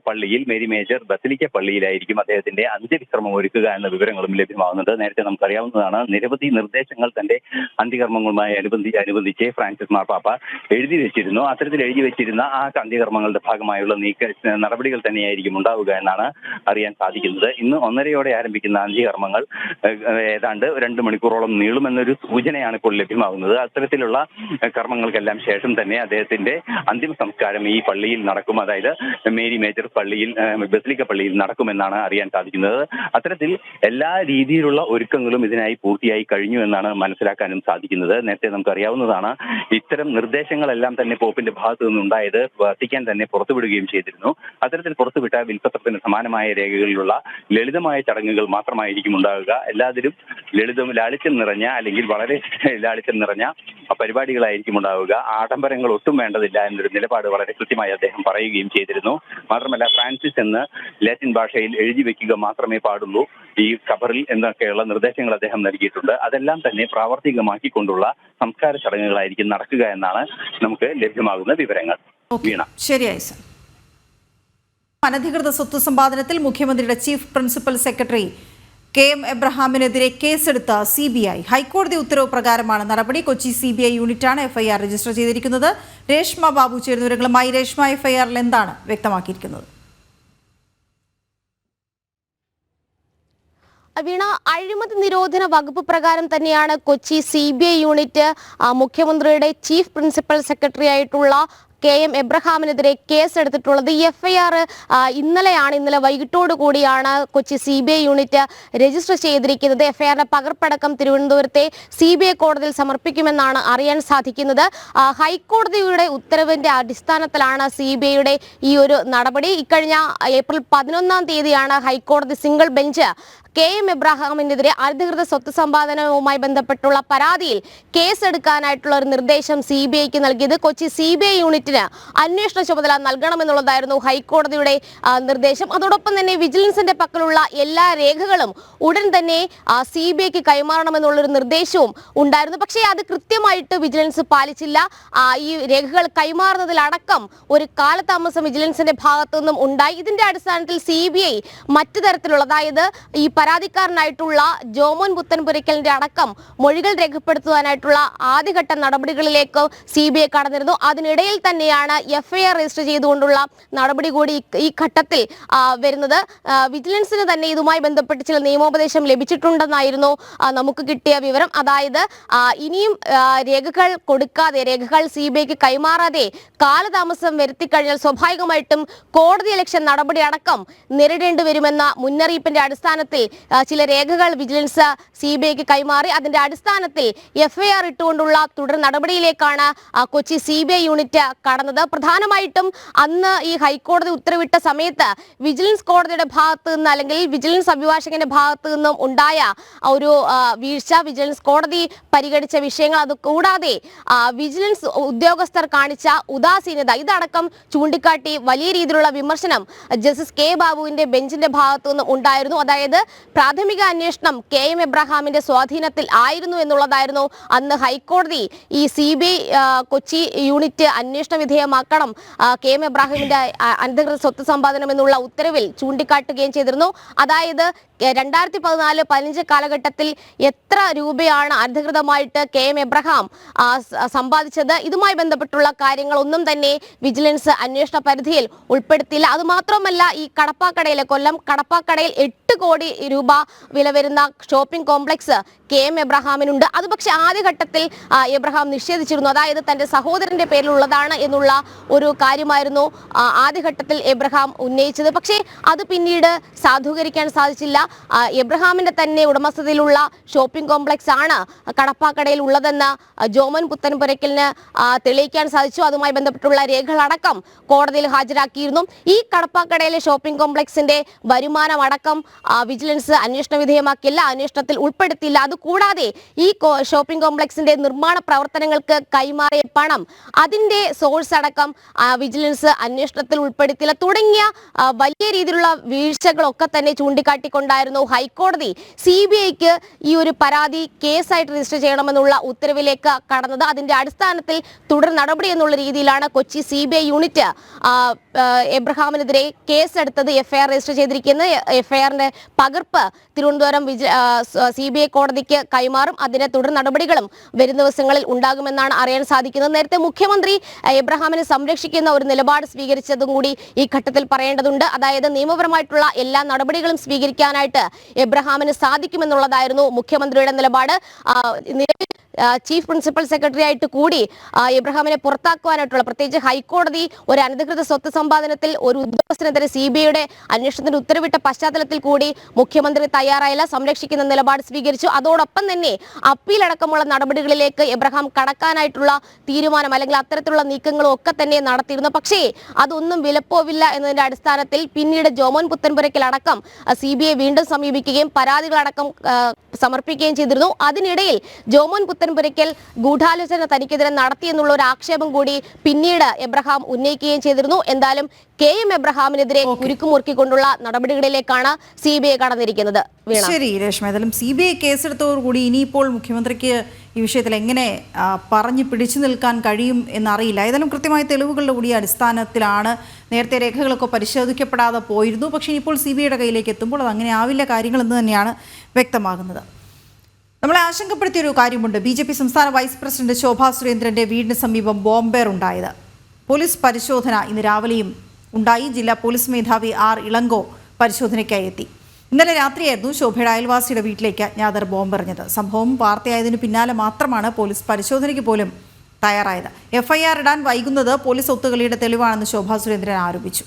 S3: പള്ളിയിൽ, മേരി മേജർ ബസിലിക്ക പള്ളിയിലായിരിക്കും അദ്ദേഹത്തിന്റെ അന്ത്യവിശ്രമം ഒരുക്കുക എന്ന വിവരങ്ങളും ലഭ്യമാകുന്നുണ്ട്. നേരത്തെ നമുക്കറിയാവുന്നതാണ്, നിരവധി നിർദ്ദേശങ്ങൾ തന്റെ അന്ത്യകർമ്മങ്ങളുമായി അനുബന്ധിച്ച് ഫ്രാൻസിസ് മാർപ്പാപ്പ എഴുതി വെച്ചിരുന്നു. അത്തരത്തിൽ എഴുതി വെച്ചിരുന്ന ആ അന്ത്യകർമ്മങ്ങളുടെ ഭാഗമായുള്ള നടപടികൾ തന്നെയായിരിക്കും ഉണ്ടാവുക എന്നാണ് അറിയാൻ സാധിക്കുന്നത്. ഇന്ന് 1:30 ആരംഭിക്കുന്ന അന്ത്യകർമ്മങ്ങൾ ഏതാണ്ട് 2 മണിക്കൂറോളം നീളുമെന്നൊരു സൂചനയാണ് ഇപ്പോൾ ലഭ്യമാകുന്നത്. അത്തരത്തിലുള്ള കർമ്മങ്ങൾക്കെല്ലാം ശേഷം തന്നെ അദ്ദേഹത്തിന്റെ അന്തിമ സംസ്കാരം ഈ പള്ളിയിൽ നടക്കും, അതായത് മേരി മേജർ പള്ളിയിൽ, ബസിലിക്ക പള്ളിയിൽ നടക്കുമെന്നാണ് അറിയാൻ സാധിക്കുന്നത്. അത്തരത്തിൽ എല്ലാ രീതിയിലുള്ള ഒരുക്കങ്ങളും ഇതിനായി പൂർത്തിയായി കഴിഞ്ഞു എന്നാണ് മനസ്സിലാക്കാനും സാധിക്കുന്നത്. നേരത്തെ നമുക്കറിയാവുന്നതാണ്, ഇത്തരം നിർദ്ദേശങ്ങളെല്ലാം തന്നെ പോപ്പിന്റെ ഭാഗത്തു നിന്നുണ്ടായത് വത്തിക്കാൻ തന്നെ പുറത്തുവിടുകയും ചെയ്തിരുന്നു. അത്തരത്തിൽ പുറത്തുവിട്ട വിൽപത്രത്തിന് സമാനമായ രേഖകളിലുള്ള ലളിതമായ ചടങ്ങുകൾ മാത്രമായിരിക്കും ഉണ്ടാകുക. എല്ലാത്തിലും ലാളിത്യം നിറഞ്ഞ അല്ലെങ്കിൽ വളരെ ലാളിത്യം നിറഞ്ഞ പരിപാടികളായിരിക്കും ഉണ്ടാവുക. ആഡംബരങ്ങൾ ഒട്ടും വേണ്ടതില്ല എന്നൊരു നിലപാട് വളരെ കൃത്യമായി അദ്ദേഹം പറയുകയും ചെയ്തിരുന്നു. മാത്രമല്ല, ഫ്രാൻസിസ് എന്ന് ലാറ്റിൻ ഭാഷയിൽ എഴുതി വെക്കുക മാത്രമേ പാടുള്ളൂ ഈ ഖബറിൽ എന്നൊക്കെയുള്ള നിർദ്ദേശങ്ങൾ അദ്ദേഹം നൽകിയിട്ടുണ്ട്. അതെല്ലാം തന്നെ പ്രാവർത്തികമാക്കിക്കൊണ്ടുള്ള സംസ്കാര ചടങ്ങുകളായിരിക്കും നടക്കുക എന്നാണ് നമുക്ക് ലഭ്യമാകുന്ന വിവരങ്ങൾ. വീണ.
S1: ശരിയായി സർ. അനധികൃത സ്വത്ത് സമ്പാദനത്തിൽ മുഖ്യമന്ത്രിയുടെ ചീഫ് പ്രിൻസിപ്പൽ സെക്രട്ടറി KM എബ്രഹാമിനെതിരെ കേസെടുത്ത CBI. ഹൈക്കോടതി ഉത്തരവ് പ്രകാരമാണ് നടപടി. കൊച്ചി CBI യൂണിറ്റാണ് FIR രജിസ്റ്റർ ചെയ്തിരിക്കുന്നത്. രേഷ്മ ബാബു ചേരുന്ന വിവരങ്ങളുമായി. രേഷ്മ, FIRൽ എന്താണ് വ്യക്തമാക്കിയിരിക്കുന്നത്?
S13: വീണ, അഴിമതി നിരോധന വകുപ്പ് പ്രകാരം തന്നെയാണ് കൊച്ചി CBI യൂണിറ്റ് മുഖ്യമന്ത്രിയുടെ ചീഫ് പ്രിൻസിപ്പൽ സെക്രട്ടറി ആയിട്ടുള്ള KM എബ്രഹാമിനെതിരെ കേസെടുത്തിട്ടുള്ളത്. ഈ FIR ഇന്നലെ വൈകിട്ടോടു കൂടിയാണ് കൊച്ചി CBI യൂണിറ്റ് രജിസ്റ്റർ ചെയ്തിരിക്കുന്നത്. FIRന്റെ പകർപ്പടക്കം തിരുവനന്തപുരത്തെ CBI കോടതിയിൽ സമർപ്പിക്കുമെന്നാണ് അറിയാൻ സാധിക്കുന്നത്. ഹൈക്കോടതിയുടെ ഉത്തരവിന്റെ അടിസ്ഥാനത്തിലാണ് CBIയുടെ ഈ ഒരു നടപടി. ഇക്കഴിഞ്ഞ ഏപ്രിൽ 11-ാം തീയതിയാണ് ഹൈക്കോടതി സിംഗിൾ ബെഞ്ച് KM എബ്രഹാമിനെതിരെ അനധികൃത സ്വത്ത് സമ്പാദനവുമായി ബന്ധപ്പെട്ടുള്ള പരാതിയിൽ കേസെടുക്കാനായിട്ടുള്ള ഒരു നിർദ്ദേശം CBIക്ക് നൽകിയത്. കൊച്ചി CBI യൂണിറ്റിന് അന്വേഷണ ചുമതല നൽകണമെന്നുള്ളതായിരുന്നു ഹൈക്കോടതിയുടെ നിർദ്ദേശം. അതോടൊപ്പം തന്നെ വിജിലൻസിന്റെ പക്കലുള്ള എല്ലാ രേഖകളും ഉടൻ തന്നെ CBIക്ക് കൈമാറണമെന്നുള്ളൊരു നിർദ്ദേശവും ഉണ്ടായിരുന്നു. പക്ഷേ അത് കൃത്യമായിട്ട് വിജിലൻസ് പാലിച്ചില്ല. ഈ രേഖകൾ കൈമാറുന്നതിലടക്കം ഒരു കാലതാമസം വിജിലൻസിന്റെ ഭാഗത്തു നിന്നും ഉണ്ടായി. ഇതിന്റെ അടിസ്ഥാനത്തിൽ CBI മറ്റു തരത്തിലുള്ള, അതായത് ഈ പരാതിക്കാരനായിട്ടുള്ള ജോമോൻ പുത്തൻപുരയ്ക്കലിന്റെ അടക്കം മൊഴികൾ രേഖപ്പെടുത്തുവാനായിട്ടുള്ള ആദ്യഘട്ട നടപടികളിലേക്ക് CBI കടന്നിരുന്നു. അതിനിടയിൽ തന്നെയാണ് FIR രജിസ്റ്റർ ചെയ്തുകൊണ്ടുള്ള നടപടി കൂടി ഈ ഘട്ടത്തിൽ വരുന്നത്. വിജിലൻസിന് തന്നെ ഇതുമായി ബന്ധപ്പെട്ട് ചില നിയമോപദേശം ലഭിച്ചിട്ടുണ്ടെന്നായിരുന്നു നമുക്ക് കിട്ടിയ വിവരം. അതായത് ഇനിയും രേഖകൾ കൊടുക്കാതെ, രേഖകൾ CBIക്ക് കൈമാറാതെ കാലതാമസം വരുത്തിക്കഴിഞ്ഞാൽ സ്വാഭാവികമായിട്ടും കോടതിയലക്ഷ്യ നടപടി അടക്കം നേരിടേണ്ടി വരുമെന്ന മുന്നറിയിപ്പിന്റെ അടിസ്ഥാനത്തിൽ ചില രേഖകൾ വിജിലൻസ് CBIക്ക് കൈമാറി. അതിന്റെ അടിസ്ഥാനത്തിൽ FIR ഇട്ടുകൊണ്ടുള്ള തുടർ നടപടിയിലേക്കാണ് കൊച്ചി CBI യൂണിറ്റ് കടന്നത്. പ്രധാനമായിട്ടും അന്ന് ഈ ഹൈക്കോടതി ഉത്തരവിട്ട സമയത്ത് വിജിലൻസ് കോടതിയുടെ ഭാഗത്തു നിന്ന്, അല്ലെങ്കിൽ വിജിലൻസ് അഭിഭാഷകന്റെ ഭാഗത്തു നിന്നും ഉണ്ടായ ഒരു വീഴ്ച, വിജിലൻസ് കോടതി പരിഗണിച്ച വിഷയങ്ങൾ, അത് കൂടാതെ വിജിലൻസ് ഉദ്യോഗസ്ഥർ കാണിച്ച ഉദാസീനത, ഇതടക്കം ചൂണ്ടിക്കാട്ടി വലിയ രീതിയിലുള്ള വിമർശനം ജസ്റ്റിസ് K ബാബുവിന്റെ ബെഞ്ചിന്റെ ഭാഗത്തു നിന്നും ഉണ്ടായിരുന്നു. അതായത് പ്രാഥമിക അന്വേഷണം KM എബ്രഹാമിന്റെ സ്വാധീനത്തിൽ ആയിരുന്നു എന്നുള്ളതായിരുന്നു അന്ന് ഹൈക്കോടതി ഈ CBI കൊച്ചി യൂണിറ്റ് അന്വേഷണ വിധേയമാക്കണം KM എബ്രഹാമിന്റെ അനധികൃത സ്വത്ത് സമ്പാദനം എന്നുള്ള ഉത്തരവിൽ ചൂണ്ടിക്കാട്ടുകയും ചെയ്തിരുന്നു. അതായത് 2014-15 കാലഘട്ടത്തിൽ എത്ര രൂപയാണ് അനധികൃതമായിട്ട് KM എബ്രഹാം സമ്പാദിച്ചത്, ഇതുമായി ബന്ധപ്പെട്ടുള്ള കാര്യങ്ങളൊന്നും തന്നെ വിജിലൻസ് അന്വേഷണ പരിധിയിൽ ഉൾപ്പെടുത്തിയില്ല. അതുമാത്രമല്ല, ഈ കൊല്ലം കടപ്പാക്കടയിൽ 8 കോടി രൂപ വില വരുന്ന ഷോപ്പിംഗ് കോംപ്ലക്സ് KM എബ്രഹാമിനുണ്ട്. അത് പക്ഷെ ആദ്യഘട്ടത്തിൽ എബ്രഹാം നിഷേധിച്ചിരുന്നു. അതായത് തന്റെ സഹോദരന്റെ പേരിലുള്ളതാണ് എന്നുള്ള ഒരു കാര്യമായിരുന്നു ആദ്യഘട്ടത്തിൽ എബ്രഹാം ഉന്നയിച്ചത്. പക്ഷേ അത് പിന്നീട് സാധൂകരിക്കാൻ സാധിച്ചില്ല. എബ്രഹാമിന്റെ തന്നെ ഉടമസ്ഥതയിലുള്ള ഷോപ്പിംഗ് കോംപ്ലക്സ് ആണ് കടപ്പാക്കടയിൽ ഉള്ളതെന്ന് ജോമൻ പുത്തൻപുരയ്ക്കലിന് തെളിയിക്കാൻ സാധിച്ചു. അതുമായി ബന്ധപ്പെട്ടുള്ള രേഖകളടക്കം കോടതിയിൽ ഹാജരാക്കിയിരുന്നു. ഈ കടപ്പാക്കടയിലെ ഷോപ്പിംഗ് കോംപ്ലക്സിന്റെ വരുമാനം അടക്കം വിജിലൻസ് അന്വേഷണ വിധേയമാക്കിയില്ല, അന്വേഷണത്തിൽ ഉൾപ്പെടുത്തിയില്ല. അതുകൂടാതെ ഈ ഷോപ്പിംഗ് കോംപ്ലക്സിന്റെ നിർമ്മാണ പ്രവർത്തനങ്ങൾക്ക് കൈമാറിയ പണം, അതിന്റെ സോഴ്സ് അടക്കം വിജിലൻസ് അന്വേഷണത്തിൽ ഉൾപ്പെടുത്തിയില്ല. തുടങ്ങിയ വലിയ രീതിയിലുള്ള വീഴ്ചകളൊക്കെ തന്നെ ചൂണ്ടിക്കാട്ടിക്കൊണ്ടായിരുന്നു ഹൈക്കോടതി CBIക്ക് ഈ ഒരു പരാതി കേസായിട്ട് രജിസ്റ്റർ ചെയ്യണമെന്നുള്ള ഉത്തരവിലേക്ക് കടന്നത്. അതിന്റെ അടിസ്ഥാനത്തിൽ തുടർ നടപടി എന്നുള്ള രീതിയിലാണ് കൊച്ചി CBI യൂണിറ്റ് എബ്രഹാമിനെതിരെ കേസെടുത്തത്. FIR രജിസ്റ്റർ ചെയ്തിരിക്കുന്ന FIRന്റെ പകർപ്പ് തിരുവനന്തപുരം CBI കോടതിക്ക് കൈമാറും. അതിന്റെ തുടർ നടപടികളും വരും ദിവസങ്ങളിൽ ഉണ്ടാകുമെന്നാണ് അറിയാൻ സാധിക്കുന്നത്. നേരത്തെ മുഖ്യമന്ത്രി എബ്രഹാമിനെ സംരക്ഷിക്കുന്ന ഒരു നിലപാട് സ്വീകരിച്ചതും കൂടി ഈ ഘട്ടത്തിൽ പറയേണ്ടതുണ്ട്. അതായത് നിയമപരമായിട്ടുള്ള എല്ലാ നടപടികളും സ്വീകരിക്കാനായിട്ട് എബ്രഹാമിന് സാധിക്കുമെന്നുള്ളതായിരുന്നു മുഖ്യമന്ത്രിയുടെ നിലപാട്. നിലവിൽ ചീഫ് പ്രിൻസിപ്പൽ സെക്രട്ടറി ആയിട്ട് കൂടി എബ്രഹാമിനെ പുറത്താക്കുവാനായിട്ടുള്ള, പ്രത്യേകിച്ച് ഹൈക്കോടതി ഒരു അനധികൃത സ്വത്ത് സമ്പാദനത്തിൽ ഒരു ഉദ്യോഗസ്ഥനെതിരെ CBIയുടെ അന്വേഷണത്തിന് ഉത്തരവിട്ട പശ്ചാത്തലത്തിൽ കൂടി മുഖ്യമന്ത്രി തയ്യാറായില്ല, സംരക്ഷിക്കുന്ന നിലപാട് സ്വീകരിച്ചു. അതോടൊപ്പം തന്നെ അപ്പീലടക്കമുള്ള നടപടികളിലേക്ക് എബ്രഹാം കടക്കാനായിട്ടുള്ള തീരുമാനം അല്ലെങ്കിൽ അത്തരത്തിലുള്ള നീക്കങ്ങളും ഒക്കെ തന്നെ നടത്തിയിരുന്നു. പക്ഷേ അതൊന്നും വിലപ്പോവില്ല എന്നതിന്റെ അടിസ്ഥാനത്തിൽ പിന്നീട് ജോമോൻ പുത്തൻപുരയ്ക്കൽ അടക്കം CBI വീണ്ടും സമീപിക്കുകയും പരാതികളടക്കം സമർപ്പിക്കുകയും ചെയ്തിരുന്നു. അതിനിടയിൽ ജോമോൻ പുത്തൻപുരയ്ക്കൽ ഗൂഢാലോചന തനിക്കെതിരെ നടത്തിയെന്നുള്ള ഒരു ആക്ഷേപം കൂടി പിന്നീട് എബ്രഹാം ഉന്നയിക്കുകയും ചെയ്തിരുന്നു. എന്തായാലും KM എബ്രഹാമിനെതിരെ കുരുക്കുമുറുക്കിക്കൊണ്ടുള്ള നടപടികളിലേക്കാണ് CBI കടന്നിരിക്കുന്നത്.
S1: ശരി രേഷ്മ, ഏതായാലും CBI കേസെടുത്തോടുകൂടി ഇനിയിപ്പോൾ മുഖ്യമന്ത്രിക്ക് ഈ വിഷയത്തിൽ എങ്ങനെ പറഞ്ഞു പിടിച്ചു നിൽക്കാൻ കഴിയും എന്നറിയില്ല. ഏതായാലും കൃത്യമായ തെളിവുകളുടെ കൂടി അടിസ്ഥാനത്തിലാണ് നേരത്തെ രേഖകളൊക്കെ പരിശോധിക്കപ്പെടാതെ പോയിരുന്നു. പക്ഷേ ഇപ്പോൾ CBIയുടെ കയ്യിലേക്ക് എത്തുമ്പോൾ അത് അങ്ങനെ ആവില്ല കാര്യങ്ങളെന്ന് തന്നെയാണ് വ്യക്തമാകുന്നത്. നമ്മളെ ആശങ്കപ്പെടുത്തിയൊരു കാര്യമുണ്ട്. BJP സംസ്ഥാന വൈസ് പ്രസിഡന്റ് ശോഭാ സുരേന്ദ്രന്റെ വീടിന് സമീപം ബോംബേർ ഉണ്ടായത്. പോലീസ് പരിശോധന ഇന്ന് രാവിലെയും ഉണ്ടായി. ജില്ലാ പോലീസ് മേധാവി R ഇളങ്കോ പരിശോധനയ്ക്കായി എത്തി. ഇന്നലെ രാത്രിയായിരുന്നു ശോഭയുടെ അയൽവാസിയുടെ വീട്ടിലേക്ക് അജ്ഞാതർ ബോംബെറിഞ്ഞത്. സംഭവം വാർത്തയായതിനു പിന്നാലെ മാത്രമാണ് പോലീസ് പരിശോധനയ്ക്ക് പോലും തയ്യാറായത്. FIR ഇടാൻ വൈകുന്നത് പോലീസ് ഒത്തുകളിയുടെ തെളിവാണെന്ന് ശോഭാ സുരേന്ദ്രൻ ആരോപിച്ചു.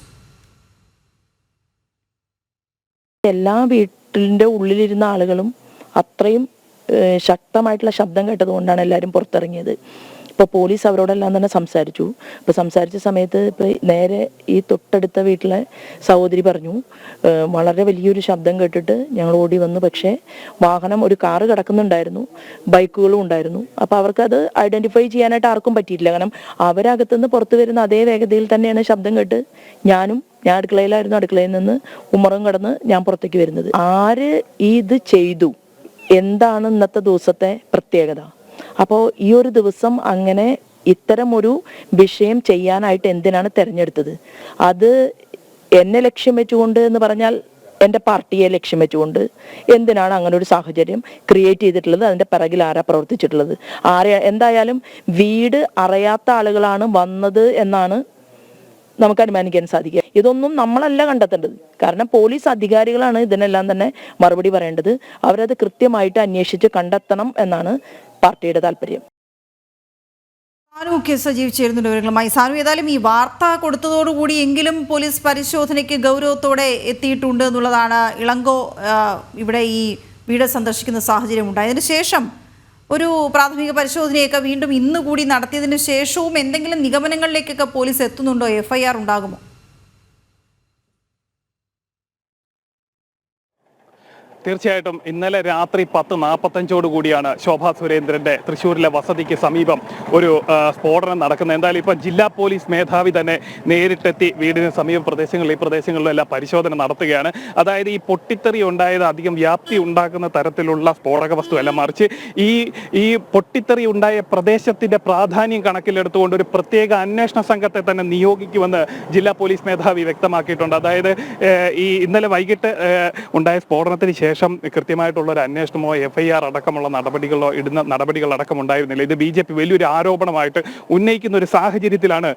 S4: എല്ലാ വീട്ടിൻ്റെ ഉള്ളിലിരുന്ന ആളുകളും അത്രയും ശക്തമായിട്ടുള്ള ശബ്ദം കേട്ടതുകൊണ്ടാണ് എല്ലാവരും പുറത്തിറങ്ങിയത്. ഇപ്പോൾ പോലീസ് അവരോടെല്ലാം തന്നെ സംസാരിച്ചു. ഇപ്പോൾ സംസാരിച്ച സമയത്ത് ഇപ്പോൾ നേരെ ഈ തൊട്ടടുത്ത വീട്ടിലെ സഹോദരി പറഞ്ഞു, വളരെ വലിയൊരു ശബ്ദം കേട്ടിട്ട് ഞങ്ങൾ ഓടി വന്നു. പക്ഷേ വാഹനം, ഒരു കാറ് കിടക്കുന്നുണ്ടായിരുന്നു, ബൈക്കുകളും ഉണ്ടായിരുന്നു. അപ്പോൾ അവർക്കത് ഐഡൻറ്റിഫൈ ചെയ്യാനായിട്ട് ആർക്കും പറ്റിയിട്ടില്ല. കാരണം അവരകത്തുനിന്ന് പുറത്തു വരുന്ന അതേ വേഗതയിൽ തന്നെയാണ് ശബ്ദം കേട്ട് ഞാൻ അടുക്കളയിലായിരുന്നു. അടുക്കളയിൽ നിന്ന് ഉമ്മറും കടന്ന് ഞാൻ പുറത്തേക്ക് വരുന്നത്. ആര് ഇത് ചെയ്തു, എന്താണ് ഇന്നത്തെ ദിവസത്തെ പ്രത്യേകത? അപ്പോൾ ഈ ഒരു ദിവസം അങ്ങനെ ഇത്തരം ഒരു വിഷയം ചെയ്യാനായിട്ട് എന്തിനാണ് തിരഞ്ഞെടുത്തത്? അത് എന്നെ ലക്ഷ്യം വെച്ചുകൊണ്ട് എന്ന് പറഞ്ഞാൽ എൻ്റെ പാർട്ടിയെ ലക്ഷ്യം വെച്ചുകൊണ്ട് എന്തിനാണ് അങ്ങനെ ഒരു സാഹചര്യം ക്രിയേറ്റ് ചെയ്തിട്ടുള്ളത്? അതിൻ്റെ പിറകിൽ ആരാ പ്രവർത്തിച്ചിട്ടുള്ളത്? എന്തായാലും വീട് അറിയാത്ത ആളുകളാണ് വന്നത് എന്നാണ് നമുക്ക് അനുമാനിക്കാൻ സാധിക്കുക. ഇതൊന്നും നമ്മളല്ല കണ്ടെത്തേണ്ടത്. കാരണം പോലീസ് അധികാരികളാണ് ഇതിനെല്ലാം തന്നെ മറുപടി പറയേണ്ടത്. അവരത് കൃത്യമായിട്ട് അന്വേഷിച്ച് കണ്ടെത്തണം എന്നാണ് പാർട്ടിയുടെ താല്പര്യം.
S1: സാനു സജീവിച്ചിരുന്നുണ്ട് വിവരങ്ങളുമായി. സാനു, ഏതായാലും ഈ വാർത്ത കൊടുത്തതോടുകൂടി എങ്കിലും പോലീസ് പരിശോധനയ്ക്ക് ഗൗരവത്തോടെ എത്തിയിട്ടുണ്ട് എന്നുള്ളതാണ്. ഇളങ്കോ ഇവിടെ ഈ വീട് സന്ദർശിക്കുന്ന സാഹചര്യം ഉണ്ടായി. അതിനുശേഷം ഒരു പ്രാഥമിക പരിശോധനയൊക്കെ വീണ്ടും ഇന്ന് കൂടി നടത്തിയതിനു ശേഷവും എന്തെങ്കിലും നിഗമനങ്ങളിലേക്കൊക്കെ പോലീസ് എത്തുന്നുണ്ടോ? FIR ഉണ്ടാകുമോ?
S5: തീർച്ചയായിട്ടും ഇന്നലെ രാത്രി 10:45 കൂടിയാണ് ശോഭാ സുരേന്ദ്രന്റെ തൃശ്ശൂരിലെ വസതിക്ക് സമീപം ഒരു സ്ഫോടനം നടക്കുന്നത്. എന്തായാലും ഇപ്പോൾ ജില്ലാ പോലീസ് മേധാവി തന്നെ നേരിട്ടെത്തി വീടിന് സമീപ പ്രദേശങ്ങളിൽ ഈ പ്രദേശങ്ങളിലെല്ലാം പരിശോധന നടത്തുകയാണ്. അതായത് ഈ പൊട്ടിത്തെറി ഉണ്ടായത് അധികം വ്യാപ്തി ഉണ്ടാക്കുന്ന തരത്തിലുള്ള സ്ഫോടക വസ്തുവല്ല, മറിച്ച് ഈ പൊട്ടിത്തെറി ഉണ്ടായ പ്രദേശത്തിന്റെ പ്രാധാന്യം കണക്കിലെടുത്തുകൊണ്ട് ഒരു പ്രത്യേക അന്വേഷണ സംഘത്തെ തന്നെ നിയോഗിക്കുമെന്ന് ജില്ലാ പോലീസ് മേധാവി വ്യക്തമാക്കിയിട്ടുണ്ട്. അതായത് ഈ ഇന്നലെ വൈകിട്ട് ഉണ്ടായ സ്ഫോടനത്തിന് ശേഷം അതിനുശേഷം കൃത്യമായിട്ടുള്ള ഒരു അന്വേഷണമോ FIR അടക്കമുള്ള നടപടികൾ അടക്കം ഉണ്ടായിരുന്നില്ല. ഇത് BJP വലിയൊരു ആരോപണമായിട്ട് ഉന്നയിക്കുന്ന ഒരു സാഹചര്യത്തിലാണ്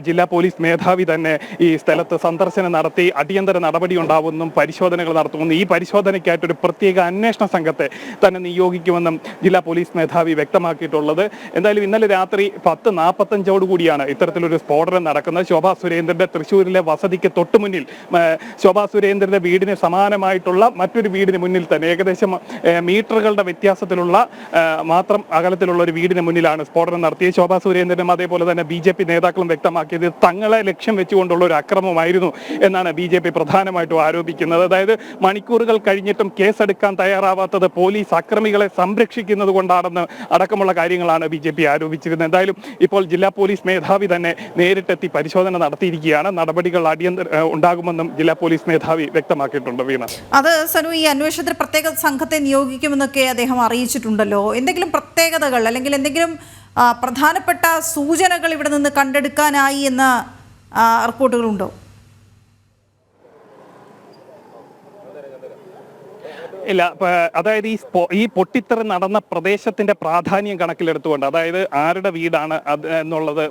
S5: ജില്ലാ പോലീസ് മേധാവി തന്നെ ഈ സ്ഥലത്ത് സന്ദർശനം നടത്തി അടിയന്തര നടപടി ഉണ്ടാവുമെന്നും പരിശോധനകൾ നടത്തുമെന്നും ഈ പരിശോധനയ്ക്കായിട്ട് ഒരു പ്രത്യേക അന്വേഷണ സംഘത്തെ തന്നെ നിയോഗിക്കുമെന്നും ജില്ലാ പോലീസ് മേധാവി വ്യക്തമാക്കിയിട്ടുള്ളത്. എന്തായാലും ഇന്നലെ രാത്രി 10:45 കൂടിയാണ് ഇത്തരത്തിലൊരു സ്ഫോടനം നടക്കുന്നത്. ശോഭാ സുരേന്ദ്രന്റെ തൃശ്ശൂരിലെ വസതിക്ക് തൊട്ടു മുന്നിൽ ശോഭാ സുരേന്ദ്രന്റെ വീടിന് സമാനമായിട്ടുള്ള മറ്റൊരു വീടിന് മുന്നിൽ തന്നെ ഏകദേശം മീറ്ററുകളുടെ വ്യത്യാസത്തിലുള്ള മാത്രം അകലത്തിലുള്ള ഒരു വീടിന് മുന്നിലാണ് സ്ഫോടനം നടത്തിയത്. ശോഭാ സുരേന്ദ്രനും അതേപോലെ തന്നെ BJP നേതാക്കളും വ്യക്തമാക്കിയത് തങ്ങളെ ലക്ഷ്യം വെച്ചുകൊണ്ടുള്ള ഒരു അക്രമമായിരുന്നു എന്നാണ് BJP പ്രധാനമായിട്ടും ആരോപിക്കുന്നത്. അതായത് മണിക്കൂറുകൾ കഴിഞ്ഞിട്ടും കേസെടുക്കാൻ തയ്യാറാവാത്തത് പോലീസ് അക്രമികളെ സംരക്ഷിക്കുന്നത് കൊണ്ടാണെന്ന് അടക്കമുള്ള കാര്യങ്ങളാണ് BJP ആരോപിച്ചിരുന്നത്. എന്തായാലും ഇപ്പോൾ ജില്ലാ പോലീസ് മേധാവി തന്നെ നേരിട്ടെത്തി പരിശോധന നടത്തിയിരിക്കുകയാണ്. നടപടികൾ അടിയന്തര ഉണ്ടാകുമെന്നും ജില്ലാ പോലീസ് മേധാവി വ്യക്തമാക്കിയിട്ടുണ്ട്. വീണ,
S1: അത് സനു, ഈ അന്വേഷണത്തിൽ പ്രത്യേക സംഘത്തെ നിയോഗിക്കുമെന്നൊക്കെ അദ്ദേഹം അറിയിച്ചിട്ടുണ്ടല്ലോ. എന്തെങ്കിലും പ്രത്യേകതകൾ അല്ലെങ്കിൽ എന്തെങ്കിലും പ്രധാനപ്പെട്ട സൂചനകൾ ഇവിടെ നിന്ന് കണ്ടെടുക്കാനായി എന്ന റിപ്പോർട്ടുകളുണ്ടോ?
S5: ഇല്ല, അതായത് ഈ പൊട്ടിത്തെറി നടന്ന പ്രദേശത്തിന്റെ പ്രാധാന്യം കണക്കിലെടുത്തുകൊണ്ട്, അതായത് ആരുടെ വീടാണ് അത് എന്നുള്ളത്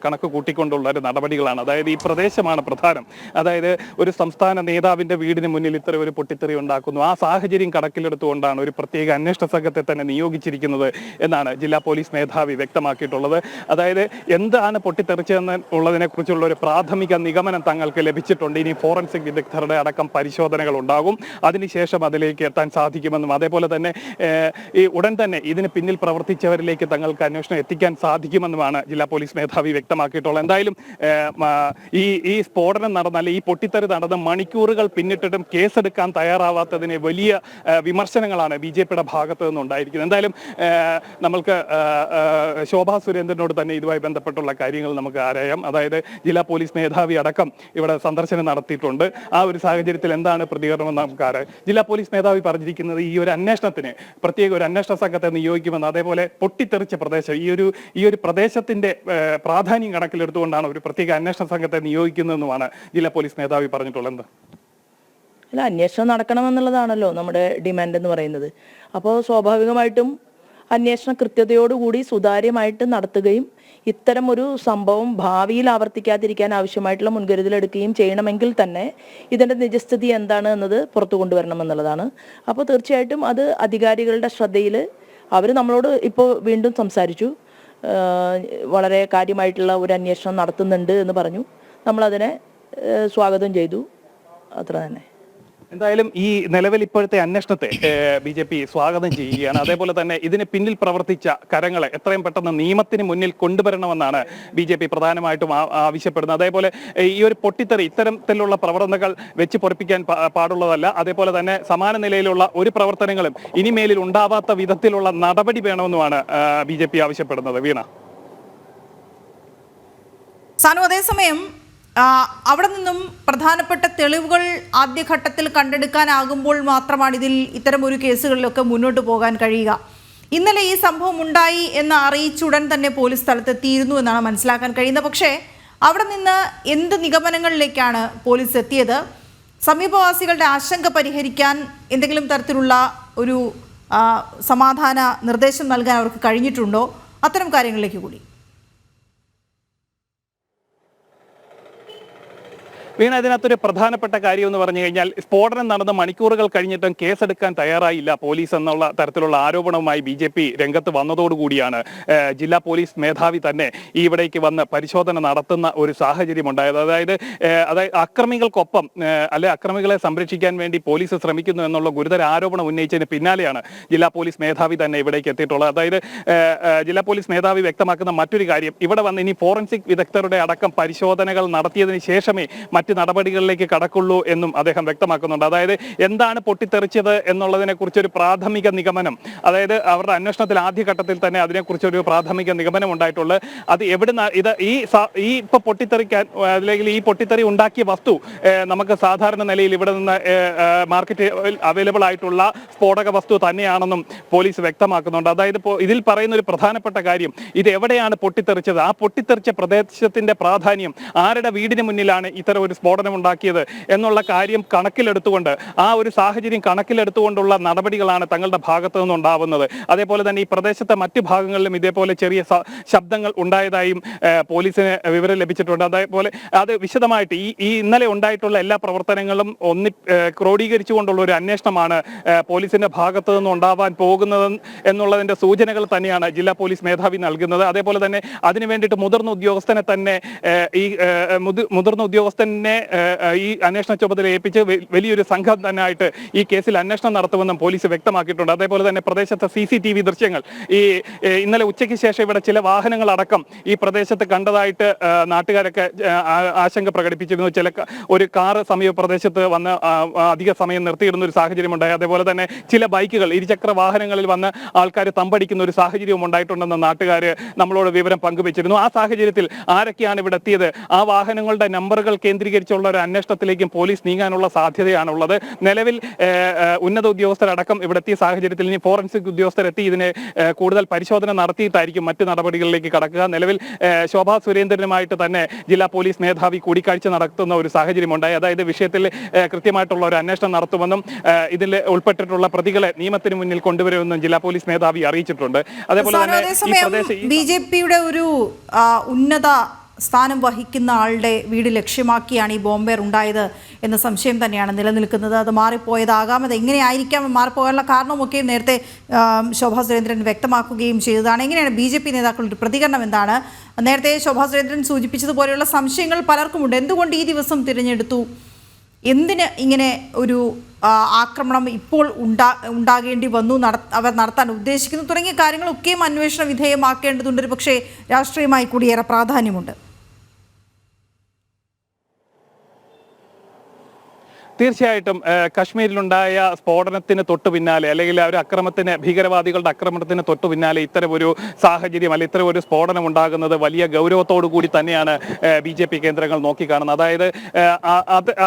S5: കണക്ക് കൂട്ടിക്കൊണ്ടുള്ള ഒരു നടപടികളാണ്. അതായത് ഈ പ്രദേശമാണ് പ്രധാനം. അതായത് ഒരു സംസ്ഥാന നേതാവിന്റെ വീടിന് മുന്നിൽ ഇത്ര ഒരു പൊട്ടിത്തെറി ഉണ്ടാക്കുന്നു. ആ സാഹചര്യം കണക്കിലെടുത്തുകൊണ്ടാണ് ഒരു പ്രത്യേക അന്വേഷണ സംഘത്തെ തന്നെ നിയോഗിച്ചിരിക്കുന്നത് എന്നാണ് ജില്ലാ പോലീസ് മേധാവി വ്യക്തമാക്കിയിട്ടുള്ളത്. അതായത് എന്താണ് പൊട്ടിത്തെറിച്ചതെന്നുള്ളതിനെ കുറിച്ചുള്ള ഒരു പ്രാഥമിക നിഗമനം തങ്ങൾക്ക് ലഭിച്ചിട്ടുണ്ട്. ഇനി ഫോറൻസിക് വിദഗ്ധരുടെ അടക്കം പരിശോധനകൾ ഉണ്ടാകും. അതിനുശേഷം അതിലേക്ക് എത്താൻ സാധിക്കുമെന്നും അതേപോലെ തന്നെ ഈ ഉടൻ തന്നെ ഇതിന് പിന്നിൽ പ്രവർത്തിച്ചവരിലേക്ക് തങ്ങൾക്ക് അന്വേഷണം എത്തിക്കാൻ സാധിക്കുമെന്നുമാണ് ജില്ലാ പോലീസ് മേധാവി വ്യക്തമാക്കിയിട്ടുള്ളത്. എന്തായാലും ഈ സ്ഫോടനം നടന്ന ഈ പൊട്ടിത്തെറി നടന്ന മണിക്കൂറുകൾ പിന്നിട്ടിട്ടും കേസെടുക്കാൻ തയ്യാറാവാത്തതിന് വലിയ വിമർശനങ്ങളാണ് BJPയുടെ ഭാഗത്ത് നിന്നുണ്ടായിരിക്കുന്നത്. എന്തായാലും നമ്മൾക്ക് ശോഭാ സുരേന്ദ്രനോട് തന്നെ ഇതുമായി ബന്ധപ്പെട്ടുള്ള കാര്യങ്ങൾ നമുക്ക് അറിയാം. അതായത് ജില്ലാ പോലീസ് മേധാവി അടക്കം ഇവിടെ സന്ദർശനം നടത്തിയിട്ടുണ്ട്. ആ ഒരു സാഹചര്യത്തിൽ എന്താണ് പ്രതികരണം നമുക്ക് അറിയാം. ജില്ലാ പോലീസ് മേധാവി പറഞ്ഞിരിക്കുന്നത് ഈ ഒരു അന്വേഷണത്തിന് പ്രത്യേക ഒരു അന്വേഷണ സംഘത്തെ നിയോഗിക്കുമെന്ന്, അതേപോലെ പൊട്ടിത്തെറിച്ച പ്രദേശം ഈ ഒരു പ്രദേശത്തിന്റെ പ്രാധാന്യം കണക്കിലെടുത്തുകൊണ്ടാണ് ഒരു പ്രത്യേക അന്വേഷണ സംഘത്തെ നിയോഗിക്കുന്നതെന്നുമാണ് ജില്ലാ പോലീസ് മേധാവി പറഞ്ഞിട്ടുള്ളത്.
S4: അല്ല, അന്വേഷണം നടക്കണമെന്നുള്ളതാണല്ലോ നമ്മുടെ ഡിമാൻഡ് എന്ന് പറയുന്നത്. അപ്പോൾ സ്വാഭാവികമായിട്ടും അന്വേഷണം കൃത്യതയോടുകൂടി സുതാര്യമായിട്ട് നടത്തുകയും ഇത്തരം ഒരു സംഭവം ഭാവിയിൽ ആവർത്തിക്കാതിരിക്കാൻ ആവശ്യമായിട്ടുള്ള മുൻകരുതലെടുക്കുകയും ചെയ്യണമെങ്കിൽ തന്നെ ഇതിൻ്റെ നിജസ്ഥിതി എന്താണ് എന്നത് പുറത്തു കൊണ്ടുവരണമെന്നുള്ളതാണ്. അപ്പോൾ തീർച്ചയായിട്ടും അത് അധികാരികളുടെ ശ്രദ്ധയിൽ അവർ നമ്മളോട് ഇപ്പോൾ വീണ്ടും സംസാരിച്ചു. വളരെ കാര്യമായിട്ടുള്ള ഒരു അന്വേഷണം നടത്തുന്നുണ്ട് എന്ന് പറഞ്ഞു. നമ്മളതിനെ സ്വാഗതം ചെയ്തു. അത്ര തന്നെ.
S5: എന്തായാലും ഈ നിലവിൽ ഇപ്പോഴത്തെ അന്വേഷണത്തെ BJP സ്വാഗതം ചെയ്യുകയാണ്. അതേപോലെ തന്നെ ഇതിന് പിന്നിൽ പ്രവർത്തിച്ച കരങ്ങളെ എത്രയും പെട്ടെന്ന് നിയമത്തിന് മുന്നിൽ കൊണ്ടുവരണമെന്നാണ് BJP പ്രധാനമായിട്ടും ആവശ്യപ്പെടുന്നത്. അതേപോലെ ഈ ഒരു പൊട്ടിത്തെറി ഇത്തരത്തിലുള്ള പ്രവർത്തനങ്ങൾ വെച്ച് പൊറിപ്പിക്കാൻ പാടുള്ളതല്ല. അതേപോലെ തന്നെ സമാന നിലയിലുള്ള ഒരു പ്രവർത്തനങ്ങളും ഇനിമേലിൽ ഉണ്ടാവാത്ത വിധത്തിലുള്ള നടപടി വേണമെന്നുമാണ് BJP ആവശ്യപ്പെടുന്നത്. വീണ,
S1: സാനു, അതേസമയം അവിടെ നിന്നും പ്രധാനപ്പെട്ട തെളിവുകൾ ആദ്യഘട്ടത്തിൽ കണ്ടെടുക്കാനാകുമ്പോൾ മാത്രമാണ് ഇത്തരം ഒരു കേസുകളിലൊക്കെ മുന്നോട്ട് പോകാൻ കഴിയുക. ഇന്നലെ ഈ സംഭവം ഉണ്ടായി എന്ന് അറിയിച്ചുടൻ തന്നെ പോലീസ് സ്ഥലത്തെത്തിയിരുന്നു എന്നാണ് മനസ്സിലാക്കാൻ കഴിയുന്നത്. പക്ഷേ അവിടെ നിന്ന് എന്ത് നിഗമനങ്ങളിലേക്കാണ് പോലീസ് എത്തിയത്? സമീപവാസികളുടെ ആശങ്ക പരിഹരിക്കാൻ എന്തെങ്കിലും തരത്തിലുള്ള ഒരു സമാധാന നിർദ്ദേശം നൽകാൻ അവർക്ക് കഴിഞ്ഞിട്ടുണ്ടോ? അത്തരം കാര്യങ്ങളിലേക്ക് കൂടി.
S5: വീണ, ഇതിനകത്തൊരു പ്രധാനപ്പെട്ട കാര്യം എന്ന് പറഞ്ഞു കഴിഞ്ഞാൽ സ്ഫോടനം നടന്ന മണിക്കൂറുകൾ കഴിഞ്ഞിട്ടും കേസെടുക്കാൻ തയ്യാറായില്ല പോലീസ് എന്നുള്ള തരത്തിലുള്ള ആരോപണവുമായി BJP രംഗത്ത് വന്നതോടുകൂടിയാണ് ജില്ലാ പോലീസ് മേധാവി തന്നെ ഇവിടേക്ക് വന്ന് പരിശോധന നടത്തുന്ന ഒരു സാഹചര്യം ഉണ്ടായത്. അതായത് അക്രമികൾക്കൊപ്പം അക്രമികളെ സംരക്ഷിക്കാൻ വേണ്ടി പോലീസ് ശ്രമിക്കുന്നു എന്നുള്ള ഗുരുതര ആരോപണം ഉന്നയിച്ചതിന് പിന്നാലെയാണ് ജില്ലാ പോലീസ് മേധാവി തന്നെ ഇവിടേക്ക് എത്തിയിട്ടുള്ളത്. അതായത് ജില്ലാ പോലീസ് മേധാവി വ്യക്തമാക്കുന്ന മറ്റൊരു കാര്യം, ഇവിടെ വന്ന് ഇനി ഫോറൻസിക് വിദഗ്ധരുടെ അടക്കം പരിശോധനകൾ നടത്തിയതിന് ശേഷമേ മറ്റ് നടപടികളിലേക്ക് കടക്കുള്ളൂ എന്നും അദ്ദേഹം വ്യക്തമാക്കുന്നുണ്ട്. അതായത് എന്താണ് പൊട്ടിത്തെറിച്ചത് എന്നുള്ളതിനെ കുറിച്ചൊരു പ്രാഥമിക നിഗമനം, അതായത് അവരുടെ അന്വേഷണത്തിൽ ആദ്യഘട്ടത്തിൽ തന്നെ അതിനെക്കുറിച്ചൊരു പ്രാഥമിക നിഗമനം ഉണ്ടായിട്ടുള്ളത്. അത് എവിടുന്ന് ഈ ഇപ്പൊ പൊട്ടിത്തെറിക്കാൻ അല്ലെങ്കിൽ ഈ പൊട്ടിത്തെറി ഉണ്ടാക്കിയ വസ്തു നമുക്ക് സാധാരണ നിലയിൽ ഇവിടെ നിന്ന് മാർക്കറ്റ് അവൈലബിൾ ആയിട്ടുള്ള സ്ഫോടക വസ്തു തന്നെയാണെന്നും പോലീസ് വ്യക്തമാക്കുന്നുണ്ട്. അതായത് ഇതിൽ പറയുന്ന ഒരു പ്രധാനപ്പെട്ട കാര്യം, ഇത് എവിടെയാണ് പൊട്ടിത്തെറിച്ചത്, ആ പൊട്ടിത്തെറിച്ച പ്രദേശത്തിന്റെ പ്രാധാന്യം, ആരുടെ വീടിന് മുന്നിലാണ് ഇത്തരം ഒരു ഒരു സ്ഫോടനം ഉണ്ടാക്കിയത് എന്നുള്ള കാര്യം കണക്കിലെടുത്തുകൊണ്ട്, ആ ഒരു സാഹചര്യം കണക്കിലെടുത്തുകൊണ്ടുള്ള നടപടികളാണ് തങ്ങളുടെ ഭാഗത്തു നിന്നുണ്ടാവുന്നത്. അതേപോലെ തന്നെ ഈ പ്രദേശത്തെ മറ്റു ഭാഗങ്ങളിലും ഇതേപോലെ ചെറിയ ശബ്ദങ്ങൾ ഉണ്ടായതായും പോലീസിന് വിവരം ലഭിച്ചിട്ടുണ്ട്. അതേപോലെ അത് വിശദമായിട്ട് ഈ ഇന്നലെ ഉണ്ടായിട്ടുള്ള എല്ലാ പ്രവർത്തനങ്ങളും ക്രോഡീകരിച്ചുകൊണ്ടുള്ള ഒരു അന്വേഷണമാണ് പോലീസിന്റെ ഭാഗത്തു നിന്ന് ഉണ്ടാവാൻ പോകുന്നത് എന്നുള്ളതിന്റെ സൂചനകൾ തന്നെയാണ് ജില്ലാ പോലീസ് മേധാവി നൽകുന്നത്. അതേപോലെ തന്നെ അതിനു വേണ്ടിയിട്ട് മുതിർന്ന ഉദ്യോഗസ്ഥനെ ഈ അന്വേഷണ ചുമതല ഏൽപ്പിച്ച് വലിയൊരു സംഘം തന്നെ ആയിട്ട് ഈ കേസിൽ അന്വേഷണം നടത്തുമെന്നും പോലീസ് വ്യക്തമാക്കിയിട്ടുണ്ട്. അതേപോലെ തന്നെ പ്രദേശത്തെ CCTV ദൃശ്യങ്ങൾ ഇന്നലെ ഉച്ചയ്ക്ക് ശേഷം ഇവിടെ ചില വാഹനങ്ങൾ അടക്കം ഈ പ്രദേശത്ത് കണ്ടതായിട്ട് നാട്ടുകാരൊക്കെ ആശങ്ക പ്രകടിപ്പിച്ചിരുന്നു. ഒരു കാറ് സമീപ പ്രദേശത്ത് വന്ന് അധിക സമയം നിർത്തിയിടുന്ന ഒരു സാഹചര്യം ഉണ്ടായി. അതേപോലെ തന്നെ ചില ബൈക്കുകൾ, ഇരുചക്ര വാഹനങ്ങളിൽ വന്ന് ആൾക്കാർ തമ്പടിക്കുന്ന ഒരു സാഹചര്യവും ഉണ്ടായിട്ടുണ്ടെന്ന് നാട്ടുകാർ നമ്മളോട് വിവരം പങ്കുവച്ചിരുന്നു. ആ സാഹചര്യത്തിൽ ആരൊക്കെയാണ് ഇവിടെ എത്തിയത്, ആ വാഹനങ്ങളുടെ നമ്പറുകൾ കേന്ദ്രീകരിച്ചുള്ള ഒരു അന്വേഷണത്തിലേക്കും പോലീസ് നീങ്ങാനുള്ള സാധ്യതയാണുള്ളത്. നിലവിൽ ഉന്നത ഉദ്യോഗസ്ഥരടക്കം ഇവിടെ എത്തിയ സാഹചര്യത്തിൽ ഇനി ഫോറൻസിക് ഉദ്യോഗസ്ഥരെത്തി ഇതിനെ കൂടുതൽ പരിശോധന നടത്തിയിട്ടായിരിക്കും മറ്റ് നടപടികളിലേക്ക് കടക്കുക. നിലവിൽ ശോഭാ സുരേന്ദ്രനുമായിട്ട് തന്നെ ജില്ലാ പോലീസ് മേധാവി കൂടിക്കാഴ്ച നടത്തുന്ന ഒരു സാഹചര്യം ഉണ്ടായി. അതായത് വിഷയത്തിൽ കൃത്യമായിട്ടുള്ള ഒരു അന്വേഷണം നടത്തുമെന്നും ഇതിൽ ഉൾപ്പെട്ടിട്ടുള്ള പ്രതികളെ നിയമത്തിന് മുന്നിൽ കൊണ്ടുവരുമെന്നും ജില്ലാ പോലീസ് മേധാവി അറിയിച്ചിട്ടുണ്ട്. അതേപോലെ തന്നെ
S1: BJPയുടെ ഒരു ഉന്നത സ്ഥാനം വഹിക്കുന്ന ആളുടെ വീട് ലക്ഷ്യമാക്കിയാണ് ഈ ബോംബേർ ഉണ്ടായത് എന്ന സംശയം തന്നെയാണ് നിലനിൽക്കുന്നത്. അത് മാറിപ്പോയതാകാം, അത് എങ്ങനെയായിരിക്കാം മാറിപ്പോകാനുള്ള കാരണമൊക്കെ നേരത്തെ ശോഭാ സുരേന്ദ്രൻ വ്യക്തമാക്കുകയും ചെയ്തതാണ്. എങ്ങനെയാണ് BJP നേതാക്കളുടെ പ്രതികരണം എന്താണ്? നേരത്തെ ശോഭാ സുരേന്ദ്രൻ സൂചിപ്പിച്ചതുപോലെയുള്ള സംശയങ്ങൾ പലർക്കുമുണ്ട്. എന്തുകൊണ്ട് ഈ ദിവസം തിരഞ്ഞെടുത്തു? എന്തിന് ഇങ്ങനെ ഒരു ആക്രമണം ഇപ്പോൾ ഉണ്ടാകേണ്ടി വന്നു, അവർ നടത്താൻ ഉദ്ദേശിക്കുന്നു തുടങ്ങിയ കാര്യങ്ങളൊക്കെയും അന്വേഷണ വിധേയമാക്കേണ്ടതുണ്ട്. പക്ഷേ രാഷ്ട്രീയമായി കൂടി ഏറെ പ്രാധാന്യമുണ്ട്.
S5: തീർച്ചയായിട്ടും കശ്മീരിലുണ്ടായ സ്ഫോടനത്തിന് തൊട്ടു പിന്നാലെ, അല്ലെങ്കിൽ ആ ഒരു ഭീകരവാദികളുടെ ആക്രമണത്തിന് തൊട്ടു പിന്നാലെ ഇത്തരം ഒരു സാഹചര്യം അല്ലെങ്കിൽ ഇത്തരം ഒരു സ്ഫോടനം ഉണ്ടാകുന്നത് വലിയ ഗൗരവത്തോടു കൂടി തന്നെയാണ് BJP കേന്ദ്രങ്ങൾ നോക്കിക്കാണുന്നത്. അതായത്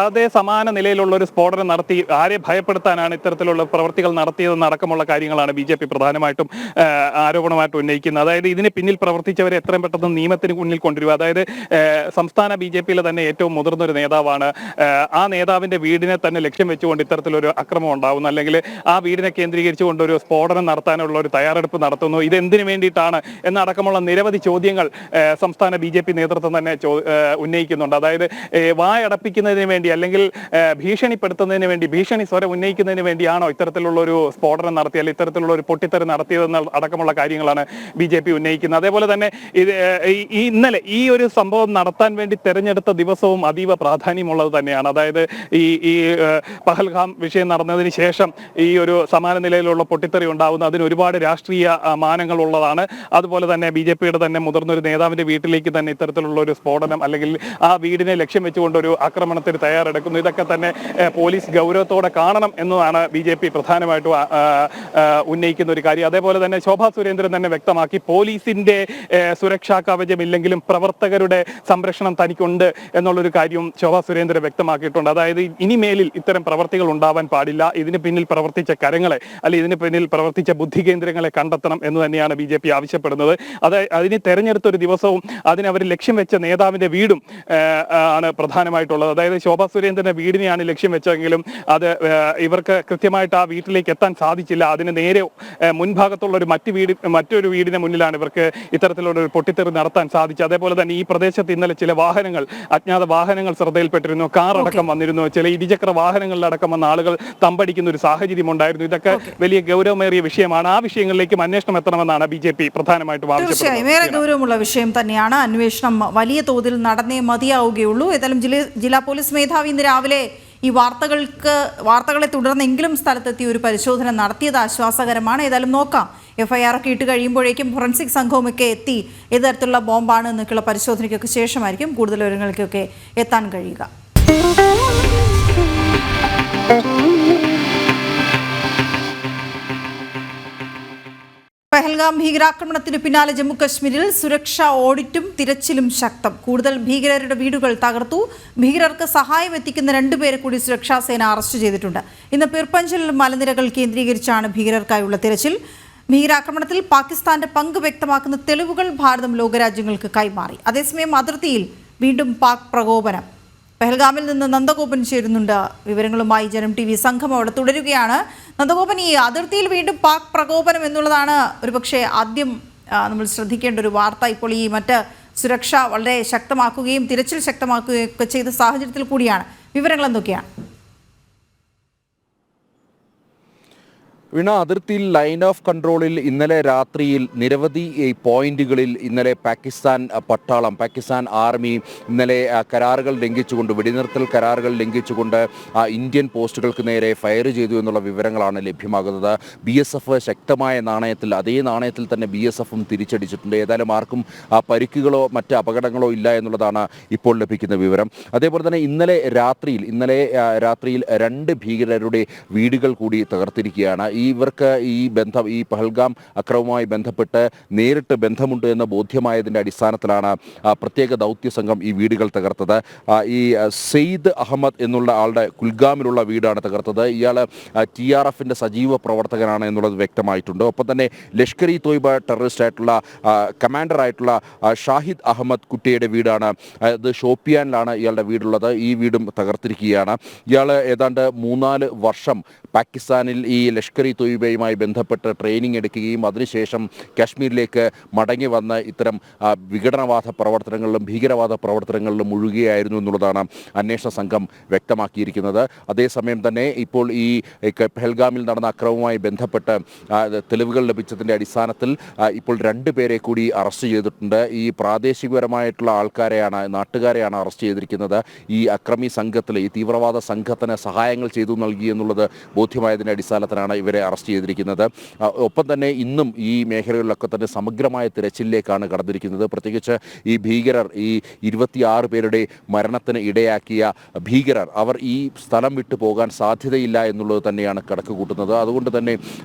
S5: അതേ സമാന നിലയിലുള്ള ഒരു സ്ഫോടനം നടത്തി ആരെ ഭയപ്പെടുത്താനാണ് ഇത്തരത്തിലുള്ള പ്രവൃത്തികൾ നടത്തിയതെന്ന് അടക്കമുള്ള കാര്യങ്ങളാണ് BJP പ്രധാനമായിട്ടും ആരോപണമായിട്ട് ഉന്നയിക്കുന്നത്. അതായത് ഇതിന് പിന്നിൽ പ്രവർത്തിച്ചവരെ എത്രയും പെട്ടെന്ന് നിയമത്തിന് മുന്നിൽ കൊണ്ടുവരിക. അതായത് സംസ്ഥാന BJPയിലെ തന്നെ ഏറ്റവും മുതിർന്നൊരു നേതാവാണ്. ആ നേതാവിന്റെ വീടിനെ തന്നെ ലക്ഷ്യം വെച്ചുകൊണ്ട് ഇത്തരത്തിലൊരു അക്രമം ഉണ്ടാവുന്നു, അല്ലെങ്കിൽ ആ വീടിനെ കേന്ദ്രീകരിച്ചുകൊണ്ട് ഒരു സ്ഫോടനം നടത്താനുള്ള ഒരു തയ്യാറെടുപ്പ് നടത്തുന്നു. ഇത് എന്തിനു വേണ്ടിയിട്ടാണ് എന്നടക്കമുള്ള നിരവധി ചോദ്യങ്ങൾ സംസ്ഥാന BJP നേതൃത്വം തന്നെ ഉന്നയിക്കുന്നുണ്ട്. അതായത് വായടപ്പിക്കുന്നതിന് വേണ്ടി അല്ലെങ്കിൽ ഭീഷണിപ്പെടുത്തുന്നതിന് വേണ്ടി, ഭീഷണി സ്വരം ഉന്നയിക്കുന്നതിന് വേണ്ടിയാണോ ഇത്തരത്തിലുള്ള ഒരു സ്ഫോടനം നടത്തി, അല്ലെങ്കിൽ ഇത്തരത്തിലുള്ള ഒരു പൊട്ടിത്തെറി നടത്തിയതെന്ന അടക്കമുള്ള കാര്യങ്ങളാണ് BJP ഉന്നയിക്കുന്നത്. അതേപോലെ തന്നെ ഇന്നലെ ഈ ഒരു സംഭവം നടത്താൻ വേണ്ടി തെരഞ്ഞെടുത്ത ദിവസവും അതീവ പ്രാധാന്യമുള്ളത് തന്നെയാണ്. അതായത് ഈ പഹൽഗാം വിഷയം നടന്നതിന് ശേഷം ഈ ഒരു സമാന നിലയിലുള്ള പൊട്ടിത്തെറി ഉണ്ടാവുന്ന അതിന് ഒരുപാട് രാഷ്ട്രീയ മാനങ്ങൾ ഉള്ളതാണ്. അതുപോലെ തന്നെ BJPയുടെ തന്നെ മുതിർന്നൊരു നേതാവിന്റെ വീട്ടിലേക്ക് തന്നെ ഇത്തരത്തിലുള്ള ഒരു സ്ഫോടനം അല്ലെങ്കിൽ ആ വീടിനെ ലക്ഷ്യം വെച്ചുകൊണ്ടൊരു ആക്രമണത്തിന് തയ്യാറെടുക്കുന്നു. ഇതൊക്കെ തന്നെ പോലീസ് ഗൗരവത്തോടെ കാണണം എന്നതാണ് BJP പ്രധാനമായിട്ടും ഉന്നയിക്കുന്ന ഒരു കാര്യം. അതേപോലെ തന്നെ ശോഭാ സുരേന്ദ്രൻ തന്നെ വ്യക്തമാക്കി, പോലീസിന്റെ സുരക്ഷാ കവചമില്ലെങ്കിലും പ്രവർത്തകരുടെ സംരക്ഷണം തനിക്കുണ്ട് എന്നുള്ളൊരു കാര്യവും ശോഭാ സുരേന്ദ്രൻ വ്യക്തമാക്കിയിട്ടുണ്ട്. അതായത് ഇനിമേലിൽ ഇത്തരം പ്രവർത്തികൾ ഉണ്ടാവാൻ പാടില്ല, ഇതിന് പിന്നിൽ പ്രവർത്തിച്ച കരങ്ങളെ അല്ലെങ്കിൽ ഇതിന് പിന്നിൽ പ്രവർത്തിച്ച ബുദ്ധി കേന്ദ്രങ്ങളെ കണ്ടെത്തണം എന്ന് തന്നെയാണ് BJP ആവശ്യപ്പെടുന്നത്. അതിന് തെരഞ്ഞെടുത്തൊരു ദിവസവും അതിനവർ ലക്ഷ്യം വെച്ച നേതാവിന്റെ വീടും ആണ് പ്രധാനമായിട്ടുള്ളത്. അതായത് ശോഭാ സുരേന്ദ്രന്റെ വീടിനെയാണ് ലക്ഷ്യം വെച്ചെങ്കിലും അത് ഇവർക്ക് കൃത്യമായിട്ട് ആ വീട്ടിലേക്ക് എത്താൻ സാധിച്ചില്ല. അതിന് നേരെ മുൻഭാഗത്തുള്ള മറ്റൊരു വീടിന് മുന്നിലാണ് ഇവർക്ക് ഇത്തരത്തിലുള്ള ഒരു പൊട്ടിത്തെറി നടത്താൻ സാധിച്ചത്. അതേപോലെ തന്നെ ഈ പ്രദേശത്ത് ഇന്നലെ ചില അജ്ഞാത വാഹനങ്ങൾ ശ്രദ്ധയിൽപ്പെട്ടിരുന്നു, കാർ അടക്കം വന്നിരുന്നു, ചില ഇരുചക്ര വാഹനങ്ങളിലടക്കം വന്ന ആളുകൾ തമ്പടിക്കുന്ന ഒരു സാഹചര്യം ഉണ്ടായിരുന്നു. ഇതൊക്കെ വലിയ ഗൗരവമേറിയ വിഷയമാണ്. ആ വിഷയങ്ങളിലേക്ക് അന്വേഷണം എത്തണമെന്നാണ് BJP പ്രധാനമായിട്ടും ആവശ്യപ്പെടുന്നത്.
S1: ഏറെ ഗൗരവമുള്ള വിഷയം തന്നെയാണ്. അന്വേഷണം വലിയ തോതിൽ നടന്നേ മതിയാവുകയുള്ളൂ. ഏതായാലും ജില്ലാ പോലീസ് മേധാവി ഇന്ന് രാവിലെ ഈ വാർത്തകളെ തുടർന്നെങ്കിലും സ്ഥലത്തെത്തി ഒരു പരിശോധന നടത്തിയത് ആശ്വാസകരമാണ്. ഏതായാലും നോക്കാം, FIR ഒക്കെ ഇട്ട് കഴിയുമ്പോഴേക്കും ഫോറൻസിക് സംഘവുമൊക്കെ എത്തി ഏത് തരത്തിലുള്ള ബോംബാണ് എന്നൊക്കെയുള്ള പരിശോധനയ്ക്കൊക്കെ ശേഷമായിരിക്കും കൂടുതൽ വിവരങ്ങൾക്കൊക്കെ എത്താൻ കഴിയുക. പഹൽഗാം ഭീകരാക്രമണത്തിന് പിന്നാലെ ജമ്മു കശ്മീരിൽ സുരക്ഷാ ഓഡിറ്റും തിരച്ചിലും ശക്തം. കൂടുതൽ ഭീകരരുടെ വീടുകൾ തകർത്തു. ഭീകരർക്ക് സഹായം എത്തിക്കുന്ന 2 പേരെ കൂടി സുരക്ഷാ സേന അറസ്റ്റ് ചെയ്തിട്ടുണ്ട്. ഇന്ന് പിർപ്പഞ്ചൽ മലനിരകൾ കേന്ദ്രീകരിച്ചാണ് ഭീകരർക്കായുള്ള തിരച്ചിൽ. ഭീകരാക്രമണത്തിൽ പാകിസ്ഥാന്റെ പങ്ക് വ്യക്തമാക്കുന്ന തെളിവുകൾ ഭാരതം ലോകരാജ്യങ്ങൾക്ക് കൈമാറി. അതേസമയം അതിർത്തിയിൽ വീണ്ടും പാക് പ്രകോപനം. പെഹൽഗാമിൽ നിന്ന് നന്ദഗോപൻ ചേരുന്നുണ്ട്. വിവരങ്ങളുമായി ജനം TV സംഘം അവിടെ തുടരുകയാണ്. നന്ദഗോപൻ, ഈ അതിർത്തിയിൽ വീണ്ടും പാക് പ്രകോപനം എന്നുള്ളതാണ് ഒരുപക്ഷെ ആദ്യം നമ്മൾ ശ്രദ്ധിക്കേണ്ട ഒരു വാർത്ത. ഇപ്പോൾ ഈ മറ്റ് സുരക്ഷ വളരെ ശക്തമാക്കുകയും തിരച്ചിൽ ശക്തമാക്കുകയും ഒക്കെ ചെയ്ത സാഹചര്യത്തിൽ കൂടിയാണ്. വിവരങ്ങൾ എന്തൊക്കെയാണ്?
S2: വീണ, അതിർത്തിയിൽ ലൈൻ ഓഫ് കൺട്രോളിൽ ഇന്നലെ രാത്രിയിൽ നിരവധി പോയിന്റുകളിൽ ഇന്നലെ പാകിസ്ഥാൻ പട്ടാളം, പാകിസ്ഥാൻ ആർമി ഇന്നലെ കരാറുകൾ ലംഘിച്ചുകൊണ്ട്, വെടിനിർത്തൽ കരാറുകൾ ലംഘിച്ചുകൊണ്ട് ഇന്ത്യൻ പോസ്റ്റുകൾക്ക് നേരെ ഫയർ ചെയ്തു എന്നുള്ള വിവരങ്ങളാണ് ലഭ്യമാകുന്നത്. BSF ശക്തമായ നാണയത്തിൽ, അതേ നാണയത്തിൽ തന്നെ BSFും തിരിച്ചടിച്ചിട്ടുണ്ട്. ഏതായാലും ആർക്കും പരിക്കുകളോ മറ്റ് അപകടങ്ങളോ ഇല്ല എന്നുള്ളതാണ് ഇപ്പോൾ ലഭിക്കുന്ന വിവരം. അതേപോലെ തന്നെ ഇന്നലെ രാത്രിയിൽ 2 ഭീകരരുടെ വീടുകൾ കൂടി തകർത്തിരിക്കുകയാണ്. ഇവർക്ക് ഈ പഹൽഗാം അക്രമവുമായി ബന്ധപ്പെട്ട് നേരിട്ട് ബന്ധമുണ്ട് എന്ന് ബോധ്യമായതിൻ്റെ അടിസ്ഥാനത്തിലാണ് പ്രത്യേക ദൗത്യ സംഘം ഈ വീടുകൾ തകർത്തത്. ഈ സെയ്ദ് അഹമ്മദ് എന്നുള്ള ആളുടെ കുൽഗാമിലുള്ള വീടാണ് തകർത്തത്. ഇയാൾ TRFിൻ്റെ സജീവ പ്രവർത്തകനാണ് എന്നുള്ളത് വ്യക്തമായിട്ടുണ്ട്. ഒപ്പം തന്നെ ലഷ്കർ ഇ തോയ്ബ ടെററിസ്റ്റ് ആയിട്ടുള്ള കമാൻഡറായിട്ടുള്ള ഷാഹിദ് അഹമ്മദ് കുട്ടിയുടെ വീടാണ്. അത് ഷോപ്പിയാനിലാണ് ഇയാളുടെ വീടുള്ളത്. ഈ വീടും തകർത്തിരിക്കുകയാണ്. ഇയാൾ ഏതാണ്ട് 3-4 വർഷം പാകിസ്ഥാനിൽ ഈ ലഷ്കർ ഇ തോയ്ബയുമായി ബന്ധപ്പെട്ട് ട്രെയിനിങ് എടുക്കുകയും അതിനുശേഷം കാശ്മീരിലേക്ക് മടങ്ങി വന്ന് ഇത്തരം വിഘടനവാദ പ്രവർത്തനങ്ങളിലും ഭീകരവാദ പ്രവർത്തനങ്ങളിലും മുഴുകുകയായിരുന്നു എന്നുള്ളതാണ് അന്വേഷണ സംഘം വ്യക്തമാക്കിയിരിക്കുന്നത്. അതേസമയം തന്നെ ഇപ്പോൾ ഈ പെഹൽഗാമിൽ നടന്ന അക്രമവുമായി ബന്ധപ്പെട്ട് തെളിവുകൾ ലഭിച്ചതിൻ്റെ അടിസ്ഥാനത്തിൽ ഇപ്പോൾ 2 പേരെ കൂടി അറസ്റ്റ് ചെയ്തിട്ടുണ്ട്. ഈ പ്രാദേശികപരമായിട്ടുള്ള നാട്ടുകാരെയാണ് അറസ്റ്റ് ചെയ്തിരിക്കുന്നത്. ഈ അക്രമി സംഘത്തിൽ, ഈ തീവ്രവാദ സംഘത്തിന് സഹായങ്ങൾ ചെയ്തു നൽകി എന്നുള്ളത് ബോധ്യമായതിൻ്റെ അടിസ്ഥാനത്തിലാണ് ഇവരെ അറസ്റ്റ് ചെയ്തിരിക്കുന്നത്. ഒപ്പം തന്നെ ഇന്നും ഈ മേഖലകളിലൊക്കെ തന്നെ സമഗ്രമായ തിരച്ചിലിലേക്കാണ് കടന്നിരിക്കുന്നത്. പ്രത്യേകിച്ച് ഈ ഭീകരർ, ഈ 26 പേരുടെ മരണത്തിന് ഇടയാക്കിയ ഭീകരർ, അവർ ഈ സ്ഥലം വിട്ടു പോകാൻ സാധ്യതയില്ല എന്നുള്ളത് തന്നെയാണ് കണക്ക് കൂട്ടുന്നത്. അതുകൊണ്ട് തന്നെ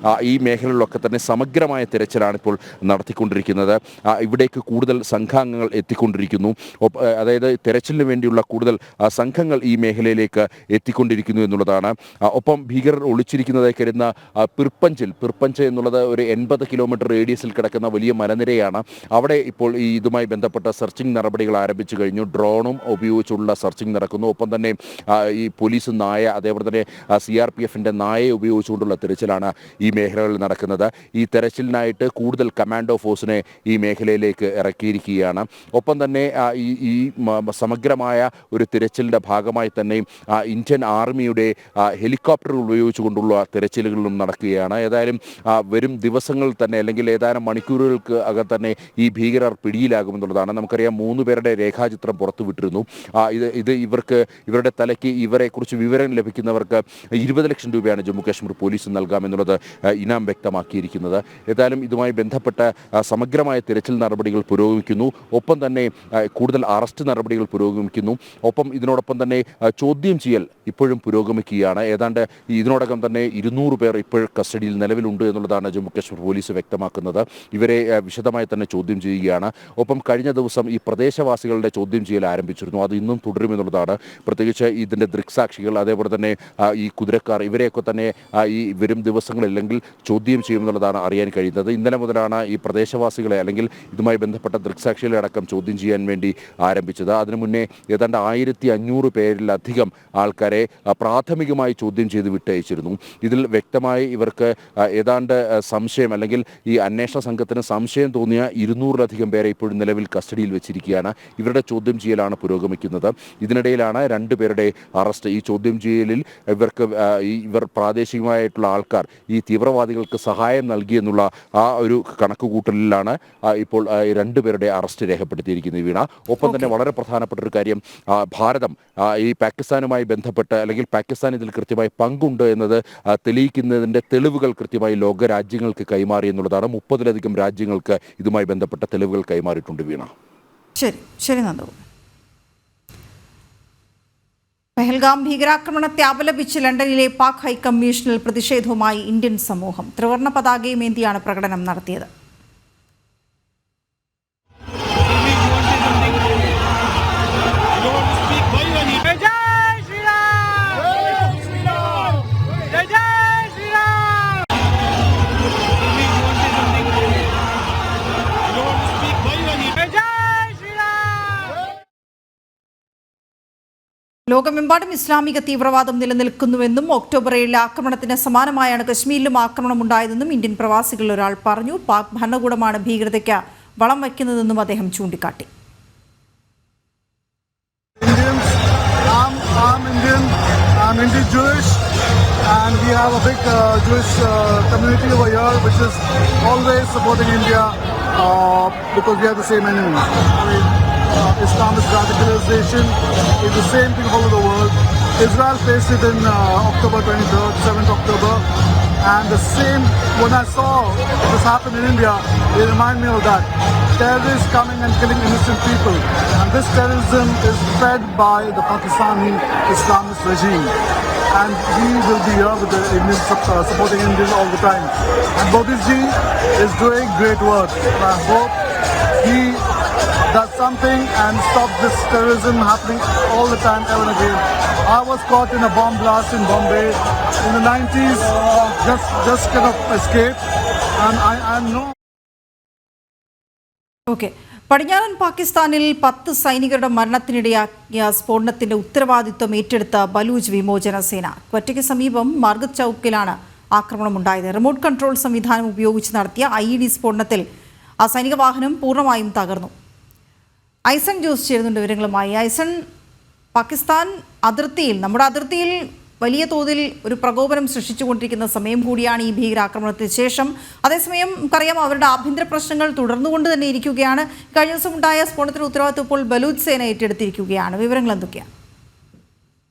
S2: ഈ മേഖലകളിലൊക്കെ തന്നെ സമഗ്രമായ തിരച്ചിലാണ് ഇപ്പോൾ നടത്തിക്കൊണ്ടിരിക്കുന്നത്. ഇവിടേക്ക് കൂടുതൽ സംഘാംഗങ്ങൾ എത്തിക്കൊണ്ടിരിക്കുന്നു. അതായത് തിരച്ചിലിന് വേണ്ടിയുള്ള കൂടുതൽ സംഘങ്ങൾ ഈ മേഖലയിലേക്ക് എത്തിക്കൊണ്ടിരിക്കുന്നു എന്നുള്ളതാണ്. ഒപ്പം ഭീകരർ ഒളിച്ചിരിക്കുന്നതായി കരുതുന്ന പിർപ്പഞ്ച് എന്നുള്ളത് ഒരു 80 കിലോമീറ്റർ റേഡിയസിൽ കിടക്കുന്ന വലിയ മലനിരയാണ്. അവിടെ ഇപ്പോൾ ഈ ഇതുമായി ബന്ധപ്പെട്ട സെർച്ചിങ് നടപടികൾ ആരംഭിച്ചു കഴിഞ്ഞു. ഡ്രോണും ഉപയോഗിച്ചുള്ള സെർച്ചിങ് നടക്കുന്നു. ഒപ്പം തന്നെ ഈ പോലീസ് നായ, അതേപോലെ തന്നെ CRPFിൻ്റെ നായയെ ഉപയോഗിച്ചുകൊണ്ടുള്ള തിരച്ചിലാണ് ഈ മേഖലകളിൽ നടക്കുന്നത്. ഈ തെരച്ചിലിനായിട്ട് കൂടുതൽ കമാൻഡോ ഫോഴ്സിനെ ഈ മേഖലയിലേക്ക് ഇറക്കിയിരിക്കുകയാണ്. ഒപ്പം തന്നെ ഈ സമഗ്രമായ ഒരു തിരച്ചിലിൻ്റെ ഭാഗമായി തന്നെ ഇന്ത്യൻ ആർമിയുടെ ഹെലികോപ്റ്ററുകൾ ഉപയോഗിച്ചുകൊണ്ടുള്ള തിരച്ചിലുകളിലും നടക്കുകയാണ്. ഏതായാലും വരും ദിവസങ്ങളിൽ തന്നെ, അല്ലെങ്കിൽ ഏതാനും മണിക്കൂറുകൾക്ക് അകം തന്നെ ഈ ഭീകരർ പിടിയിലാകുമെന്നുള്ളതാണ്. നമുക്കറിയാം 3 പേരുടെ രേഖാചിത്രം പുറത്തുവിട്ടിരുന്നു. ഇവരുടെ തലയ്ക്ക് ഇവരെക്കുറിച്ച് വിവരം ലഭിക്കുന്നവർക്ക് 20 ലക്ഷം രൂപയാണ് ജമ്മു കാശ്മീർ പോലീസ് നൽകാമെന്നുള്ളത് ഇനാം വ്യക്തമാക്കിയിരിക്കുന്നത്. ഏതായാലും ഇതുമായി ബന്ധപ്പെട്ട സമഗ്രമായ തിരച്ചിൽ നടപടികൾ പുരോഗമിക്കുന്നു. ഒപ്പം തന്നെ കൂടുതൽ അറസ്റ്റ് നടപടികൾ പുരോഗമിക്കുന്നു. ഒപ്പം ഇതിനോടൊപ്പം തന്നെ ചോദ്യം ചെയ്യൽ ഇപ്പോഴും പുരോഗമിക്കുകയാണ്. ഏതാണ്ട് ഇതിനോടകം തന്നെ 200 പേർ ഇപ്പോൾ കസ്റ്റഡിയിൽ നിലവിലുണ്ട് എന്നുള്ളതാണ് ജമ്മു കാശ്മീർ പോലീസ് വ്യക്തമാക്കുന്നത്. ഇവരെ വിശദമായി തന്നെ ചോദ്യം ചെയ്യുകയാണ്. ഒപ്പം കഴിഞ്ഞ ദിവസം ഈ പ്രദേശവാസികളുടെ ചോദ്യം ചെയ്യൽ ആരംഭിച്ചിരുന്നു. അത് ഇന്നും തുടരുമെന്നുള്ളതാണ്. പ്രത്യേകിച്ച് ഇതിൻ്റെ ദൃക്സാക്ഷികൾ, അതേപോലെ തന്നെ ഈ കുതിരക്കാർ, ഇവരെയൊക്കെ തന്നെ ഈ വരും ദിവസങ്ങളില്ലെങ്കിൽ ചോദ്യം ചെയ്യുമെന്നുള്ളതാണ് അറിയാൻ കഴിയുന്നത്. ഇന്നലെ മുതലാണ് ഈ പ്രദേശവാസികളെ, അല്ലെങ്കിൽ ഇതുമായി ബന്ധപ്പെട്ട ദൃക്സാക്ഷികളെ അടക്കം ചോദ്യം ചെയ്യാൻ വേണ്ടി ആരംഭിച്ചത്. അതിനു മുന്നേ ഏതാണ്ട് 1500 പേരിലധികം ആൾക്കാരെ പ്രാഥമികമായി ചോദ്യം ചെയ്ത് വിട്ടയച്ചിരുന്നു. ഇതിൽ വ്യക്തമായി ഇവർക്ക് ഏതാണ്ട് സംശയം, അല്ലെങ്കിൽ ഈ അന്വേഷണ സംഘത്തിന് സംശയം തോന്നിയ 200-ലധികം പേരെ ഇപ്പോഴും നിലവിൽ കസ്റ്റഡിയിൽ വെച്ചിരിക്കുകയാണ്. ഇവരുടെ ചോദ്യം ചെയ്യലാണ് പുരോഗമിക്കുന്നത്. ഇതിനിടയിലാണ് 2 പേരുടെ അറസ്റ്റ്. ഈ ചോദ്യം ചെയ്യലിൽ ഇവർ പ്രാദേശികമായിട്ടുള്ള ആൾക്കാർ ഈ തീവ്രവാദികൾക്ക് സഹായം നൽകിയെന്നുള്ള ആ ഒരു കണക്കുകൂട്ടലിലാണ് ഇപ്പോൾ 2 പേരുടെ അറസ്റ്റ് രേഖപ്പെടുത്തിയിരിക്കുന്നത്. വീണ, ഒപ്പം തന്നെ വളരെ പ്രധാനപ്പെട്ട ഒരു കാര്യം, ഭാരതം ഈ പാകിസ്ഥാനുമായി ബന്ധപ്പെട്ട്, അല്ലെങ്കിൽ പാകിസ്ഥാൻ ഇതിൽ കൃത്യമായി പങ്കുണ്ട് എന്നത് തെളിയിക്കുന്നതിൻ്റെ തെളിവുകൾ കൃത്യമായി ലോകരാജ്യങ്ങൾക്ക് കൈമാറി എന്നുള്ളതാണ്. 30-ലധികം രാജ്യങ്ങൾക്ക് ഇതുമായി ബന്ധപ്പെട്ട തെളിവുകൾ കൈമാറിയിട്ടുണ്ട്. വീണ,
S1: ശരി നന്ദു. പെഹൽഗാം ഭീകരാക്രമണത്തെ അപലപിച്ച് ലണ്ടനിലെ പാക് ഹൈക്കമ്മീഷനിൽ പ്രതിഷേധവുമായി ഇന്ത്യൻ സമൂഹം ത്രിവർണ്ണ പതാകയുമേന്തിയാണ് പ്രകടനം നടത്തിയത്. ലോകമെമ്പാടും ഇസ്ലാമിക തീവ്രവാദം നിലനിൽക്കുന്നുവെന്നും ഒക്ടോബർ 7 ആക്രമണത്തിന് സമാനമായാണ് കശ്മീരിലും ആക്രമണം ഉണ്ടായതെന്നും ഇന്ത്യൻ പ്രവാസികളിൽ ഒരാൾ പറഞ്ഞു. പാക് ഭരണകൂടമാണ് ഭീകരതയ്ക്ക് വളം വയ്ക്കുന്നതെന്നും അദ്ദേഹം ചൂണ്ടിക്കാട്ടി.
S14: I'm Indian-Jewish, and we have a big Jewish community over here, which is always supporting India because we have the same enemy. I mean, Islamist radicalization is the same thing all over the world. Israel faced it in October 23rd, 7th October, and the same, when I saw this happen in India, it reminded me of that. Terrorists coming and killing innocent people, and this terrorism is fed by the Pakistani Islamist regime, and we will be here with the Indians supporting Indians all the time. And Modi ji is doing great work, and I hope he does something and stop this terrorism happening all the time, ever and again. I was caught in a bomb blast in Bombay in the 90s, just kind of escaped, and I know.
S1: Okay. പടിഞ്ഞാറൻ പാകിസ്ഥാനിൽ 10 സൈനികരുടെ മരണത്തിനിടയാക്കിയ സ്ഫോടനത്തിന്റെ ഉത്തരവാദിത്വം ഏറ്റെടുത്ത ബലൂച്ച് വിമോചന സേന. ക്വറ്റയ്ക്ക് സമീപം മാർഗത് ചൌക്കിലാണ് ആക്രമണമുണ്ടായത്. റിമോട്ട് കൺട്രോൾ സംവിധാനം ഉപയോഗിച്ച് നടത്തിയ IED സ്ഫോടനത്തിൽ ആ സൈനിക വാഹനം പൂർണ്ണമായും തകർന്നു. ഐസൺ ജോസ് ചേരുന്നുണ്ട് വിവരങ്ങളുമായി. ഐസൺ, പാകിസ്ഥാൻ അതിർത്തിയിൽ, നമ്മുടെ അതിർത്തിയിൽ വലിയ തോതിൽ ഒരു പ്രകോപനം സൃഷ്ടിച്ചുകൊണ്ടിരിക്കുന്ന സമയം കൂടിയാണ് ഈ ഭീകരാക്രമണത്തിന് ശേഷം. അതേസമയം നമുക്കറിയാം അവരുടെ ആഭ്യന്തര പ്രശ്നങ്ങൾ തുടർന്നുകൊണ്ട് തന്നെ ഇരിക്കുകയാണ്. കഴിഞ്ഞ ദിവസം ഉണ്ടായ സ്ഫോടനത്തിന് ഉത്തരവാദിത്വം ഇപ്പോൾ ബലൂച്ച് സേന ഏറ്റെടുത്തിരിക്കുകയാണ്. വിവരങ്ങൾ എന്തൊക്കെയാണ്?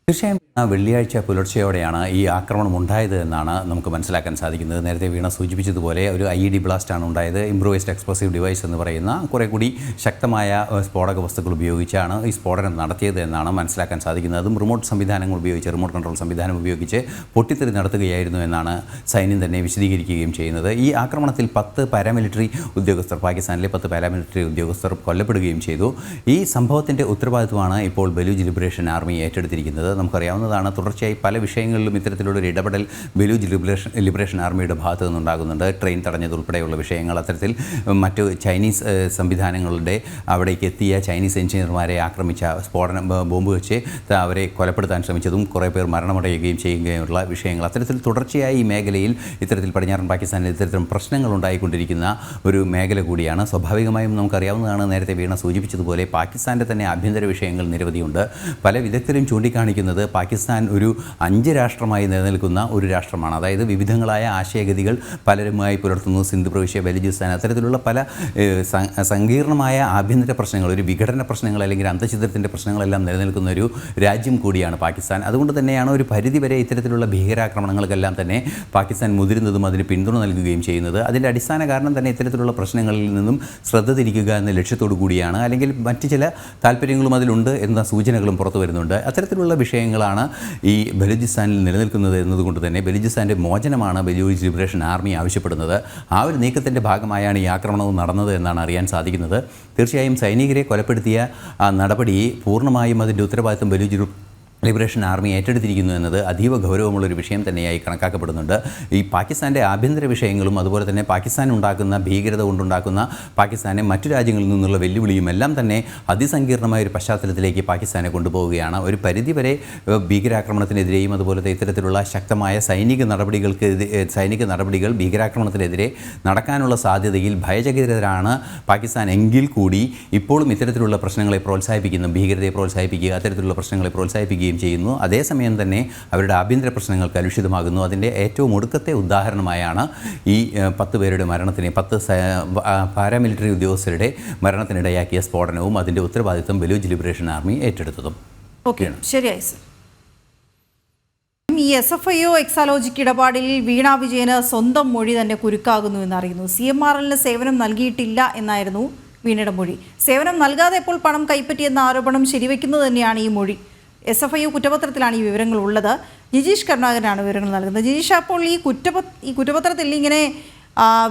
S15: തീർച്ചയായും വെള്ളിയാഴ്ച പുലർച്ചെയോടെയാണ് ഈ ആക്രമണം ഉണ്ടായത് എന്നാണ് നമുക്ക് മനസ്സിലാക്കാൻ സാധിക്കുന്നത്. നേരത്തെ വീണ സൂചിപ്പിച്ചതുപോലെ ഒരു IED ബ്ലാസ്റ്റാണ് ഉണ്ടായത്. ഇംപ്രൂവൈസ്ഡ് എക്സ്പ്ലോസീവ് ഡിവൈസ് എന്ന് പറയുന്ന കുറെ കൂടി ശക്തമായ സ്ഫോടക വസ്തുക്കൾ ഉപയോഗിച്ചാണ് ഈ സ്ഫോടനം നടത്തിയത് എന്നാണ് മനസ്സിലാക്കാൻ സാധിക്കുന്നത്. അതും റിമോട്ട് സംവിധാനങ്ങൾ ഉപയോഗിച്ച്, റിമോട്ട് കൺട്രോൾ സംവിധാനം ഉപയോഗിച്ച് പൊട്ടിത്തെറി നടത്തുകയായിരുന്നു എന്നാണ് സൈന്യം തന്നെ വിശദീകരിക്കുകയും ചെയ്യുന്നത്. ഈ ആക്രമണത്തിൽ 10 പാരാമിലിറ്ററി ഉദ്യോഗസ്ഥർ, പാകിസ്ഥാനിലെ 10 പാരാമിലിറ്ററി ഉദ്യോഗസ്ഥർ കൊല്ലപ്പെടുകയും ചെയ്തു. ഈ സംഭവത്തിൻ്റെ ഉത്തരവാദിത്വമാണ് ഇപ്പോൾ ബലൂച്ച് ലിബറേഷൻ ആർമി ഏറ്റെടുത്തിരിക്കുന്നത്. നമുക്കറിയാവുന്നതാണ്, തുടർച്ചയായി പല വിഷയങ്ങളിലും ഇത്തരത്തിലുള്ളൊരു ഇടപെടൽ ബലൂച്ച് ലിബറേഷൻ ആർമിയുടെ ഭാഗത്തു നിന്നുണ്ടാകുന്നുണ്ട്. ട്രെയിൻ തടഞ്ഞതുൾപ്പെടെയുള്ള വിഷയങ്ങൾ, അത്തരത്തിൽ മറ്റു ചൈനീസ് സംവിധാനങ്ങളുടെ അവിടേക്ക് എത്തിയ ചൈനീസ് എഞ്ചിനീയർമാരെ ആക്രമിച്ച ബോംബ് വെച്ച് അവരെ കൊലപ്പെടുത്താൻ ശ്രമിച്ചതും കുറേ പേർ മരണമടയുകയും ചെയ്യുകയുള്ള വിഷയങ്ങൾ, അത്തരത്തിൽ തുടർച്ചയായി ഈ മേഖലയിൽ ഇത്തരത്തിൽ പടിഞ്ഞാറൻ പാകിസ്ഥാനിൽ ഇത്തരത്തിലും പ്രശ്നങ്ങൾ ഉണ്ടായിക്കൊണ്ടിരിക്കുന്ന ഒരു മേഖല കൂടിയാണ്. സ്വാഭാവികമായും നമുക്കറിയാവുന്നതാണ്, നേരത്തെ വീണ സൂചിപ്പിച്ചതുപോലെ പാകിസ്ഥാൻ്റെ തന്നെ ആഭ്യന്തര വിഷയങ്ങൾ നിരവധിയുണ്ട്. പല വിദഗ്ധരും ചൂണ്ടിക്കാണിക്കുന്നത് പാകിസ്ഥാൻ ഒരു 5 രാഷ്ട്രമായി നിലനിൽക്കുന്ന ഒരു രാഷ്ട്രമാണ്. അതായത് വിവിധങ്ങളായ ആശയഗതികൾ പലരുമായി പുലർത്തുന്നു. സിന്ധ് പ്രവിശ്യ, ബലൂചിസ്ഥാൻ, അത്തരത്തിലുള്ള പല സങ്കീർണമായ ആഭ്യന്തര പ്രശ്നങ്ങൾ, ഒരു വിഘടന പ്രശ്നങ്ങൾ അല്ലെങ്കിൽ അന്തഃഛിദ്രത്തിൻ്റെ പ്രശ്നങ്ങളെല്ലാം നിലനിൽക്കുന്ന ഒരു രാജ്യം കൂടിയാണ് പാകിസ്ഥാൻ. അതുകൊണ്ട് തന്നെയാണ് ഒരു പരിധിവരെ ഇത്തരത്തിലുള്ള ഭീകരാക്രമണങ്ങൾക്കെല്ലാം തന്നെ പാകിസ്ഥാൻ മുതിരുന്നതും അതിന് പിന്തുണ നൽകുകയും ചെയ്യുന്നത്. അതിൻ്റെ അടിസ്ഥാന കാരണം തന്നെ ഇത്തരത്തിലുള്ള പ്രശ്നങ്ങളിൽ നിന്നും ശ്രദ്ധ തിരിക്കുക എന്ന ലക്ഷ്യത്തോടു കൂടിയാണ്. അല്ലെങ്കിൽ മറ്റ് ചില താല്പര്യങ്ങളും അതിലുണ്ട് എന്ന സൂചനകളും പുറത്തു വരുന്നുണ്ട്. അത്തരത്തിലുള്ള വിഷയങ്ങളാണ് ഈ ബലൂചിസ്ഥാനിൽ നിലനിൽക്കുന്നത് എന്നതുകൊണ്ട് തന്നെ ബലൂചിസ്ഥാൻ്റെ മോചനമാണ് ബലൂച്ച് ലിബറേഷൻ ആർമി ആവശ്യപ്പെടുന്നത്. ആ ഒരു നീക്കത്തിൻ്റെ ഭാഗമായാണ് ഈ ആക്രമണവും നടന്നത് എന്നാണ് അറിയാൻ സാധിക്കുന്നത്. തീർച്ചയായും സൈനികരെ കൊലപ്പെടുത്തിയ നടപടി പൂർണ്ണമായും അതിൻ്റെ ഉത്തരവാദിത്വം ബലൂച്ച് ലിബറേഷൻ ആർമി ഏറ്റെടുത്തിരിക്കുന്നു എന്നത് അതീവ ഗൗരവമുള്ളൊരു വിഷയം തന്നെയായി കണക്കാക്കപ്പെടുന്നുണ്ട്. ഈ പാകിസ്ഥാൻ്റെ ആഭ്യന്തര വിഷയങ്ങളും അതുപോലെ തന്നെ പാകിസ്ഥാൻ ഉണ്ടാക്കുന്ന ഭീകരത കൊണ്ടുണ്ടാക്കുന്ന പാകിസ്ഥാനെ മറ്റു രാജ്യങ്ങളിൽ നിന്നുള്ള വെല്ലുവിളിയും എല്ലാം തന്നെ അതിസങ്കീർണമായ ഒരു പശ്ചാത്തലത്തിലേക്ക് പാകിസ്ഥാനെ കൊണ്ടുപോവുകയാണ്. ഒരു പരിധിവരെ ഭീകരാക്രമണത്തിനെതിരെയും അതുപോലത്തെ ഇത്തരത്തിലുള്ള ശക്തമായ സൈനിക നടപടികൾ ഭീകരാക്രമണത്തിനെതിരെ നടക്കാനുള്ള സാധ്യതയിൽ ഭയചകിതരാണ് പാകിസ്ഥാൻ എങ്കിൽ കൂടി ഇപ്പോഴും ഇത്തരത്തിലുള്ള പ്രശ്നങ്ങളെ പ്രോത്സാഹിപ്പിക്കുന്നു, ഭീകരതയെ പ്രോത്സാഹിപ്പിക്കുക, അത്തരത്തിലുള്ള പ്രശ്നങ്ങളെ പ്രോത്സാഹിപ്പിക്കുകയും ചെയ്യുന്നു. അതേസമയം തന്നെ അവരുടെ ആഭ്യന്തര പ്രശ്നങ്ങൾ കലുഷിതമാകുന്നു. അതിൻ്റെ ഏറ്റവും ഒടുക്കത്തെ ഉദാഹരണമായാണ് ഈ 10 പേരുടെ മരണത്തിന്, 10 പാരാമിലിറ്ററി ഉദ്യോഗസ്ഥരുടെ മരണത്തിനിടയാക്കിയ സ്ഫോടനവും അതിൻ്റെ ഉത്തരവാദിത്വം ബലൂച്ച് ലിബറേഷൻ ആർമി ഏറ്റെടുത്തതും.
S1: ഓക്കെ, ശരിയായി സർ. ഈ SFIO എക്സാലോജിക് ഇടപാടിൽ വീണ വിജയന് സ്വന്തം മൊഴി തന്നെ കുരുക്കാകുന്നു എന്നറിയുന്നു. CMRL സേവനം നൽകിയിട്ടില്ല എന്നായിരുന്നു വീണയുടെ മൊഴി. സേവനം നൽകാതെ ഇപ്പോൾ പണം കൈപ്പറ്റിയെന്ന ആരോപണം ശരിവെക്കുന്നത് തന്നെയാണ് ഈ മൊഴി. SFIO കുറ്റപത്രത്തിലാണ് ഈ വിവരങ്ങൾ ഉള്ളത്. ജിജീഷ് കരുണാകരനാണ് വിവരങ്ങൾ നൽകുന്നത്. ജിജീഷ്, അപ്പോൾ ഈ കുറ്റപത്രത്തിൽ ഇങ്ങനെ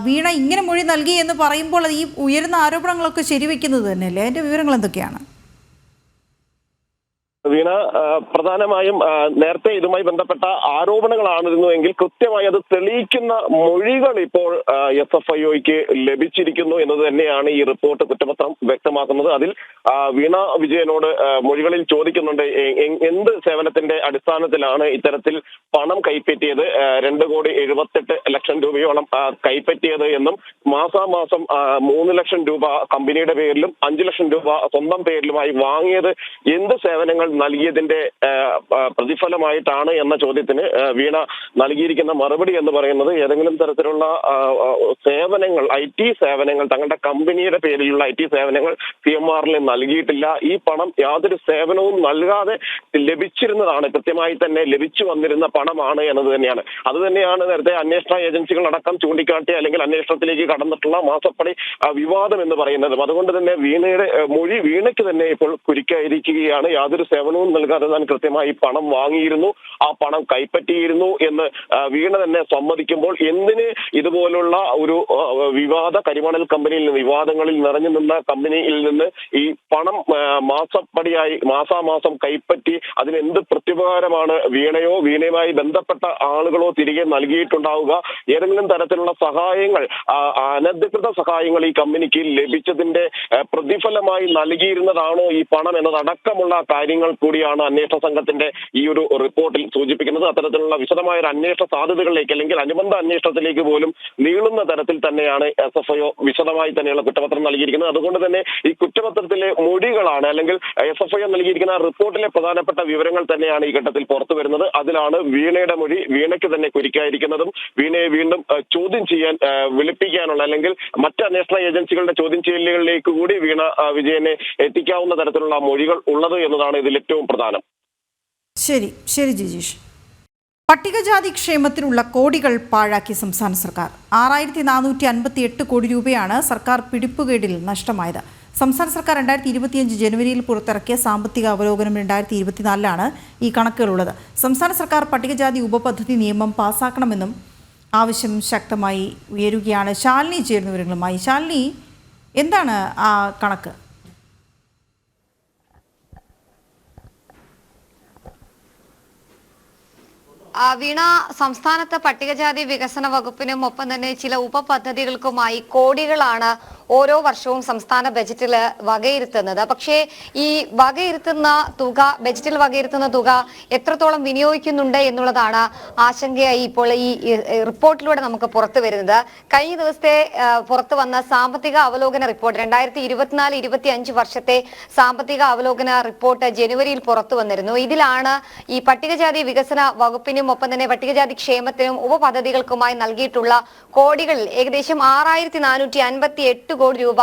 S1: വീണ ഇങ്ങനെ മൊഴി നൽകി എന്ന് പറയുമ്പോൾ ഈ ഉയരുന്ന ആരോപണങ്ങളൊക്കെ ശരിവെക്കുന്നത് തന്നെയല്ലേ? അതിൻ്റെ വിവരങ്ങൾ എന്തൊക്കെയാണ്?
S16: വീണ, പ്രധാനമായും നേരത്തെ ഇതുമായി ബന്ധപ്പെട്ട ആരോപണങ്ങളാണിരുന്നുവെങ്കിൽ കൃത്യമായി അത് തെളിയിക്കുന്ന മൊഴികൾ ഇപ്പോൾ SFIOയ്ക്ക് ലഭിച്ചിരിക്കുന്നു എന്നത് തന്നെയാണ് ഈ റിപ്പോർട്ട് കുറ്റപത്രം വ്യക്തമാക്കുന്നത്. അതിൽ വീണ വിജയനോട് മൊഴികളിൽ ചോദിക്കുന്നുണ്ട് എന്ത് സേവനത്തിന്റെ അടിസ്ഥാനത്തിലാണ് ഇത്തരത്തിൽ പണം കൈപ്പറ്റിയത്, 2,78,00,000 രൂപയോളം കൈപ്പറ്റിയത് എന്നും മാസാമാസം 3 ലക്ഷം രൂപ കമ്പനിയുടെ പേരിലും 5 ലക്ഷം രൂപ സ്വന്തം പേരിലുമായി വാങ്ങിയത് എന്ത് സേവനങ്ങൾ നൽകിയതിന്റെ പ്രതിഫലമായിട്ടാണ് എന്ന ചോദ്യത്തിന് വീണ നൽകിയിരിക്കുന്ന മറുപടി എന്ന് പറയുന്നത് ഏതെങ്കിലും തരത്തിലുള്ള സേവനങ്ങൾ, IT സേവനങ്ങൾ, തങ്ങളുടെ കമ്പനിയുടെ പേരിലുള്ള IT സേവനങ്ങൾ CMRൽ നൽകിയിട്ടില്ല. ഈ പണം യാതൊരു സേവനവും നൽകാതെ ലഭിച്ചിരുന്നതാണ്, കൃത്യമായി തന്നെ ലഭിച്ചു വന്നിരുന്ന പണമാണ് എന്നത് തന്നെയാണ്. അത് തന്നെയാണ് നേരത്തെ അന്വേഷണ ഏജൻസികൾ അടക്കം ചൂണ്ടിക്കാട്ടിയ അല്ലെങ്കിൽ അന്വേഷണത്തിലേക്ക് കടന്നിട്ടുള്ള മാസപ്പടി വിവാദം എന്ന് പറയുന്നത്. അതുകൊണ്ട് തന്നെ വീണയുടെ മൊഴി വീണയ്ക്ക് തന്നെ ഇപ്പോൾ കുരുക്കായിരിക്കുകയാണ്. യാതൊരു സേവനവും നൽകാതെ താൻ കൃത്യമായി പണം വാങ്ങിയിരുന്നു, ആ പണം കൈപ്പറ്റിയിരുന്നു എന്ന് വീണ തന്നെ സമ്മതിക്കുമ്പോൾ എന്തിന് ഇതുപോലുള്ള ഒരു വിവാദ കരിമണൽ കമ്പനിയിൽ നിന്ന്, വിവാദങ്ങളിൽ നിറഞ്ഞു നിന്ന കമ്പനിയിൽ നിന്ന് ഈ പണം മാസപ്പടിയായി മാസാമാസം കൈപ്പറ്റി അതിനെന്ത് പ്രത്യുപകാരമാണ് വീണയോ വീണയുമായി ബന്ധപ്പെട്ട ആളുകളോ തിരികെ നൽകിയിട്ടുണ്ടാവുക? ഏതെങ്കിലും തരത്തിലുള്ള സഹായങ്ങൾ, അനധികൃത സഹായങ്ങൾ ഈ കമ്പനിക്ക് ലഭിച്ചതിന്റെ പ്രതിഫലമായി നൽകിയിരുന്നതാണോ ഈ പണം എന്നതടക്കമുള്ള കാര്യങ്ങൾ കൂടിയാണ് അന്വേഷണ സംഘത്തിന്റെ ഈ ഒരു റിപ്പോർട്ടിൽ സൂചിപ്പിക്കുന്നത്. അത്തരത്തിലുള്ള വിശദമായ ഒരു അന്വേഷണ സാധ്യതകളിലേക്ക് അല്ലെങ്കിൽ അനുബന്ധ അന്വേഷണത്തിലേക്ക് പോലും നീളുന്ന തരത്തിൽ തന്നെയാണ് SFIO വിശദമായി തന്നെയുള്ള കുറ്റപത്രം നൽകിയിരിക്കുന്നത്. അതുകൊണ്ട് തന്നെ ഈ കുറ്റപത്രത്തിലെ മൊഴികളാണ് അല്ലെങ്കിൽ SFIO നൽകിയിരിക്കുന്ന റിപ്പോർട്ടിലെ പ്രധാനപ്പെട്ട വിവരങ്ങൾ തന്നെയാണ് ഈ ഘട്ടത്തിൽ പുറത്തു വരുന്നത്. അതിലാണ് വീണയുടെ മൊഴി വീണയ്ക്ക് തന്നെ കുരുക്കായിരിക്കുന്നതും വീണയെ വീണ്ടും ചോദ്യം ചെയ്യാൻ വിളിപ്പിക്കാനുള്ള അല്ലെങ്കിൽ മറ്റ് അന്വേഷണ ഏജൻസികളുടെ ചോദ്യം ചെയ്യലുകളിലേക്ക് കൂടി വീണ വിജയനെ എത്തിക്കാവുന്ന തരത്തിലുള്ള മൊഴികൾ ഉള്ളത് എന്നതാണ് ഇതിൽ ഏറ്റവും പ്രധാനം.
S1: ശരി ജിജീഷ്. പട്ടികജാതി ക്ഷേമത്തിനുള്ള കോടികൾ പാഴാക്കി സംസ്ഥാന സർക്കാർ. 6,458 കോടി രൂപയാണ് സർക്കാർ പിടിപ്പുകേടിൽ നഷ്ടമായത്. സംസ്ഥാന സർക്കാർ 2025 ജനുവരിയിൽ പുറത്തിറക്കിയ സാമ്പത്തിക അവലോകനം 2024 ഈ കണക്കുകളുള്ളത്. സംസ്ഥാന സർക്കാർ പട്ടികജാതി ഉപപദ്ധതി നിയമം പാസാക്കണമെന്നും ആവശ്യം ശക്തമായി ഉയരുകയാണ്. ശാലിനി ചേരുന്ന വിവരങ്ങളുമായി. ശാലിനി, എന്താണ് ആ കണക്ക്?
S8: വീണ, സംസ്ഥാനത്ത് പട്ടികജാതി വികസന വകുപ്പിനും ഒപ്പം തന്നെ ചില ഉപപദ്ധതികൾക്കുമായി കോടികളാണ് ഓരോ വർഷവും സംസ്ഥാന ബജറ്റിൽ വകയിരുത്തുന്നത്. പക്ഷേ ഈ വകയിരുത്തുന്ന തുക, ബജറ്റിൽ വകയിരുത്തുന്ന തുക എത്രത്തോളം വിനിയോഗിക്കുന്നുണ്ട് എന്നുള്ളതാണ് ആശങ്കയായി ഇപ്പോൾ ഈ റിപ്പോർട്ടിലൂടെ നമുക്ക് പുറത്തു വരുന്നത്. കഴിഞ്ഞ ദിവസത്തെ പുറത്തു വന്ന സാമ്പത്തിക അവലോകന റിപ്പോർട്ട്, 2024-25 വർഷത്തെ സാമ്പത്തിക അവലോകന റിപ്പോർട്ട് ജനുവരിയിൽ പുറത്തു വന്നിരുന്നു. ഇതിലാണ് ഈ പട്ടികജാതി വികസന വകുപ്പിനും ഒപ്പം തന്നെ പട്ടികജാതി ക്ഷേമത്തിനും ഉപപദ്ധതികൾക്കുമായി നൽകിയിട്ടുള്ള കോടികളിൽ ഏകദേശം 6,458 കോടി രൂപ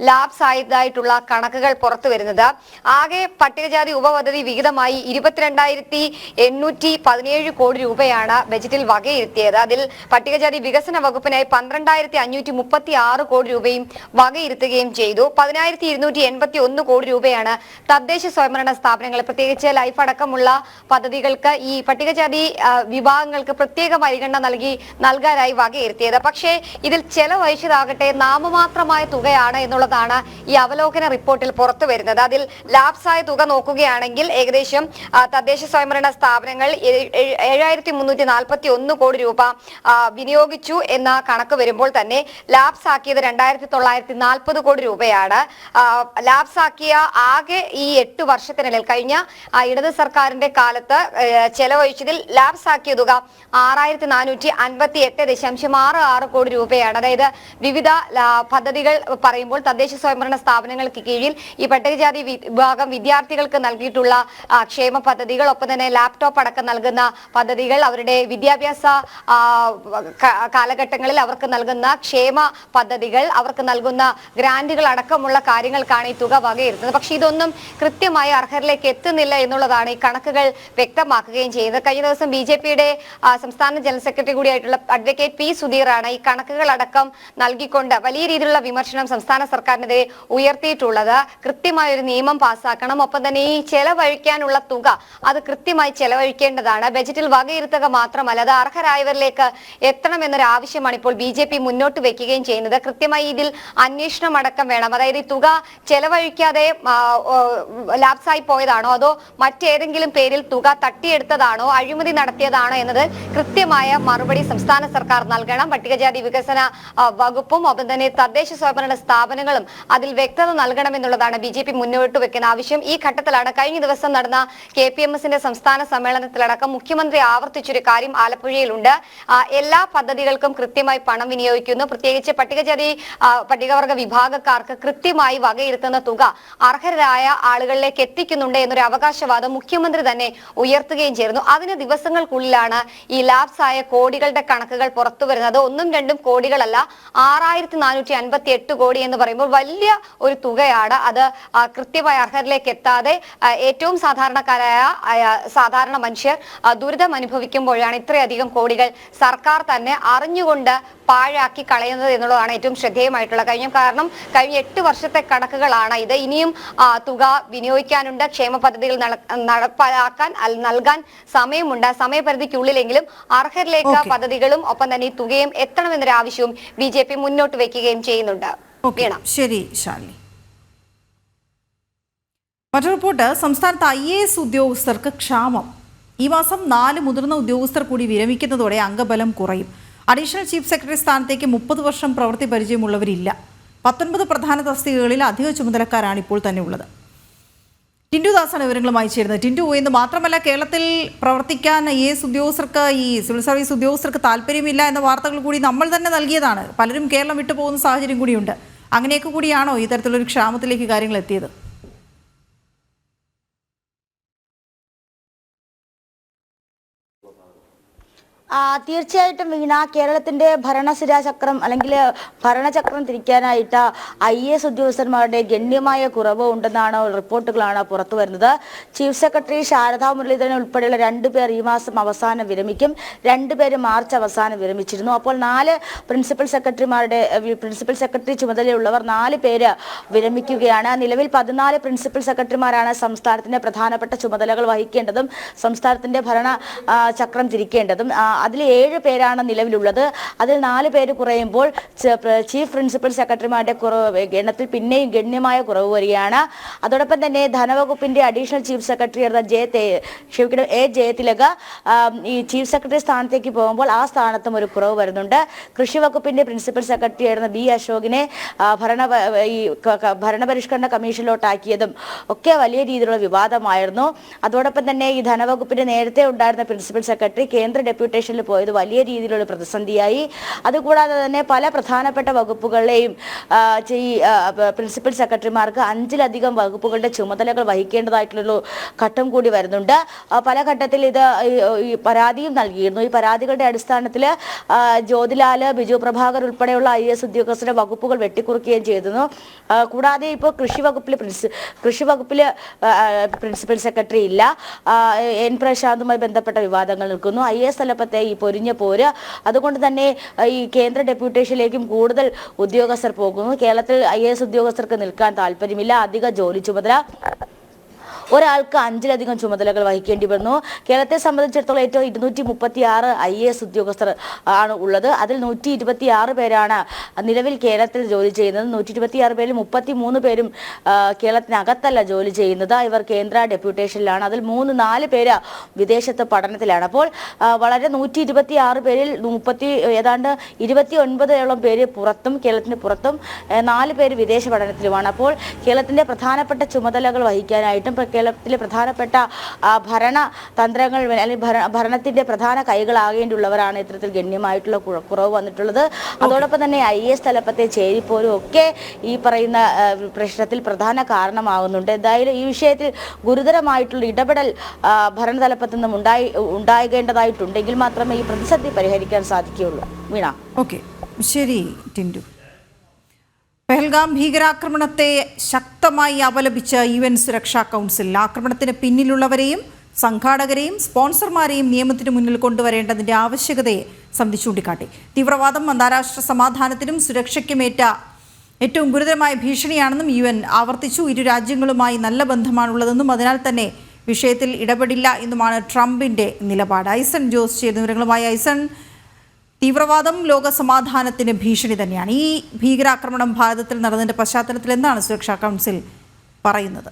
S8: ലാപ്സ് ആയതായിട്ടുള്ള കണക്കുകൾ പുറത്തു വരുന്നത്. ആകെ പട്ടികജാതി ഉപപദ്ധതി വിഹിതമായി 22,817 കോടി രൂപയാണ് ബജറ്റിൽ വകയിരുത്തിയത്. അതിൽ പട്ടികജാതി വികസന വകുപ്പിനായി 12,536 കോടി രൂപയും വകയിരുത്തുകയും ചെയ്തു. 10,281 കോടി രൂപയാണ് തദ്ദേശ സ്വയംഭരണ സ്ഥാപനങ്ങൾ, പ്രത്യേകിച്ച് ലൈഫ് അടക്കമുള്ള പദ്ധതികൾക്ക് ഈ പട്ടികജാതി വിഭാഗങ്ങൾക്ക് പ്രത്യേക പരിഗണന നൽകാനായി വകയിരുത്തിയത്. പക്ഷേ ഇതിൽ ചെലവഴിച്ചതാകട്ടെ നാമമാത്രമായ തുകയാണ് എന്നുള്ളതാണ് ഈ അവലോകന റിപ്പോർട്ടിൽ പുറത്തു വരുന്നത്. അതിൽ ലാപ്സായ തുക നോക്കുകയാണെങ്കിൽ ഏകദേശം തദ്ദേശ സ്വയംഭരണ സ്ഥാപനങ്ങൾ 7,341 കോടി രൂപ വിനിയോഗിച്ചു എന്ന കണക്ക് വരുമ്പോൾ തന്നെ ലാപ്സ് ആക്കിയത് 2,940 കോടി രൂപയാണ്. ലാപ്സ് ആക്കിയ ആകെ ഈ 8 വർഷത്തിനിടയിൽ കഴിഞ്ഞ ഇടത് സർക്കാരിന്റെ കാലത്ത് ചെലവഴിച്ചതിൽ ലാപ്സ് ആക്കിയ തുക 6,458.66 കോടി രൂപയാണ്. അതായത് വിവിധ പദ്ധതികൾ പറയുമ്പോൾ തദ്ദേശ സ്വയംഭരണ സ്ഥാപനങ്ങൾക്ക് കീഴിൽ ഈ പട്ടികജാതി വിഭാഗം വിദ്യാർത്ഥികൾക്ക് നൽകിയിട്ടുള്ള ക്ഷേമ പദ്ധതികൾ, ഒപ്പം തന്നെ ലാപ്ടോപ്പ് അടക്കം നൽകുന്ന പദ്ധതികൾ, അവരുടെ വിദ്യാഭ്യാസ കാലഘട്ടങ്ങളിൽ അവർക്ക് നൽകുന്ന ക്ഷേമ പദ്ധതികൾ, അവർക്ക് നൽകുന്ന ഗ്രാന്റുകൾ അടക്കമുള്ള കാര്യങ്ങൾക്കാണ് ഈ തുക വകയിരുത്തുന്നത്. പക്ഷെ ഇതൊന്നും കൃത്യമായി അർഹരിലേക്ക് എത്തുന്നില്ല എന്നുള്ളതാണ് ഈ കണക്കുകൾ വ്യക്തമാക്കുകയും ചെയ്യുന്നത്. കഴിഞ്ഞ ദിവസം BJPയുടെ സംസ്ഥാന ജനറൽ സെക്രട്ടറി കൂടിയായിട്ടുള്ള അഡ്വക്കേറ്റ് P. സുധീറാണ് ഈ കണക്കുകൾ അടക്കം നൽകിക്കൊണ്ട് വലിയ രീതിയിലുള്ള വിമർശനം സംസ്ഥാന സർക്കാരിനെതിരെ ഉയർത്തിയിട്ടുള്ളത്. കൃത്യമായ ഒരു നിയമം പാസ്സാക്കണം, ഒപ്പം തന്നെ ഈ ചെലവഴിക്കാനുള്ള തുക അത് കൃത്യമായി ചെലവഴിക്കേണ്ടതാണ്. ബജറ്റിൽ വകയിരുത്തുക മാത്രമല്ല, അത് അർഹരായവരിലേക്ക് എത്തണമെന്നൊരു ആവശ്യമാണ് ഇപ്പോൾ BJP മുന്നോട്ട് വെക്കുകയും ചെയ്യുന്നത്. കൃത്യമായി ഇതിൽ അന്വേഷണം അടക്കം വേണം. അതായത് ഈ തുക ചെലവഴിക്കാതെ ലാപ്സായി പോയതാണോ, അതോ മറ്റേതെങ്കിലും പേരിൽ തുക തട്ടിയെടുത്തതാണോ, അഴിമതി നടത്തിയതാണോ എന്നത് കൃത്യമായ മറുപടി സംസ്ഥാന സർക്കാർ നൽകണം. പട്ടികജാതി വികസന വകുപ്പും ഒപ്പം തന്നെ തദ്ദേശ സ്വയംഭരണ സ്ഥാപനങ്ങളും അതിൽ വ്യക്തത നൽകണമെന്നുള്ളതാണ് BJP മുന്നോട്ട് വെക്കുന്ന ആവശ്യം. ഈ ഘട്ടത്തിലാണ് കഴിഞ്ഞ ദിവസം നടന്ന KPMSന്റെ സംസ്ഥാന സമ്മേളനത്തിലടക്കം മുഖ്യമന്ത്രി ആവർത്തിച്ചൊരു കാര്യം ആലപ്പുഴയിലുണ്ട്. എല്ലാ പദ്ധതികൾക്കും കൃത്യമായി പണം വിനിയോഗിക്കുന്നു, പ്രത്യേകിച്ച് പട്ടികവർഗ വിഭാഗക്കാർക്ക് കൃത്യമായി വകയിരുത്തുന്ന തുക അർഹരായ ആളുകളിലേക്ക് എത്തിക്കുന്നുണ്ട് എന്നൊരു അവകാശവാദം മുഖ്യമന്ത്രി തന്നെ ഉയർത്തുകയും ചെയ്യുന്നു. അതിന് ദിവസങ്ങൾക്കുള്ളിലാണ് ഈ ലാപ്സായ കോടികളുടെ കണക്കുകൾ പുറത്തു വരുന്നത്. 1-2 കോടികളല്ല, 6458 കോടി എന്ന് പറയുമ്പോൾ വലിയ ഒരു തുകയാണ്. അത് കൃത്യമായ അർഹരിലേക്ക് എത്താതെ ഏറ്റവും സാധാരണ മനുഷ്യർ ദുരിതം അനുഭവിക്കുമ്പോഴാണ് ഇത്രയധികം കോടികൾ സർക്കാർ തന്നെ അറിഞ്ഞുകൊണ്ട് പാഴാക്കി കളയുന്നത് എന്നുള്ളതാണ് ഏറ്റവും ശ്രദ്ധേയമായിട്ടുള്ള കാര്യം. കാരണം കഴിഞ്ഞ 8 വർഷത്തെ കണക്കുകളാണ് ഇത്. ഇനിയും തുക വിനിയോഗിക്കാനുണ്ട്, ക്ഷേമ പദ്ധതികൾ നടപ്പാക്കാൻ നൽകാൻ സമയമുണ്ട്. സമയപരിധിക്കുള്ളിലെങ്കിലും അർഹരിലേക്ക് പദ്ധതികളും ഒപ്പം തന്നെ ഈ തുകയും എത്തണമെന്നൊരു ആവശ്യവും BJP മുന്നോട്ട് വെക്കുകയും ചെയ്യുന്നുണ്ട്.
S1: ശരി ശാലിനി. മറ്റൊരു റിപ്പോർട്ട്, സംസ്ഥാനത്ത് IAS ഉദ്യോഗസ്ഥർക്ക് ക്ഷാമം. ഈ മാസം 4 മുതിർന്ന ഉദ്യോഗസ്ഥർ കൂടി വിരമിക്കുന്നതോടെ അംഗബലം കുറയും. അഡീഷണൽ ചീഫ് സെക്രട്ടറി സ്ഥാനത്തേക്ക് 30 വർഷം പ്രവൃത്തി പരിചയമുള്ളവരില്ല. 19 പ്രധാന തസ്തികകളിൽ അധിക ചുമതലക്കാരാണ് ഇപ്പോൾ തന്നെ ഉള്ളത്. ടിൻഡു ദാസാണ് വിവരങ്ങളുമായി ചേരുന്നത്. ടിൻഡു, എന്ന് മാത്രമല്ല കേരളത്തിൽ പ്രവർത്തിക്കാൻ IAS ഉദ്യോഗസ്ഥർക്ക്, ഈ സിവിൽ സർവീസ് ഉദ്യോഗസ്ഥർക്ക് താല്പര്യമില്ല എന്ന വാർത്തകൾ കൂടി നമ്മൾ തന്നെ നൽകിയതാണ്. പലരും കേരളം വിട്ടു പോകുന്ന സാഹചര്യം കൂടിയുണ്ട്. അങ്ങനെയൊക്കെ കൂടിയാണോ ഈ തരത്തിലൊരു ക്ഷാമത്തിലേക്ക് കാര്യങ്ങൾ എത്തിയത്?
S17: തീർച്ചയായിട്ടും വീണ, കേരളത്തിന്റെ ഭരണസിരാചക്രം അല്ലെങ്കിൽ ഭരണചക്രം തിരിക്കാനായിട്ട് IAS ഉദ്യോഗസ്ഥന്മാരുടെ ഗണ്യമായ കുറവ് ഉണ്ടെന്നാണ് റിപ്പോർട്ടുകളാണ് പുറത്തു വരുന്നത്. ചീഫ് സെക്രട്ടറി ശാരദാ മുരളീധരൻ ഉൾപ്പെടെയുള്ള 2 പേർ ഈ മാസം അവസാനം വിരമിക്കും. 2 പേര് മാർച്ച് അവസാനം വിരമിച്ചിരുന്നു. അപ്പോൾ 4 പ്രിൻസിപ്പൽ സെക്രട്ടറി ചുമതലയുള്ളവർ 4 പേര് വിരമിക്കുകയാണ്. നിലവിൽ 14 പ്രിൻസിപ്പൽ സെക്രട്ടറിമാരാണ് സംസ്ഥാനത്തിന്റെ പ്രധാനപ്പെട്ട ചുമതലകൾ വഹിക്കേണ്ടതും സംസ്ഥാനത്തിന്റെ ഭരണ ചക്രം തിരിക്കേണ്ടതും. അതിൽ 7 പേരാണ് നിലവിലുള്ളത്. അതിൽ 4 പേര് കുറയുമ്പോൾ ചീഫ് പ്രിൻസിപ്പൽ സെക്രട്ടറിമാരുടെ എണ്ണത്തിൽ പിന്നെയും ഗണ്യമായ കുറവ് വരികയാണ്. അതോടൊപ്പം തന്നെ ധനവകുപ്പിന്റെ additional chief secretary A Jayathilak ഈ ചീഫ് സെക്രട്ടറി സ്ഥാനത്തേക്ക് പോകുമ്പോൾ ആ സ്ഥാനത്തും ഒരു കുറവ് വരുന്നുണ്ട്. കൃഷി വകുപ്പിന്റെ പ്രിൻസിപ്പൽ സെക്രട്ടറി ആയിരുന്ന B അശോകിനെ ഭരണപരിഷ്കരണ കമ്മീഷനിലോട്ടാക്കിയതും ഒക്കെ വലിയ രീതിയിലുള്ള വിവാദമായിരുന്നു. അതോടൊപ്പം തന്നെ ഈ ധനവകുപ്പിന്റെ നേരത്തെ ഉണ്ടായിരുന്ന പ്രിൻസിപ്പൽ സെക്രട്ടറി കേന്ദ്ര ഡെപ്യൂട്ടേഷനിൽ പോയത് വലിയ രീതിയിലുള്ള പ്രതിസന്ധിയായി. അതുകൂടാതെ തന്നെ പല പ്രധാനപ്പെട്ട വകുപ്പുകളിലെയും പ്രിൻസിപ്പൽ സെക്രട്ടറിമാർക്ക് 5-ലധികം വകുപ്പുകളുടെ ചുമതലകൾ വഹിക്കേണ്ടതായിട്ടുള്ള ഘട്ടം കൂടി വരുന്നുണ്ട്. പല ഘട്ടത്തിൽ ഇത് പരാതിയും നൽകിയിരുന്നു. ഈ പരാതികളുടെ അടിസ്ഥാനത്തിൽ ജ്യോതിലാല്, ബിജു പ്രഭാകർ ഉൾപ്പെടെയുള്ള IAS ഉദ്യോഗസ്ഥരുടെ വകുപ്പുകൾ വെട്ടിക്കുറുക്കുകയും ചെയ്തിരുന്നു. കൂടാതെ ഇപ്പോൾ കൃഷി വകുപ്പില് പ്രിൻസിപ്പൽ സെക്രട്ടറി ഇല്ല. N പ്രശാന്തുമായി ബന്ധപ്പെട്ട വിവാദങ്ങൾ നിൽക്കുന്നു. IAS തലപ്പത്തെ ഈ പൊരിഞ്ഞ പോര്, അതുകൊണ്ട് തന്നെ ഈ കേന്ദ്ര ഡെപ്യൂട്ടേഷനിലേക്കും കൂടുതൽ ഉദ്യോഗസ്ഥർ പോകുന്നു. കേരളത്തിൽ IAS ഉദ്യോഗസ്ഥർക്ക് നിൽക്കാൻ താല്പര്യമില്ല. അധിക ജോലി ചുമതല, ഒരാൾക്ക് 5-ലധികം ചുമതലകൾ വഹിക്കേണ്ടി വരുന്നു. കേരളത്തെ സംബന്ധിച്ചിടത്തോളം ഏറ്റവും 236 IAS ഉദ്യോഗസ്ഥർ ആണ് ഉള്ളത്. അതിൽ 126 പേരാണ് നിലവിൽ കേരളത്തിൽ ജോലി ചെയ്യുന്നത്. 126 പേരിൽ 33 പേരും കേരളത്തിനകത്തല്ല ജോലി ചെയ്യുന്നത്. ഇവർ കേന്ദ്ര ഡെപ്യൂട്ടേഷനിലാണ്. അതിൽ 3-4 പേര് വിദേശത്ത് പഠനത്തിലാണ്. അപ്പോൾ വളരെ 126 പേരിൽ ഏതാണ്ട് 29ഓളം പേര് കേരളത്തിന് പുറത്തും 4 പേര് വിദേശ പഠനത്തിലുമാണ്. അപ്പോൾ കേരളത്തിന്റെ പ്രധാനപ്പെട്ട ചുമതലകൾ വഹിക്കാനായിട്ടും കേരളത്തിലെ പ്രധാനപ്പെട്ട ഭരണ തന്ത്രങ്ങൾ അല്ലെങ്കിൽ ഭരണത്തിന്റെ പ്രധാന കൈകളാകേണ്ടിയുള്ളവരാണ് ഇത്തരത്തിൽ ഗണ്യമായിട്ടുള്ള കുറവ് വന്നിട്ടുള്ളത്. അതോടൊപ്പം തന്നെ IAS തലപ്പത്തെ ചേരിപ്പോരും ഒക്കെ ഈ പറയുന്ന പ്രശ്നത്തിൽ പ്രധാന കാരണമാകുന്നുണ്ട്. എന്തായാലും ഈ വിഷയത്തിൽ ഗുരുതരമായിട്ടുള്ള ഇടപെടൽ ഭരണതലപ്പത്തു നിന്നും ഉണ്ടാകേണ്ടതായിട്ടുണ്ടെങ്കിൽ മാത്രമേ ഈ പ്രതിസന്ധി പരിഹരിക്കാൻ സാധിക്കുകയുള്ളൂ. വീണ.
S1: ഓക്കെ, ശരി ടിൻഡു. പെഹൽഗാം ഭീകരാക്രമണത്തെ ശക്തമായി അപലപിച്ച UN സുരക്ഷാ കൗൺസിൽ ആക്രമണത്തിന് പിന്നിലുള്ളവരെയും സംഘാടകരെയും സ്പോൺസർമാരെയും നിയമത്തിന് മുന്നിൽ കൊണ്ടുവരേണ്ടതിൻ്റെ ആവശ്യകതയെ സമിതി ചൂണ്ടിക്കാട്ടി. തീവ്രവാദം അന്താരാഷ്ട്ര സമാധാനത്തിനും സുരക്ഷയ്ക്കുമേറ്റ ഏറ്റവും ഗുരുതരമായ ഭീഷണിയാണെന്നും UN ആവർത്തിച്ചു. ഇരു രാജ്യങ്ങളുമായി നല്ല ബന്ധമാണുള്ളതെന്നും അതിനാൽ തന്നെ വിഷയത്തിൽ ഇടപെടില്ല എന്നുമാണ് ട്രംപിന്റെ നിലപാട്. ഐസൺ ജോസ് ചേരുന്ന വിവരങ്ങളുമായി. ഐസൺ, തീവ്രവാദം ലോക സമാധാനത്തിന് ഭീഷണി തന്നെയാണ്. ഈ ഭീകരാക്രമണം ഭാരതത്തിൽ നടന്നതിന്റെ പശ്ചാത്തലത്തിൽ എന്താണ് സുരക്ഷാ കൗൺസിൽ പറയുന്നത്?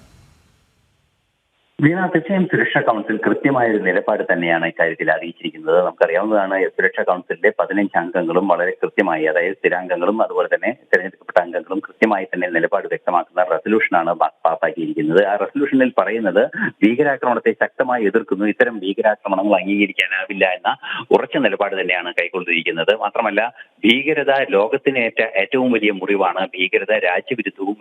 S3: വീണ, തീർച്ചയായും സുരക്ഷാ കൗൺസിൽ കൃത്യമായ ഒരു നിലപാട് തന്നെയാണ് ഇക്കാര്യത്തിൽ അറിയിച്ചിരിക്കുന്നത്. നമുക്കറിയാവുന്നതാണ്, സുരക്ഷാ കൗൺസിലിലെ 15 അംഗങ്ങളും വളരെ കൃത്യമായി, അതായത് സ്ഥിരാംഗങ്ങളും അതുപോലെ തന്നെ തെരഞ്ഞെടുക്കപ്പെട്ട അംഗങ്ങളും കൃത്യമായി തന്നെ നിലപാട് വ്യക്തമാക്കുന്ന റെസൊല്യൂഷനാണ് പാസാക്കിയിരിക്കുന്നത്. ആ റെസൊല്യൂഷനിൽ പറയുന്നത് ഭീകരാക്രമണത്തെ ശക്തമായി എതിർക്കുന്നു, ഇത്തരം ഭീകരാക്രമണങ്ങൾ അംഗീകരിക്കാനാവില്ല എന്ന ഉറച്ച നിലപാട് തന്നെയാണ് കൈക്കൊണ്ടിരിക്കുന്നത്. മാത്രമല്ല, ഭീകരത ലോകത്തിനേറ്റ ഏറ്റവും വലിയ മുറിവാണ്. ഭീകരത രാജ്യവിരുദ്ധവും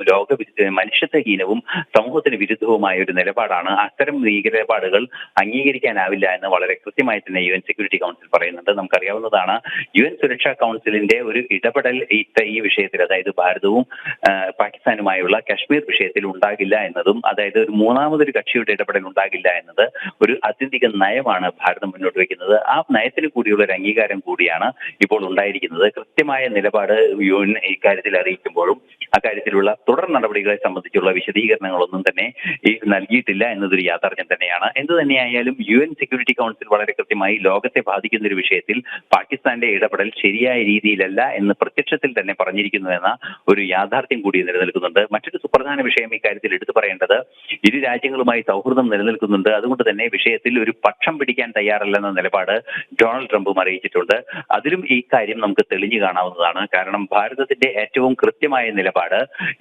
S3: മനുഷ്യത്വഹീനവും സമൂഹത്തിന് വിരുദ്ധവുമായ ഒരു നിലപാടാണ്. അത്തരം നിലപാടുകൾ അംഗീകരിക്കാനാവില്ല എന്ന് വളരെ കൃത്യമായി തന്നെ UN സെക്യൂരിറ്റി കൗൺസിൽ പറയുന്നുണ്ട്. നമുക്കറിയാവുന്നതാണ്, UN സുരക്ഷാ കൗൺസിലിന്റെ ഒരു ഇടപെടൽ ഈ വിഷയത്തിൽ, അതായത് ഭാരതവും പാകിസ്ഥാനുമായുള്ള കശ്മീർ വിഷയത്തിൽ ഉണ്ടാകില്ല എന്നതും, അതായത് ഒരു മൂന്നാമതൊരു കക്ഷിയുടെ ഇടപെടൽ ഉണ്ടാകില്ല എന്നത് ഒരു ആത്യന്തിക നയമാണ് ഭാരതം മുന്നോട്ട് വയ്ക്കുന്നത്. ആ നയത്തിന് കൂടിയുള്ള ഒരു അംഗീകാരം കൂടിയാണ് ഇപ്പോൾ ഉണ്ടായിരിക്കുന്നത്. കൃത്യമായ നിലപാട് UN ഇക്കാര്യത്തിൽ അറിയിക്കുമ്പോഴും അക്കാര്യത്തിലുള്ള തുടർ നടപടികളെ സംബന്ധിച്ചുള്ള വിശദീകരണങ്ങളൊന്നും തന്നെ നൽകിയിട്ടില്ല എന്നതൊരു യാഥാർത്ഥ്യം തന്നെയാണ്. എന്തു തന്നെയായാലും UN സെക്യൂരിറ്റി കൗൺസിൽ വളരെ കൃത്യമായി ലോകത്തെ ബാധിക്കുന്ന ഒരു വിഷയത്തിൽ പാകിസ്ഥാന്റെ ഇടപെടൽ ശരിയായ രീതിയിലല്ല എന്ന് പ്രത്യക്ഷത്തിൽ തന്നെ പറഞ്ഞിരിക്കുന്നു എന്ന ഒരു യാഥാർത്ഥ്യം കൂടി നിലനിൽക്കുന്നുണ്ട്. മറ്റൊരു സുപ്രധാന വിഷയം ഇക്കാര്യത്തിൽ എടുത്തു പറയേണ്ടത്, ഇരു രാജ്യങ്ങളുമായി സൗഹൃദം നിലനിൽക്കുന്നുണ്ട്. അതുകൊണ്ട് തന്നെ വിഷയത്തിൽ ഒരു പക്ഷം പിടിക്കാൻ തയ്യാറല്ലെന്ന നിലപാട് ഡൊണാൾഡ് ട്രംപും അറിയിച്ചിട്ടുണ്ട്. അതിലും ഈ കാര്യം നമുക്ക് തെളിഞ്ഞു കാണാവുന്നതാണ്. കാരണം ഭാരതത്തിന്റെ ഏറ്റവും കൃത്യമായ നിലപാട്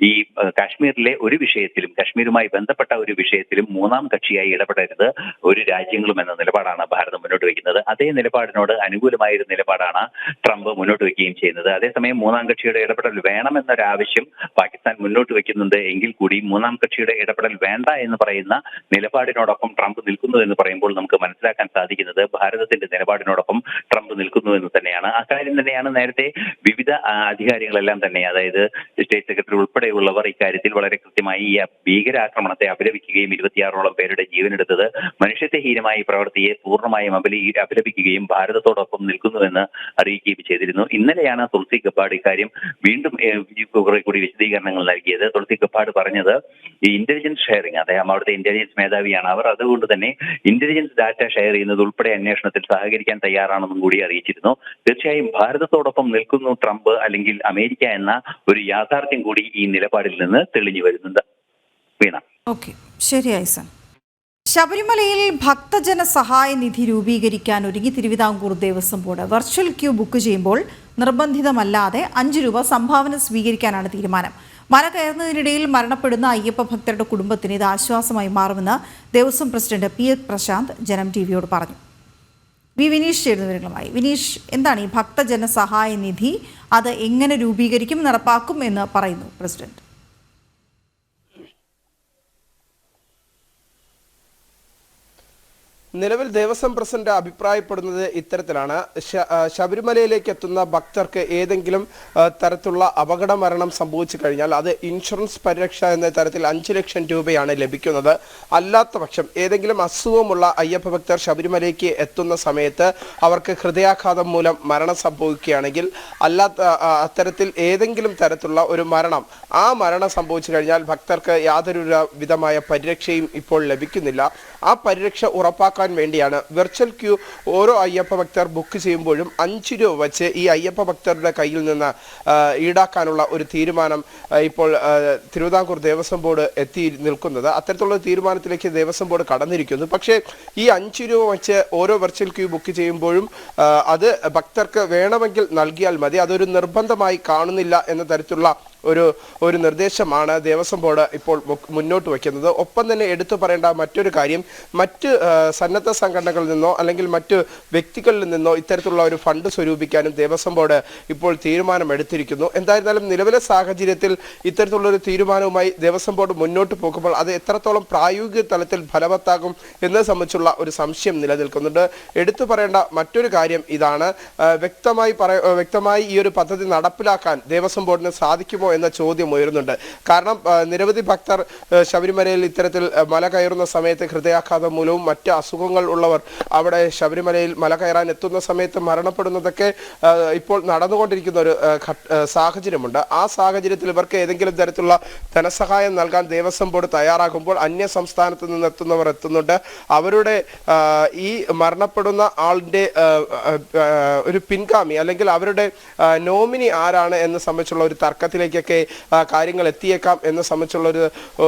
S3: ഈ കാശ്മീരിലെ ഒരു വിഷയത്തിലും, കാശ്മീരുമായി ബന്ധപ്പെട്ട ഒരു വിഷയത്തിലും മൂന്നാം കക്ഷിയായി ഇടപെടരുത് ഒരു രാജ്യങ്ങളും എന്ന നിലപാടാണ് ഭാരതം മുന്നോട്ട് വയ്ക്കുന്നത്. അതേ നിലപാടിനോട് അനുകൂലമായ ഒരു നിലപാടാണ് ട്രംപ് മുന്നോട്ട് വയ്ക്കുകയും ചെയ്യുന്നത്. അതേസമയം മൂന്നാം കക്ഷിയുടെ ഇടപെടൽ വേണമെന്നൊരാവശ്യം പാകിസ്ഥാൻ മുന്നോട്ട് വയ്ക്കുന്നുണ്ട് എങ്കിൽ കൂടി മൂന്നാം കക്ഷിയുടെ ഇടപെടൽ വേണ്ട എന്ന് പറയുന്ന നിലപാടിനോടൊപ്പം ട്രംപ് നിൽക്കുന്നു എന്ന് പറയുമ്പോൾ നമുക്ക് മനസ്സിലാക്കാൻ സാധിക്കുന്നത് ഭാരതത്തിന്റെ നിലപാടിനോടൊപ്പം ട്രംപ് നിൽക്കുന്നു എന്ന് തന്നെയാണ്. അക്കാര്യം തന്നെയാണ് നേരത്തെ വിവിധ അധികാരികളെല്ലാം തന്നെ, അതായത് സ്റ്റേറ്റ് സെക്രട്ടറി ഉൾപ്പെടെയുള്ളവർ ഇക്കാര്യത്തിൽ വളരെ കൃത്യമായി ഈ ഭീകരാക്രമണത്തെ അപലപിക്കുകയും 26ഓളം പേരുടെ ജീവനെടുത്തത് മനുഷ്യത്വഹീനമായ പ്രവൃത്തിയെ പൂർണ്ണമായും അപലപിക്കുകയും ഭാരതത്തോടൊപ്പം നിൽക്കുന്നുവെന്ന് അറിയിക്കുകയും ചെയ്തിരുന്നു. ഇന്നലെയാണ് തുളസി ഗബ്ബാർഡ് ഇക്കാര്യം വീണ്ടും കുറെ കൂടി വിശദീകരണങ്ങൾ നൽകിയത്. തുളസി ഗബ്ബാർഡ് പറഞ്ഞത്, ഈ ഇന്റലിജൻസ് ഷെയറിംഗ്, അദ്ദേഹം അവിടുത്തെ ഇന്റലിജൻസ് മേധാവിയാണ് അവർ, അതുകൊണ്ട് തന്നെ ഇന്റലിജൻസ് ഡാറ്റ ഷെയർ ചെയ്യുന്നത് ഉൾപ്പെടെ അന്വേഷണത്തിൽ സഹകരിക്കാൻ തയ്യാറാണെന്നും കൂടി അറിയിച്ചിരുന്നു. തീർച്ചയായും ഭാരതത്തോടൊപ്പം നിൽക്കുന്നു ട്രംപ് അല്ലെങ്കിൽ അമേരിക്ക എന്ന ഒരു യാഥാർത്ഥ്യം കൂടി ഈ നിലപാടിൽ നിന്ന് തെളിഞ്ഞു വരുന്നുണ്ട്. വീണ,
S1: ഓക്കെ, ശരിയായി സർ. ശബരിമലയിൽ ഭക്തജന സഹായ നിധി രൂപീകരിക്കാൻ ഒരുങ്ങി Thiruvithamkoor Devaswom board. Virtual queue book ചെയ്യുമ്പോൾ നിർബന്ധിതമല്ലാതെ 5 രൂപ സംഭാവന സ്വീകരിക്കാനാണ് തീരുമാനം. മല കയറുന്നതിനിടയിൽ മരണപ്പെടുന്ന അയ്യപ്പ ഭക്തരുടെ കുടുംബത്തിന് ഇത് ആശ്വാസമായി മാറുമെന്ന് ദേവസ്വം പ്രസിഡന്റ് PF പ്രശാന്ത് ജനം TVയോട് പറഞ്ഞു. വിനീഷ് ചേരുന്ന വിവരങ്ങളുമായി. വിനീഷ്, എന്താണ് ഈ ഭക്തജന സഹായ നിധി? അത് എങ്ങനെ രൂപീകരിക്കും, നടപ്പാക്കും എന്ന് പറയുന്നു പ്രസിഡന്റ്?
S18: നിലവിൽ ദേവസ്വം പ്രസിഡന്റ് അഭിപ്രായപ്പെടുന്നത് ഇത്തരത്തിലാണ്. ശബരിമലയിലേക്ക് എത്തുന്ന ഭക്തർക്ക് ഏതെങ്കിലും തരത്തിലുള്ള അപകട മരണം സംഭവിച്ചു കഴിഞ്ഞാൽ അത് ഇൻഷുറൻസ് പരിരക്ഷ എന്ന തരത്തിൽ 5 ലക്ഷം രൂപയാണ് ലഭിക്കുന്നത്. അല്ലാത്ത പക്ഷം ഏതെങ്കിലും അസുഖമുള്ള അയ്യപ്പ ഭക്തർ ശബരിമലയ്ക്ക് എത്തുന്ന സമയത്ത് അവർക്ക് ഹൃദയാഘാതം മൂലം മരണം സംഭവിക്കുകയാണെങ്കിൽ, അത്തരത്തിൽ ഏതെങ്കിലും തരത്തിലുള്ള ഒരു മരണം, ആ മരണം സംഭവിച്ചു കഴിഞ്ഞാൽ ഭക്തർക്ക് യാതൊരു വിധമായ പരിരക്ഷയും ഇപ്പോൾ ലഭിക്കുന്നില്ല. ആ പരിരക്ഷ ഉറപ്പാക്കാൻ വേണ്ടിയാണ് വെർച്വൽ ക്യൂ ഓരോ അയ്യപ്പ ഭക്തർ ബുക്ക് ചെയ്യുമ്പോഴും 5 രൂപ വെച്ച് ഈ അയ്യപ്പ ഭക്തരുടെ കയ്യിൽ നിന്ന് ഈടാക്കാനുള്ള ഒരു തീരുമാനം ഇപ്പോൾ തിരുവിതാംകൂർ ദേവസ്വം ബോർഡ് എത്തി നിൽക്കുന്നത്. അത്തരത്തിലുള്ള തീരുമാനത്തിലേക്ക് ദേവസ്വം ബോർഡ് കടന്നിരിക്കുന്നു. പക്ഷേ ഈ 5 രൂപ വെച്ച് ഓരോ വെർച്വൽ ക്യൂ ബുക്ക് ചെയ്യുമ്പോഴും അത് ഭക്തർക്ക് വേണമെങ്കിൽ നൽകിയാൽ മതി, അതൊരു നിർബന്ധമായി കാണുന്നില്ല എന്ന തരത്തിലുള്ള ഒരു നിർദ്ദേശമാണ് ദേവസ്വം ബോർഡ് ഇപ്പോൾ മുന്നോട്ട് വയ്ക്കുന്നത്. ഒപ്പം തന്നെ എടുത്തു പറയേണ്ട മറ്റൊരു കാര്യം, മറ്റ് സന്നദ്ധ സംഘടനകളിൽ നിന്നോ അല്ലെങ്കിൽ മറ്റ് വ്യക്തികളിൽ നിന്നോ ഇത്തരത്തിലുള്ള ഒരു ഫണ്ട് സ്വരൂപിക്കാനും ദേവസ്വം ബോർഡ് ഇപ്പോൾ തീരുമാനമെടുത്തിരിക്കുന്നു. എന്തായിരുന്നാലും നിലവിലെ സാഹചര്യത്തിൽ ഇത്തരത്തിലുള്ള ഒരു തീരുമാനവുമായി ദേവസ്വം ബോർഡ് മുന്നോട്ട് പോകുമ്പോൾ അത് എത്രത്തോളം പ്രായോഗിക തലത്തിൽ ഫലവത്താകും എന്നത് സംബന്ധിച്ചുള്ള ഒരു സംശയം നിലനിൽക്കുന്നുണ്ട്. എടുത്തു പറയേണ്ട മറ്റൊരു കാര്യം ഇതാണ്, വ്യക്തമായി ഈ ഒരു പദ്ധതി നടപ്പിലാക്കാൻ ദേവസ്വം ബോർഡിന് സാധിക്കുമോ എന്ന ചോദ്യം ഉയരുന്നുണ്ട്. കാരണം നിരവധി ഭക്തർ ശബരിമലയിൽ ഇത്തരത്തിൽ മല കയറുന്ന സമയത്ത് ഹൃദയാഘാതം മൂലവും മറ്റ് അസുഖങ്ങൾ ഉള്ളവർ അവിടെ ശബരിമലയിൽ മല കയറാൻ എത്തുന്ന സമയത്ത് മരണപ്പെടുന്നതൊക്കെ ഇപ്പോൾ നടന്നുകൊണ്ടിരിക്കുന്ന ഒരു സാഹചര്യമുണ്ട്. ആ സാഹചര്യത്തിൽ ഇവർക്ക് ഏതെങ്കിലും തരത്തിലുള്ള ധനസഹായം നൽകാൻ ദേവസ്വം ബോർഡ് തയ്യാറാകുമ്പോൾ അന്യ സംസ്ഥാനത്ത് നിന്ന് എത്തുന്നവർ എത്തുന്നുണ്ട്. അവരുടെ ഈ മരണപ്പെടുന്ന ആളിൻ്റെ ഒരു പിൻഗാമി അല്ലെങ്കിൽ അവരുടെ നോമിനി ആരാണ് എന്ന് സംബന്ധിച്ചുള്ള ഒരു തർക്കത്തിലേക്കൊക്കെ കാര്യങ്ങൾ എത്തിയേക്കാം എന്ന് സംബന്ധിച്ചുള്ള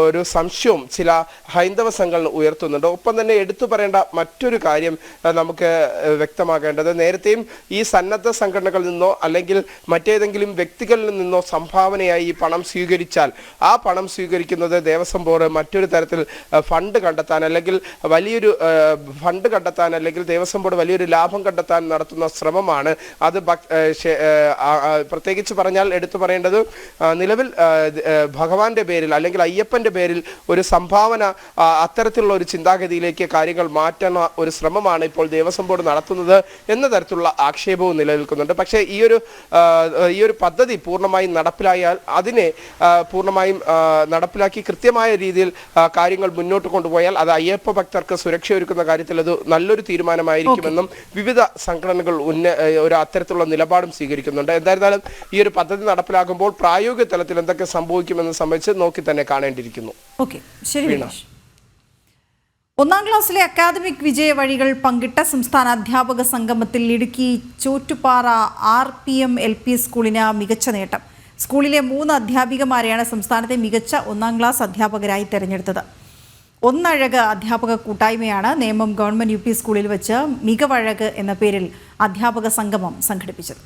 S18: ഒരു സംശയവും ചില ഹൈന്ദവ സംഘടന ഉയർത്തുന്നുണ്ട്. ഒപ്പം തന്നെ എടുത്തു പറയേണ്ട മറ്റൊരു കാര്യം നമുക്ക് വ്യക്തമാക്കേണ്ടത്, നേരത്തെയും ഈ സന്നദ്ധ സംഘടനകളിൽ നിന്നോ അല്ലെങ്കിൽ മറ്റേതെങ്കിലും വ്യക്തികളിൽ നിന്നോ സംഭാവനയായി ഈ പണം സ്വീകരിച്ചാൽ ആ പണം സ്വീകരിക്കുന്നത് ദേവസ്വം ബോർഡ് മറ്റൊരു തരത്തിൽ ഫണ്ട് കണ്ടെത്താൻ അല്ലെങ്കിൽ വലിയൊരു ഫണ്ട് കണ്ടെത്താൻ അല്ലെങ്കിൽ ദേവസ്വം ബോർഡ് വലിയൊരു ലാഭം കണ്ടെത്താൻ നടത്തുന്ന ശ്രമമാണ്. അത് പ്രത്യേകിച്ച് പറഞ്ഞാൽ എടുത്തു പറയേണ്ടത്, നിലവിൽ ഭഗവാന്റെ പേരിൽ അല്ലെങ്കിൽ അയ്യപ്പന്റെ പേരിൽ ഒരു സംഭാവന അത്തരത്തിലുള്ള ഒരു ചിന്താഗതിയിലേക്ക് കാര്യങ്ങൾ മാറ്റുന്ന ഒരു ശ്രമമാണ് ഇപ്പോൾ ദേവസ്വം ബോർഡ് നടത്തുന്നത് എന്ന തരത്തിലുള്ള ആക്ഷേപവും നിലനിൽക്കുന്നുണ്ട്. പക്ഷേ ഈ ഒരു പദ്ധതി പൂർണ്ണമായും നടപ്പിലായാൽ അതിനെ പൂർണ്ണമായും നടപ്പിലാക്കി കൃത്യമായ രീതിയിൽ കാര്യങ്ങൾ മുന്നോട്ട് കൊണ്ടുപോയാൽ അത് അയ്യപ്പ ഭക്തർക്ക് സുരക്ഷയൊരുക്കുന്ന കാര്യത്തിൽ അത് നല്ലൊരു തീരുമാനമായിരിക്കുമെന്നും വിവിധ സംഘടനകൾ ഒരു അത്തരത്തിലുള്ള നിലപാടും സ്വീകരിക്കുന്നുണ്ട്. എന്തായിരുന്നാലും ഈ ഒരു പദ്ധതി നടപ്പിലാക്കുമ്പോൾ പ്രായോഗിക തലത്തിൽ എന്തൊക്കെ സംഭവിക്കുമെന്ന് സംബന്ധിച്ച് നോക്കി തന്നെ കാണേണ്ടിയിരിക്കുന്നു.
S1: ഒന്നാം ക്ലാസ്സിലെ അക്കാദമിക് വിജയ വഴികൾ പങ്കിട്ട സംസ്ഥാന അധ്യാപക സംഗമത്തിൽ ഇടുക്കി ചോറ്റുപാറ RPM LP സ്കൂളിന് മികച്ച നേട്ടം. സ്കൂളിലെ 3 അധ്യാപികമാരെയാണ് സംസ്ഥാനത്തെ മികച്ച ഒന്നാം ക്ലാസ് അധ്യാപകരായി തെരഞ്ഞെടുത്തത്. ഒന്നഴക് അധ്യാപക കൂട്ടായ്മയാണ് നേമം ഗവൺമെന്റ് UP സ്കൂളിൽ വെച്ച് മികവഴക് എന്ന പേരിൽ അധ്യാപക സംഗമം സംഘടിപ്പിച്ചത്.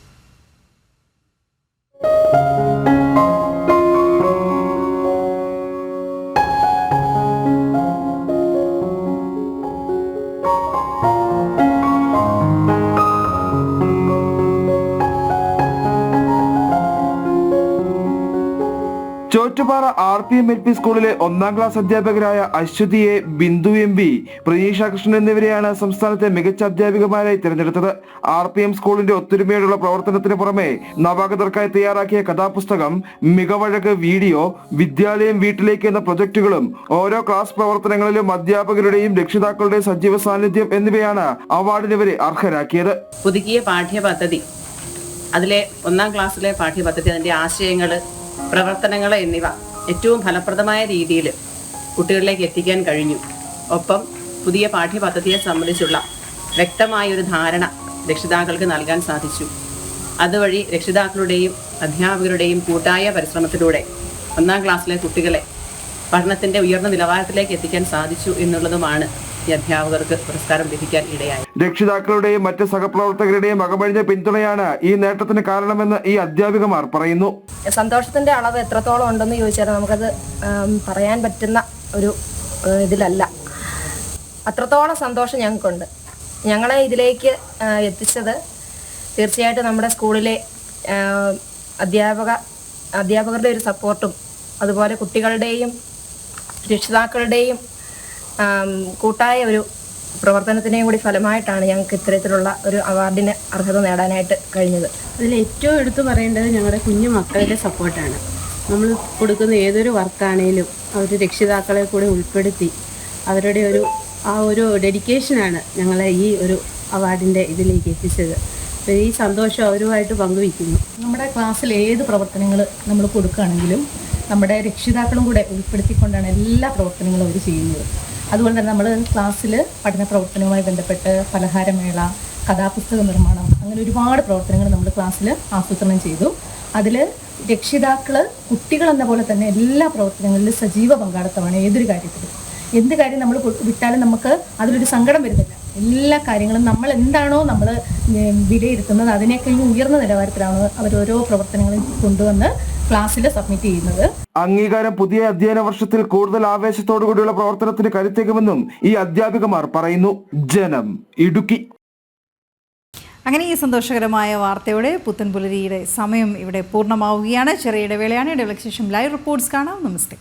S19: ചോറ്റുപാറ RPM LP സ്കൂളിലെ ഒന്നാം ക്ലാസ് അധ്യാപകരായ അശ്വതി A, ബിന്ദു MB, പ്രണീഷ കൃഷ്ണൻ എന്നിവരെയാണ് സംസ്ഥാനത്തെ മികച്ച അധ്യാപികമാരായി തിരഞ്ഞെടുത്തത്. RPM സ്കൂളിന്റെ ഒത്തൊരുമയോടുള്ള പ്രവർത്തനത്തിന് പുറമെ നവാഗതർക്കായി തയ്യാറാക്കിയ കഥാപുസ്തകം, മികവഴക് വീഡിയോ, വിദ്യാലയം വീട്ടിലേക്ക് എന്ന പ്രൊജക്ടുകളും ഓരോ ക്ലാസ് പ്രവർത്തനങ്ങളിലും അധ്യാപകരുടെയും രക്ഷിതാക്കളുടെയും സജീവ സാന്നിധ്യം എന്നിവയാണ് അവാർഡിനിവരെ അർഹരാക്കിയത്.
S20: പുതുക്കിയ പാഠ്യപദ്ധതി, അതിലെ ഒന്നാം ക്ലാസ്സിലെ പാഠ്യപദ്ധതി, അതിന്റെ ആശയങ്ങൾ, പ്രവർത്തനങ്ങൾ എന്നിവ ഏറ്റവും ഫലപ്രദമായ രീതിയിൽ കുട്ടികളിലേക്ക് എത്തിക്കാൻ കഴിഞ്ഞു. ഒപ്പം പുതിയ പാഠ്യപദ്ധതിയെ സംബന്ധിച്ചുള്ള വ്യക്തമായൊരു ധാരണ രക്ഷിതാക്കൾക്ക് നൽകാൻ സാധിച്ചു. അതുവഴി രക്ഷിതാക്കളുടെയും അധ്യാപകരുടെയും കൂട്ടായ പരിശ്രമത്തിലൂടെ ഒന്നാം ക്ലാസ്സിലെ കുട്ടികളെ പഠനത്തിൻ്റെ ഉയർന്ന നിലവാരത്തിലേക്ക് എത്തിക്കാൻ സാധിച്ചു എന്നുള്ളതുമാണ് ഈ അധ്യാപകർക്ക് പുരസ്കാരം ലഭിക്കാൻ ഇടയായി.
S19: രക്ഷിതാക്കളുടെയും മറ്റ് സഹപ്രവർത്തകരുടെയും അകമഴിഞ്ഞ പിന്തുണയാണ് ഈ നേട്ടത്തിന് കാരണമെന്ന് ഈ അധ്യാപികമാർ പറയുന്നു.
S21: സന്തോഷത്തിന്റെ അളവ് എത്രത്തോളം ഉണ്ടെന്ന് ചോദിച്ചാൽ നമുക്കത് പറയാൻ പറ്റുന്ന ഒരു ഇതിലല്ല. അത്രത്തോളം സന്തോഷം ഞങ്ങൾക്കുണ്ട്. ഞങ്ങളെ ഇതിലേക്ക് എത്തിച്ചത് തീർച്ചയായിട്ടും നമ്മുടെ സ്കൂളിലെ അധ്യാപകരുടെ ഒരു സപ്പോർട്ടും അതുപോലെ കുട്ടികളുടെയും രക്ഷിതാക്കളുടെയും കൂട്ടായ ഒരു പ്രവർത്തനത്തിൻ്റെയും കൂടി ഫലമായിട്ടാണ് ഞങ്ങൾക്ക് ഇത്തരത്തിലുള്ള ഒരു അവാർഡിന് അർഹത നേടാനായിട്ട് കഴിഞ്ഞത്.
S22: അതിൽ ഏറ്റവും എടുത്തു പറയേണ്ടത് ഞങ്ങളുടെ കുഞ്ഞു മക്കളുടെ സപ്പോർട്ടാണ്. നമ്മൾ കൊടുക്കുന്ന ഏതൊരു വർക്കാണേലും അവർ രക്ഷിതാക്കളെ കൂടെ ഉൾപ്പെടുത്തി അവരുടെ ഒരു ഡെഡിക്കേഷനാണ് ഞങ്ങളെ ഈ ഒരു അവാർഡിൻ്റെ ഇതിലേക്ക് എത്തിച്ചത്. അപ്പോൾ ഈ സന്തോഷം അവരുമായിട്ട് പങ്കുവയ്ക്കുന്നു.
S23: നമ്മുടെ ക്ലാസ്സിൽ ഏത് പ്രവർത്തനങ്ങൾ നമ്മൾ കൊടുക്കുകയാണെങ്കിലും നമ്മുടെ രക്ഷിതാക്കളും കൂടെ ഉൾപ്പെടുത്തിക്കൊണ്ടാണ് എല്ലാ പ്രവർത്തനങ്ങളും അവർ ചെയ്യുന്നത്. അതുപോലെ തന്നെ നമ്മൾ ക്ലാസ്സിൽ പഠന പ്രവർത്തനവുമായി ബന്ധപ്പെട്ട് പലഹാരമേള, കഥാപുസ്തക നിർമ്മാണം, അങ്ങനെ ഒരുപാട് പ്രവർത്തനങ്ങൾ നമ്മൾ ക്ലാസ്സിൽ ആസൂത്രണം ചെയ്തു. അതിൽ രക്ഷിതാക്കൾ കുട്ടികളെന്ന പോലെ തന്നെ എല്ലാ പ്രവർത്തനങ്ങളിലും സജീവ പങ്കാളിത്തമാണ്. ഏതൊരു കാര്യത്തിലും എന്ത് കാര്യം നമ്മൾ വിട്ടാലും നമുക്ക് അതിലൊരു സങ്കടം വരുന്നില്ല. എല്ലാ കാര്യങ്ങളും നമ്മൾ എന്താണോ നമ്മൾ വിലയിരുത്തുന്നത് അതിനേക്കാൾ ഉയർന്ന നിലവാരത്തിലാണ് അവർ ഓരോ പ്രവർത്തനങ്ങളും കൊണ്ടുവന്ന് ക്ലാസ്സിൽ സബ്മിറ്റ് ചെയ്യുന്നത്.
S19: അംഗീകാരം പുതിയ അധ്യയന വർഷത്തിൽ കൂടുതൽ ആവേശത്തോടുകൂടിയുള്ള പ്രവർത്തനത്തിന് കരുത്തേകുമെന്നും ഈ അധ്യാപികമാർ പറയുന്നു. ജനം, ഇടുക്കി.
S1: അങ്ങനെ ഈ സന്തോഷകരമായ വാർത്തയോടെ പുത്തൻ പുലരിയുടെ സമയം ഇവിടെ പൂർണ്ണമാവുകയാണ്. ചെറിയ ഇടവേളയാണ്. ഇടവേളയ്ക്ക് ശേഷം ലൈവ് റിപ്പോർട്ട്സ് കാണാം. നമസ്തേ.